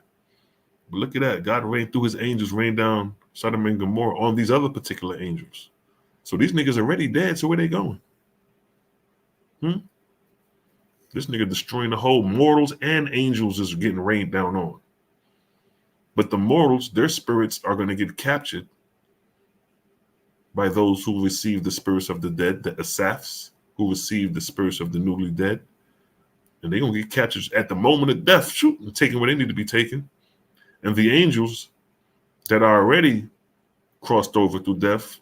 But look at that. God rained through his angels, rained down Sodom and Gomorrah on these other particular angels. So these niggas are already dead, so where they going? This nigga destroying the whole mortals and angels is getting rained down on. But the mortals, their spirits are going to get captured by those who receive the spirits of the dead, the Asaphs, who receive the spirits of the newly dead. And they're going to get captured at the moment of death, and taken where they need to be taken. And the angels that are already crossed over through death,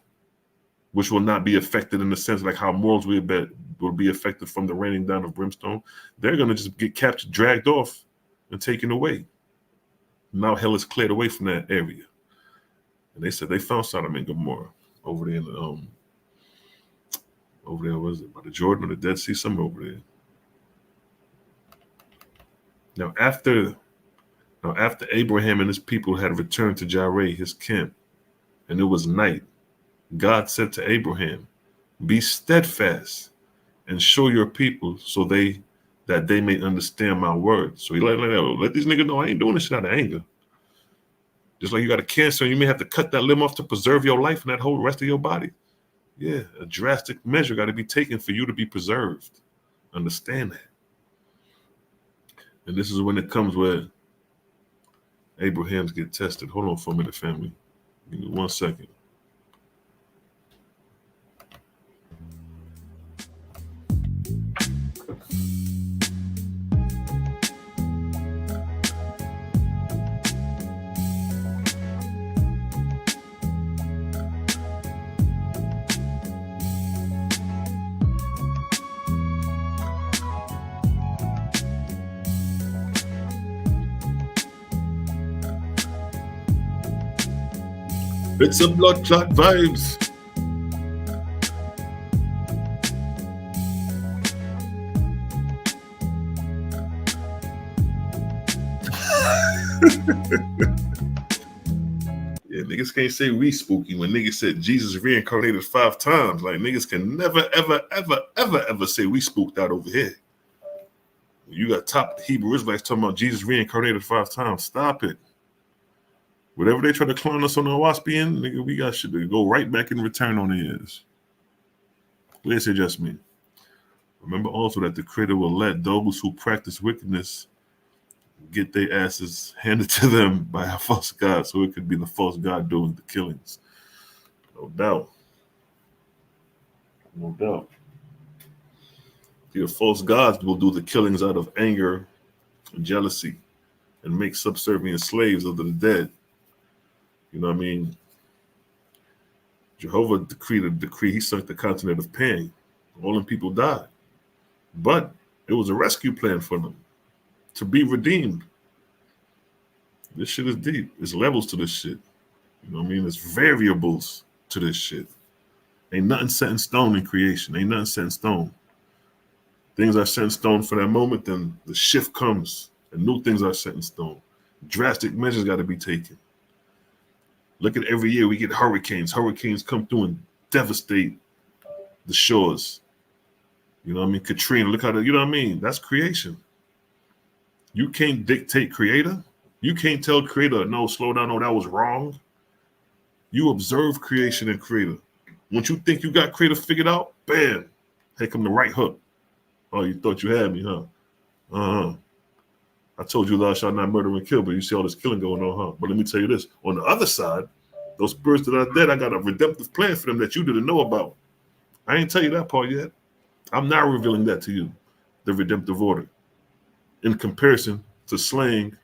which will not be affected in the sense like how morals will be affected from the raining down of brimstone, they're going to just get captured, dragged off, and taken away. Now hell is cleared away from that area. And they said they found Sodom and Gomorrah over there in the was it by the Jordan or the Dead Sea, somewhere over there. Now after Abraham and his people had returned to Jireh, his camp, and it was night, God said to Abraham, "Be steadfast and show your people that they may understand my word." So he let these niggas know I ain't doing this shit out of anger. Just like you got a cancer, you may have to cut that limb off to preserve your life and that whole rest of your body. Yeah, a drastic measure got to be taken for you to be preserved. Understand that. And this is when it comes where Abrahams get tested. Hold on for a minute, family. Give me 1 second. It's a blood clot vibes. Yeah, niggas can't say we spooky when niggas said Jesus reincarnated 5 times. Like, niggas can never, ever, ever, ever, ever say we spooked out over here. You got top Hebrew Israelites talking about Jesus reincarnated 5 times. Stop it. Whatever they try to clown us on the OAHSPE, nigga, we got shit to go right back in return on the ears. Let's say just me. Remember also that the Creator will let those who practice wickedness get their asses handed to them by a false god, so it could be the false god doing the killings. No doubt. No doubt. The false gods will do the killings out of anger and jealousy and make subservient slaves of the dead. You know what I mean? Jehovah decreed a decree. He sunk the continent of pain. All them people died. But it was a rescue plan for them to be redeemed. This shit is deep. There's levels to this shit. You know what I mean? There's variables to this shit. Ain't nothing set in stone in creation. Ain't nothing set in stone. Things are set in stone for that moment, then the shift comes and new things are set in stone. Drastic measures got to be taken. Look at every year we get hurricanes. Hurricanes come through and devastate the shores. You know what I mean? Katrina, look how you know what I mean? That's creation. You can't dictate creator. You can't tell creator, no, slow down, no, that was wrong. You observe creation and creator. Once you think you got creator figured out, bam, here come the right hook. Oh, you thought you had me, huh? I told you thou shalt not murder and kill, but you see all this killing going on, huh? But let me tell you this. On the other side, those spirits that are dead, I got a redemptive plan for them that you didn't know about. I ain't tell you that part yet. I'm now revealing that to you, the redemptive order, in comparison to slaying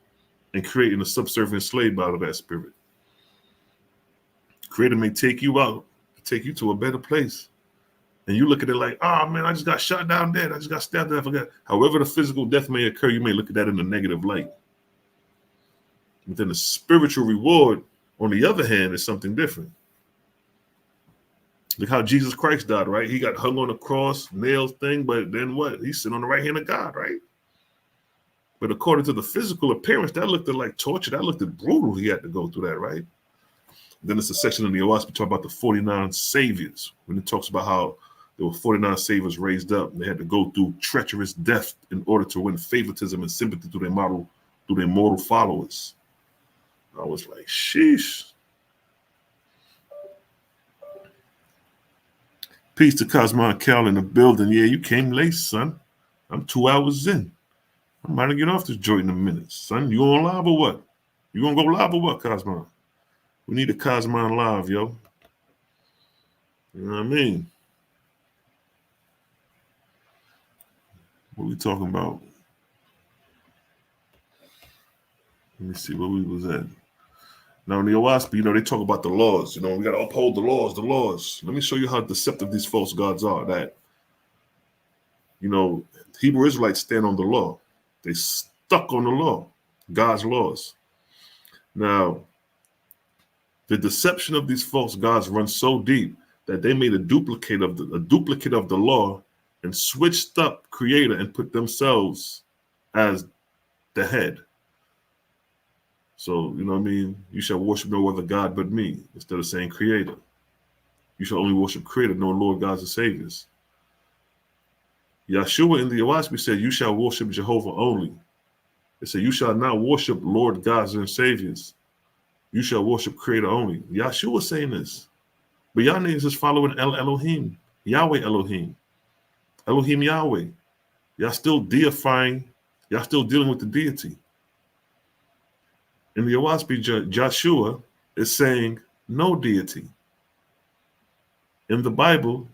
and creating a subservient slave out of that spirit. Creator may take you out, take you to a better place. And you look at it like, oh man, I just got shot down dead. I just got stabbed dead. I forgot. However the physical death may occur, you may look at that in a negative light. But then the spiritual reward, on the other hand, is something different. Look how Jesus Christ died, right? He got hung on a cross, nails thing, but then what? He's sitting on the right hand of God, right? But according to the physical appearance, that looked like torture. That looked brutal. He had to go through that, right? Then it's a section in the OAHSPE talk about the 49 saviors, when it talks about how there were 49 saviors raised up, and they had to go through treacherous death in order to win favoritism and sympathy through their mortal followers. I was like, sheesh. Peace to Cosmo and Cal in the building. Yeah, you came late, son. I'm 2 hours in. I'm about to get off this joint in a minute, son. You on live or what? You gonna go live or what, Cosmo? We need a Cosmo live, yo. You know what I mean? What we talking about? Let me see where we was at. Now in the OAHSPE, they talk about the laws. We got to uphold the laws. Let me show you how deceptive these false gods are. That, Hebrew Israelites stand on the law. They stuck on the law, God's laws. Now, the deception of these false gods runs so deep that they made a duplicate of the law and switched up creator and put themselves as the head. So, you shall worship no other God but me, instead of saying creator. You shall only worship creator, no Lord gods and saviors. Yeshua in the OAHSPE said, you shall worship Jehovah only. It said, you shall not worship Lord gods and saviors. You shall worship creator only. Yeshua saying this. But y'all niggas is following Elohim, Yahweh Elohim, Elohim Yahweh. Y'all still deifying, y'all still dealing with the deity. In the OAHSPE, Joshua is saying no deity. In the Bible,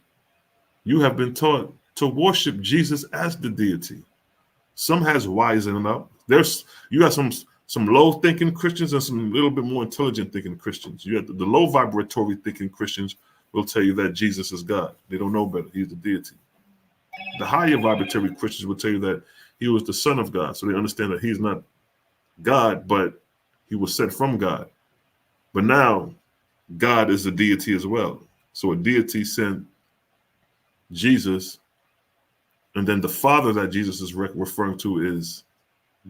you have been taught to worship Jesus as the deity. Some has wising up. You got some low thinking Christians and some little bit more intelligent thinking Christians. You have the low vibratory thinking Christians will tell you that Jesus is God. They don't know better. He's the deity. The higher vibratory Christians will tell you that he was the Son of God. So they understand that he's not God, but he was sent from God. But now God is a deity as well. So a deity sent Jesus, and then the Father that Jesus is referring to is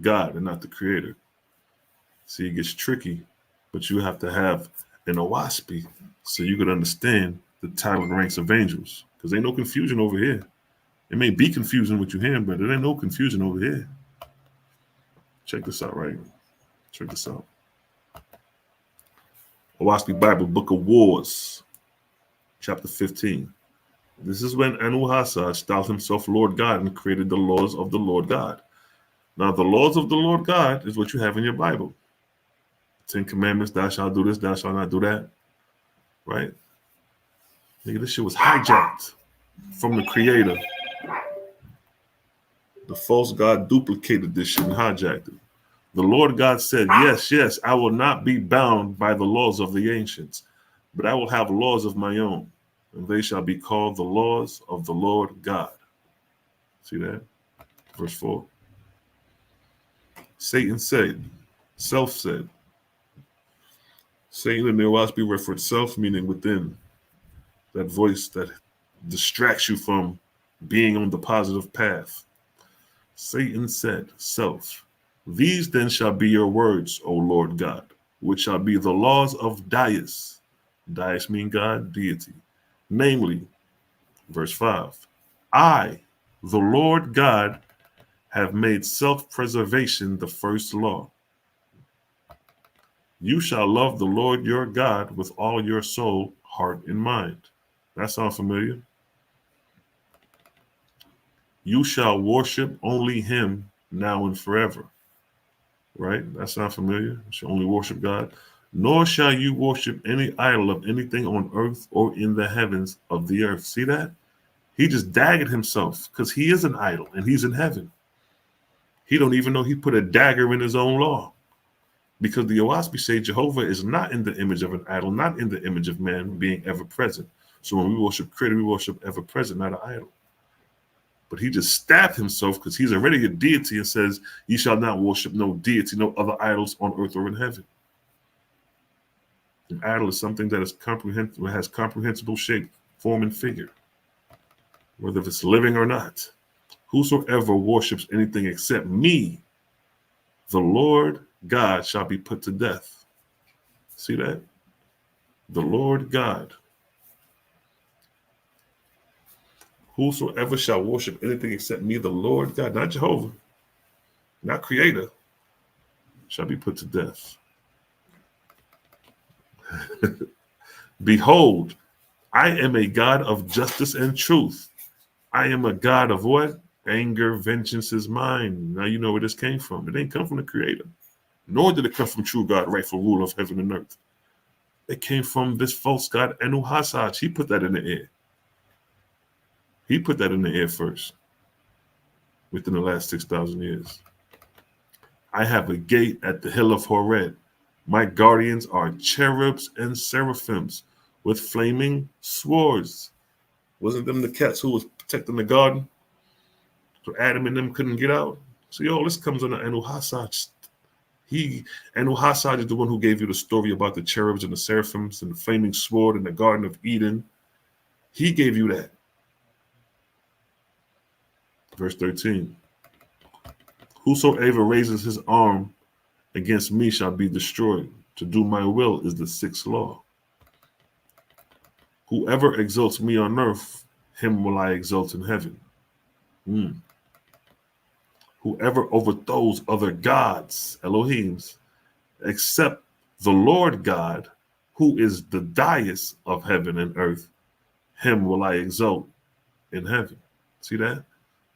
God and not the Creator. See, it gets tricky, but you have to have an OAHSPE so you could understand the title and ranks of angels, because ain't no confusion over here. It may be confusing what you hear, but there ain't no confusion over here. Check this out, right? Check this out. OAHSPE Bible, Book of Wars, chapter 15. This is when Anu-Hasa styled himself Lord God and created the laws of the Lord God. Now, the laws of the Lord God is what you have in your Bible. 10 Commandments, thou shalt do this, thou shalt not do that. Right? Nigga, this shit was hijacked from the Creator. The false God duplicated this shit and hijacked it. The Lord God said, yes, yes, I will not be bound by the laws of the ancients, but I will have laws of my own, and they shall be called the laws of the Lord God. See that? Verse 4. Satan said, self said. Satan in the OAHSPE reference self, meaning within. That voice that distracts you from being on the positive path. Satan said, self. These then shall be your words, O Lord God, which shall be the laws of Dais. Dais mean God, deity. Namely, verse 5, I, the Lord God, have made self-preservation the first law. You shall love the Lord your God with all your soul, heart, and mind. That sounds familiar. You shall worship only him now and forever. Right? That sounds familiar. You shall only worship God. Nor shall you worship any idol of anything on earth or in the heavens of the earth. See that? He just daggered himself because he is an idol and he's in heaven. He don't even know he put a dagger in his own law. Because the OAHSPE say Jehovah is not in the image of an idol, not in the image of man being ever present. So when we worship Creator, we worship ever present, not an idol. But he just stabbed himself because he's already a deity and says, ye shall not worship no deity, no other idols on earth or in heaven. An idol is something that is has comprehensible shape, form, and figure, whether it's living or not. Whosoever worships anything except me, the Lord God, shall be put to death. See that? The Lord God. Whosoever shall worship anything except me, the Lord God, not Jehovah, not Creator, shall be put to death. Behold, I am a God of justice and truth. I am a God of what? Anger, vengeance is mine. Now you know where this came from. It didn't come from the Creator, nor did it come from true God, rightful ruler of heaven and earth. It came from this false God, Anu-Hasa. He put that in the air. He put that in the air first, within the last 6,000 years. I have a gate at the hill of Horeb. My guardians are cherubs and seraphims with flaming swords. Wasn't them the cats who was protecting the garden? So Adam and them couldn't get out. So all this comes under Anu-Hasa. Anu-Hasa is the one who gave you the story about the cherubs and the seraphims and the flaming sword in the Garden of Eden. He gave you that. Verse 13. Whosoever raises his arm against me shall be destroyed. To do my will is the sixth law. Whoever exalts me on earth, him will I exalt in heaven. Whoever overthrows other gods, Elohims, except the Lord God, who is the dais of heaven and earth, him will I exalt in heaven. See that?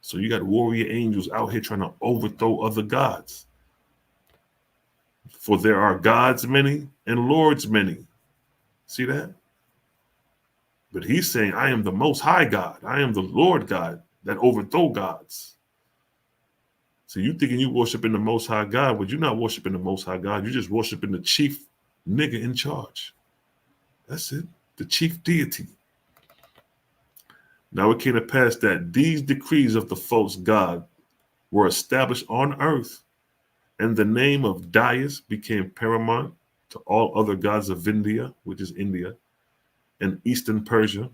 So you got warrior angels out here trying to overthrow other gods. For there are gods many and lords many. See that? But he's saying, I am the most high God. I am the Lord God that overthrow gods. So you thinking you worshiping the most high God, but you're not worshiping the most high God. You're just worshiping the chief nigga in charge. That's it. The chief deity. Now it came to pass that these decrees of the false God were established on earth, and the name of Dais became paramount to all other gods of India, which is India, and Eastern Persia,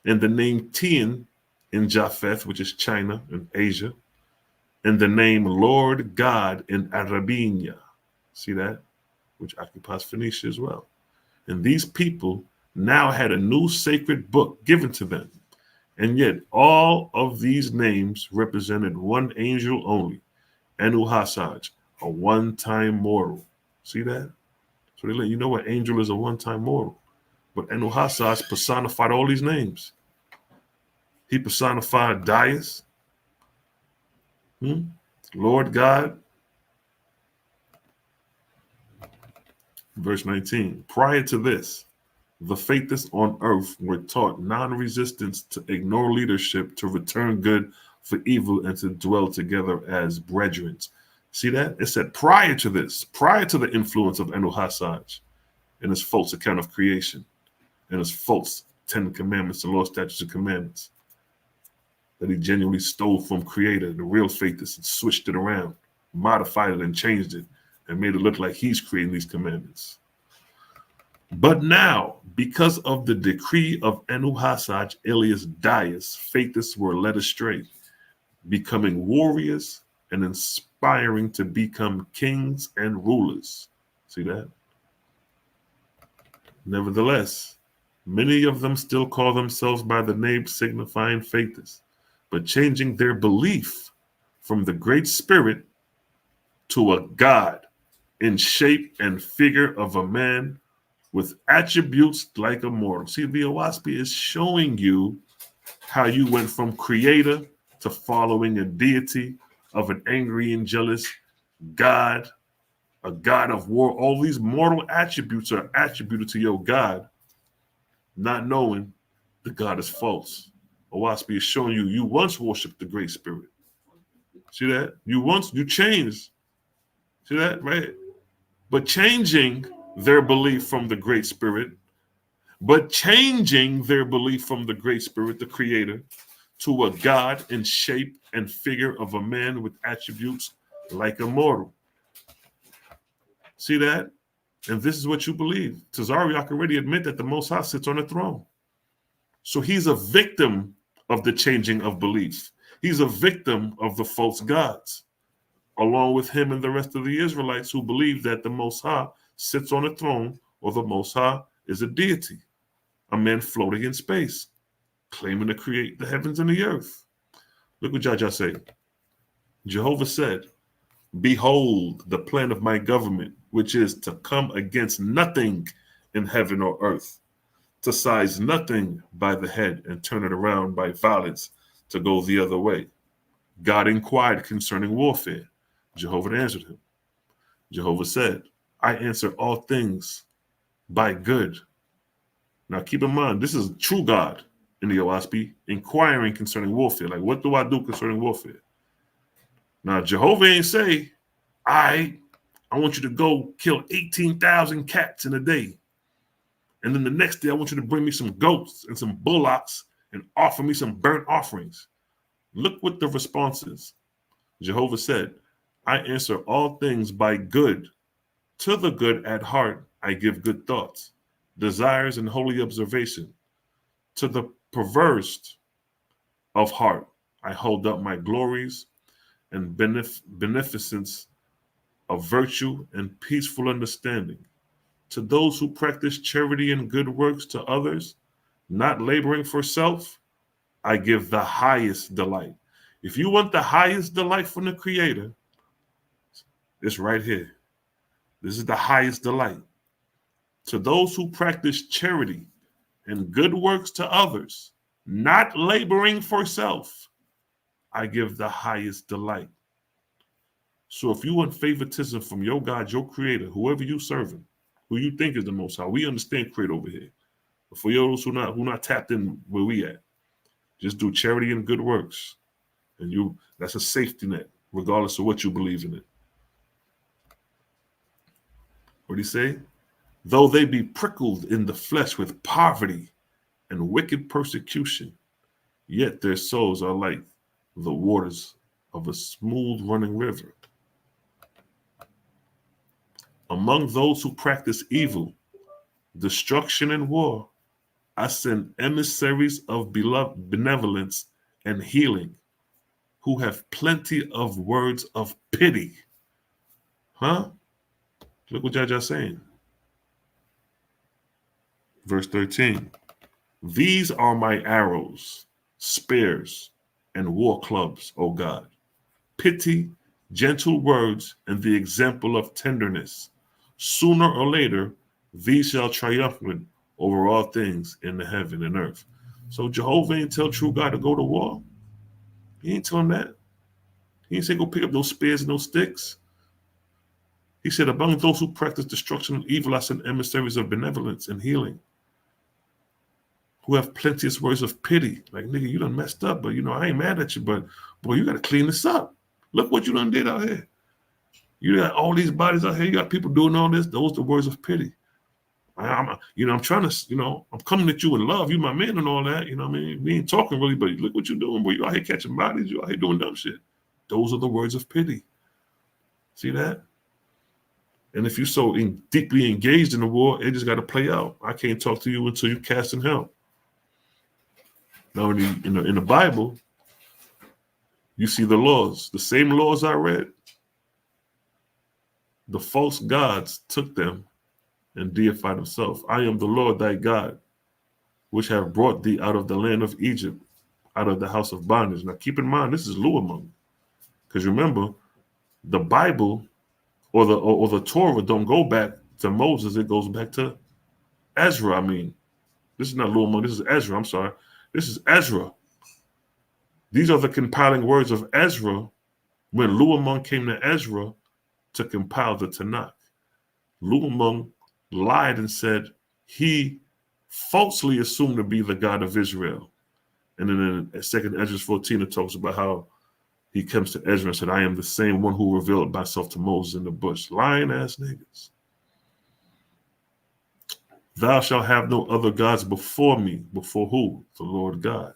and the name Tian in Japheth, which is China and Asia, and the name Lord God in Arabia. See that? Which occupies Phoenicia as well. And these people now had a new sacred book given to them. And yet all of these names represented one angel only, Anu-Hasaj, a one-time mortal. See that? So they let you know what angel is a one-time mortal. But Anu-Hasaj personified all these names. He personified Darius, Lord God. Verse 19, prior to this, the faithless on earth were taught non-resistance, to ignore leadership, to return good for evil, and to dwell together as brethren. See that? It said prior to this, prior to the influence of Anu-Hasaj and his false account of creation and his false 10 commandments, the law, statutes, and commandments that he genuinely stole from Creator, the real faithless, and switched it around, modified it and changed it, and made it look like he's creating these commandments. But now, because of the decree of Anu-Hasaj alias Darius, faithists were led astray, becoming warriors and inspiring to become kings and rulers. See that? Nevertheless, many of them still call themselves by the name signifying faithists, but changing their belief from the Great Spirit to a God in shape and figure of a man with attributes like a mortal. See, the OAHSPE is showing you how you went from creator to following a deity of an angry and jealous God, a God of war. All these mortal attributes are attributed to your God, not knowing the God is false. OAHSPE is showing you, you once worshiped the Great Spirit. See that? You changed. See that, right? But changing their belief from the Great Spirit, the Creator, to a God in shape and figure of a man with attributes like a mortal. See that? And this is what you believe. Tazariak already admit that the Most High sits on the throne. So he's a victim of the changing of beliefs. He's a victim of the false gods, along with him and the rest of the Israelites who believe that the Most High sits on a throne, or the Most High is a deity, a man floating in space, claiming to create the heavens and the earth. Look what Jaja said. Jehovah said, behold the plan of my government, which is to come against nothing in heaven or earth, to seize nothing by the head and turn it around by violence to go the other way. God inquired concerning warfare. Jehovah answered him. Jehovah said, I answer all things by good. Now keep in mind, this is true God in the OAHSPE, inquiring concerning warfare. Like, what do I do concerning warfare? Now, Jehovah ain't say, I want you to go kill 18,000 cats in a day. And then the next day, I want you to bring me some goats and some bullocks and offer me some burnt offerings. Look what the response is. Jehovah said, I answer all things by good. To the good at heart, I give good thoughts, desires, and holy observation. To the perverse of heart, I hold up my glories and beneficence of virtue and peaceful understanding. To those who practice charity and good works to others, not laboring for self, I give the highest delight. If you want the highest delight from the Creator, it's right here. This is the highest delight. To those who practice charity and good works to others, not laboring for self, I give the highest delight. So if you want favoritism from your God, your Creator, whoever you serving, who you think is the Most High, we understand Creator over here. But for those who not tapped in where we at, just do charity and good works, and that's a safety net, regardless of what you believe in it. What did he say? Though they be prickled in the flesh with poverty and wicked persecution, yet their souls are like the waters of a smooth running river. Among those who practice evil, destruction, and war, I send emissaries of benevolence and healing, who have plenty of words of pity. Huh? Look what Jaja's saying. Verse 13. These are my arrows, spears, and war clubs, O God. Pity, gentle words, and the example of tenderness. Sooner or later, these shall triumph over all things in the heaven and earth. So Jehovah ain't tell true God to go to war. He ain't tell him that. He ain't say go pick up those spears and those sticks. He said, among those who practice destruction and evil, I send emissaries of benevolence and healing, who have plenteous words of pity. Like, nigga, you done messed up, but I ain't mad at you, but boy, you got to clean this up. Look what you done did out here. You got all these bodies out here. You got people doing all this. Those are the words of pity. I'm trying to, I'm coming at you in love. You my man and all that. You know what I mean? We ain't talking really, but look what you're doing, boy. You out here catching bodies. You out here doing dumb shit. Those are the words of pity. See that? And if you're so deeply engaged in the war, it just got to play out. I can't talk to you until you cast in hell. Now, in the Bible, you see the laws. The same laws I read, the false gods took them and deified himself. I am the Lord thy God, which have brought thee out of the land of Egypt, out of the house of bondage. Now, keep in mind, this is Luamung. Because remember, the Bible or the Torah don't go back to Moses. It goes back to Ezra. I mean, this is not Luamung. This is Ezra. I'm sorry. This is Ezra. These are the compiling words of Ezra when Luamung came to Ezra to compile the Tanakh. Luamung lied and said he falsely assumed to be the God of Israel. And then in 2 Ezra 14, it talks about how he comes to Ezra and said, I am the same one who revealed myself to Moses in the bush. Lying ass niggas. Thou shalt have no other gods before me. Before who? The Lord God.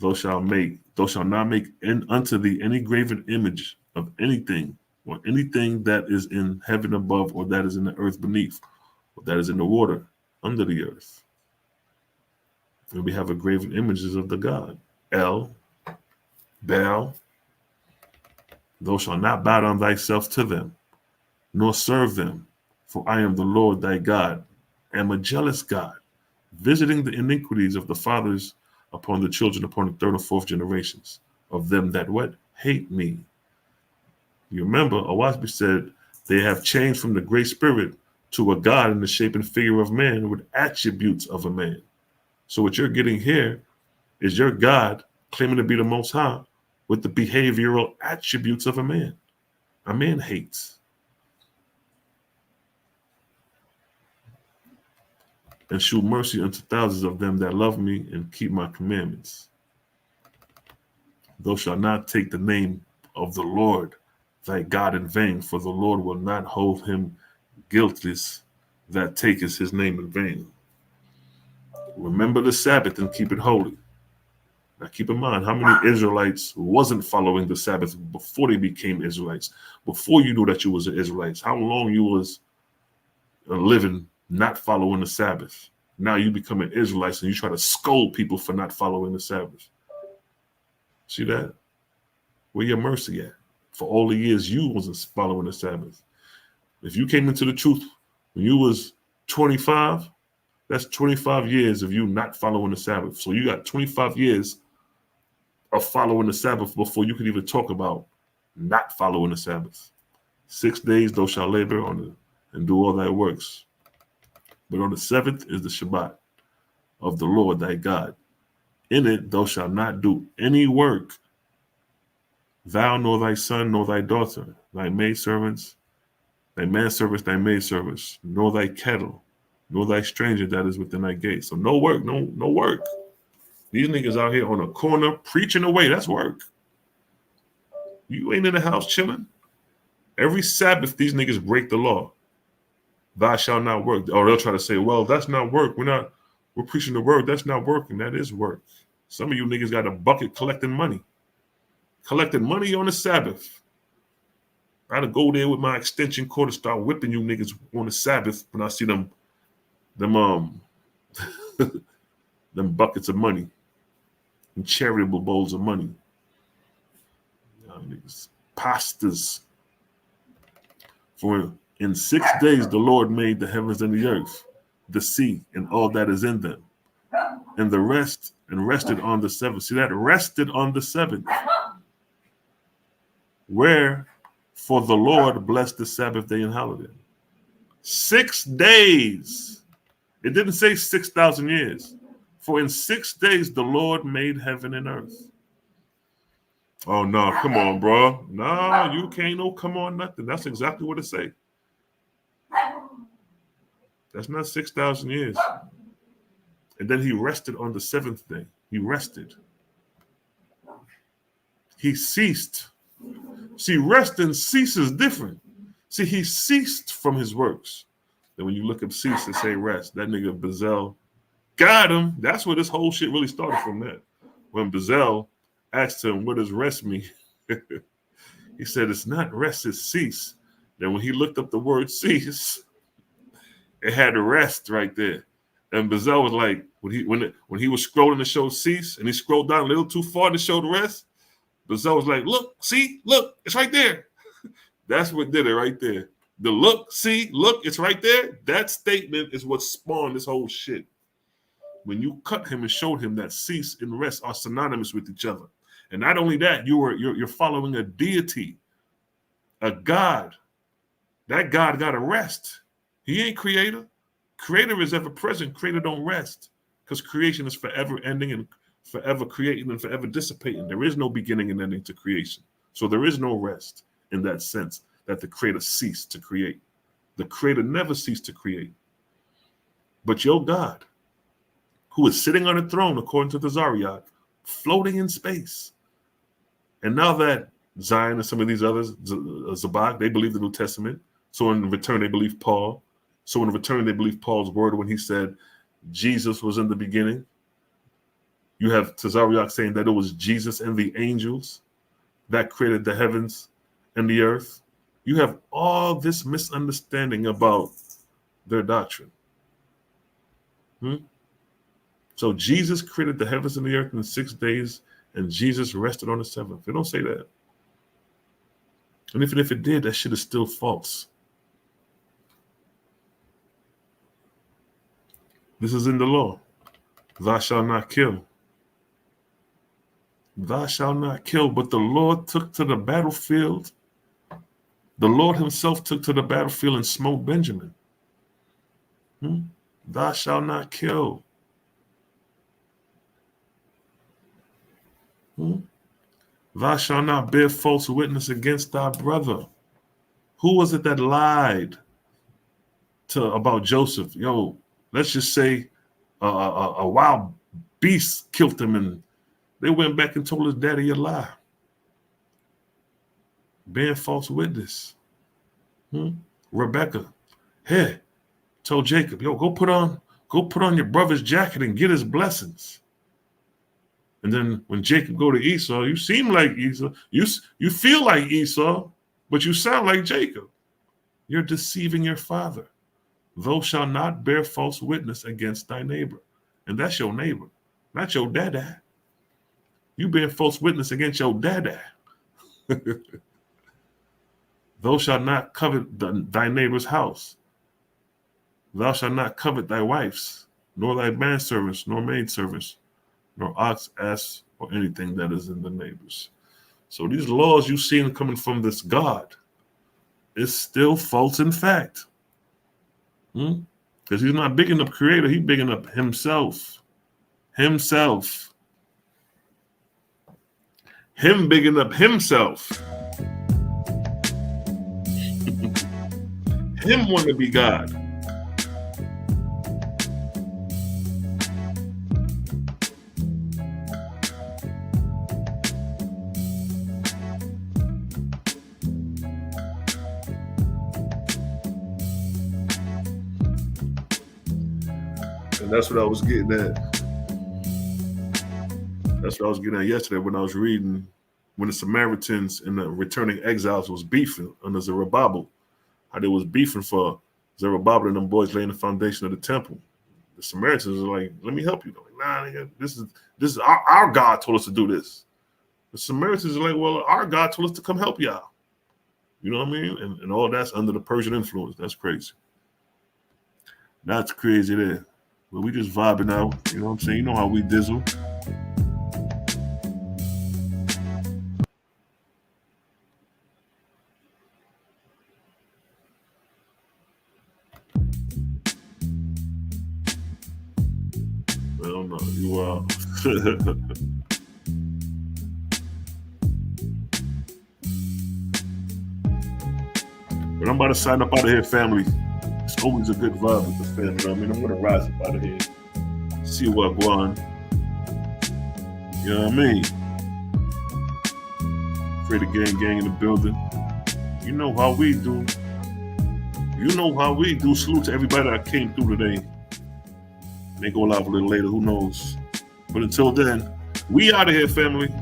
Thou shalt not make unto thee any graven image of anything, or anything that is in heaven above, or that is in the earth beneath, or that is in the water under the earth. And we have graven images of the God. El, Baal. Thou shalt not bow down thyself to them, nor serve them. For I am the Lord thy God, am a jealous God, visiting the iniquities of the fathers upon the children, upon the third and fourth generations of them that what? Hate me. You remember, OAHSPE said they have changed from the Great Spirit to a God in the shape and figure of man with attributes of a man. So what you're getting here is your God claiming to be the Most High with the behavioral attributes of a man. A man hates. And shew mercy unto thousands of them that love me and keep my commandments. Thou shalt not take the name of the Lord thy God in vain, for the Lord will not hold him guiltless that taketh his name in vain. Remember the Sabbath and keep it holy. Now keep in mind, how many Israelites wasn't following the Sabbath before they became Israelites? Before you knew that you was an Israelite, how long you was living not following the Sabbath? Now you become an Israelite and you try to scold people for not following the Sabbath. See that? Where your mercy at? For all the years you wasn't following the Sabbath. If you came into the truth when you was 25, that's 25 years of you not following the Sabbath. So you got 25 years of following the Sabbath before you could even talk about not following the Sabbath. 6 days thou shalt labor on it and do all thy works. But on the seventh is the Shabbat of the Lord thy God. In it thou shalt not do any work, thou nor thy son nor thy daughter, thy maidservants, thy manservants, thy maidservants, nor thy cattle, nor thy stranger that is within thy gate. So no work, no work. These niggas out here on a corner preaching away. That's work. You ain't in the house chilling. Every Sabbath, these niggas break the law. Thou shalt not work. Or they'll try to say, well, that's not work. We're preaching the word. That's not working. That is work. Some of you niggas got a bucket collecting money. Collecting money on the Sabbath. I'd go there with my extension cord and start whipping you niggas on the Sabbath when I see them them buckets of money and charitable bowls of money. Niggas, pastas. For in 6 days the Lord made the heavens and the earth, the sea, and all that is in them, and rested on the seventh. See that? Rested on the seventh. Wherefore the Lord blessed the Sabbath day and hallowed it. 6 days. It didn't say 6,000 years. For in 6 days the Lord made heaven and earth. Oh no, come on, bro. No, you can't no come on nothing. That's exactly what it say. That's not 6,000 years. And then he rested on the seventh day. He rested. He ceased. See, rest and cease is different. See, he ceased from his works. Then when you look up cease and say rest, that nigga Bezel got him. That's where this whole shit really started from that. When Bezel asked him, what does rest mean? He said, it's not rest, it's cease. Then when he looked up the word cease, it had rest right there. And Bezel was like, when he was scrolling to show cease, and he scrolled down a little too far to show the rest, Bezel was like, look, see, look, it's right there. That's what did it right there. The look, see, look, it's right there. That statement is what spawned this whole shit. When you cut him and showed him that cease and rest are synonymous with each other. And not only that, you're following a deity, a God. That God got to rest. He ain't creator. Creator is ever present. Creator don't rest, because creation is forever ending and forever creating and forever dissipating. There is no beginning and ending to creation. So there is no rest in that sense that the creator ceased to create. The creator never ceased to create. But your God, who is sitting on a throne, according to the Zariat, floating in space. And now that Zion and some of these others, Zabak, they believe the New Testament. So in return, they believe Paul. So in return, they believe Paul's word when he said Jesus was in the beginning. You have Tazariak saying that it was Jesus and the angels that created the heavens and the earth. You have all this misunderstanding about their doctrine. So Jesus created the heavens and the earth in 6 days, and Jesus rested on the seventh. They don't say that. And even if it did, that shit is still false. This is in the law. Thou shalt not kill. Thou shalt not kill. But the Lord took to the battlefield. The Lord himself took to the battlefield and smote Benjamin. Thou shalt not kill. Thou shalt not bear false witness against thy brother. Who was it that lied about Joseph? Yo, let's just say a wild beast killed him, and they went back and told his daddy a lie. Bearing false witness. Rebecca, hey, told Jacob, yo, go put on your brother's jacket and get his blessings. And then when Jacob go to Esau, you seem like Esau. You feel like Esau, but you sound like Jacob. You're deceiving your father. Thou shalt not bear false witness against thy neighbor. And that's your neighbor, not your dada. You bear false witness against your dada. Thou shalt not covet thy neighbor's house. Thou shalt not covet thy wife's, nor thy manservants, nor maidservants, nor ox, ass, or anything that is in the neighbors. So these laws you see coming from this God is still false in fact. Because he's not bigging up creator, he's bigging up himself. Himself. Him bigging up himself. Him want to be God. And that's what I was getting at. That's what I was getting at yesterday when I was reading when the Samaritans and the returning exiles was beefing under Zerubbabel, how they was beefing for Zerubbabel and them boys laying the foundation of the temple. The Samaritans are like, let me help you. Like, nah, nigga, this is our God told us to do this. The Samaritans are like, well, our God told us to come help y'all. You know what I mean? And all that's under the Persian influence. That's crazy. That's crazy there. But we just vibing out. You know what I'm saying? You know how we dizzle. Well, no, you are. But I'm about to sign up out of here, family. It's always a good vibe with the family. You know what I mean? I'm gonna rise up out of here. See what go on. You know what I mean? Create a gang in the building. You know how we do. You know how we do. Salute to everybody that came through today. May go live a little later, who knows? But until then, we out of here, family.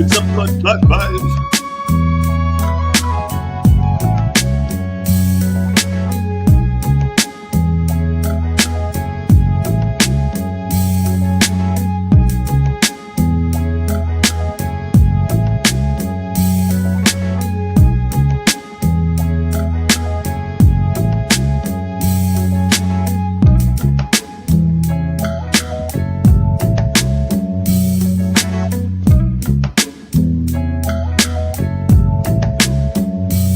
It's a blood vibes.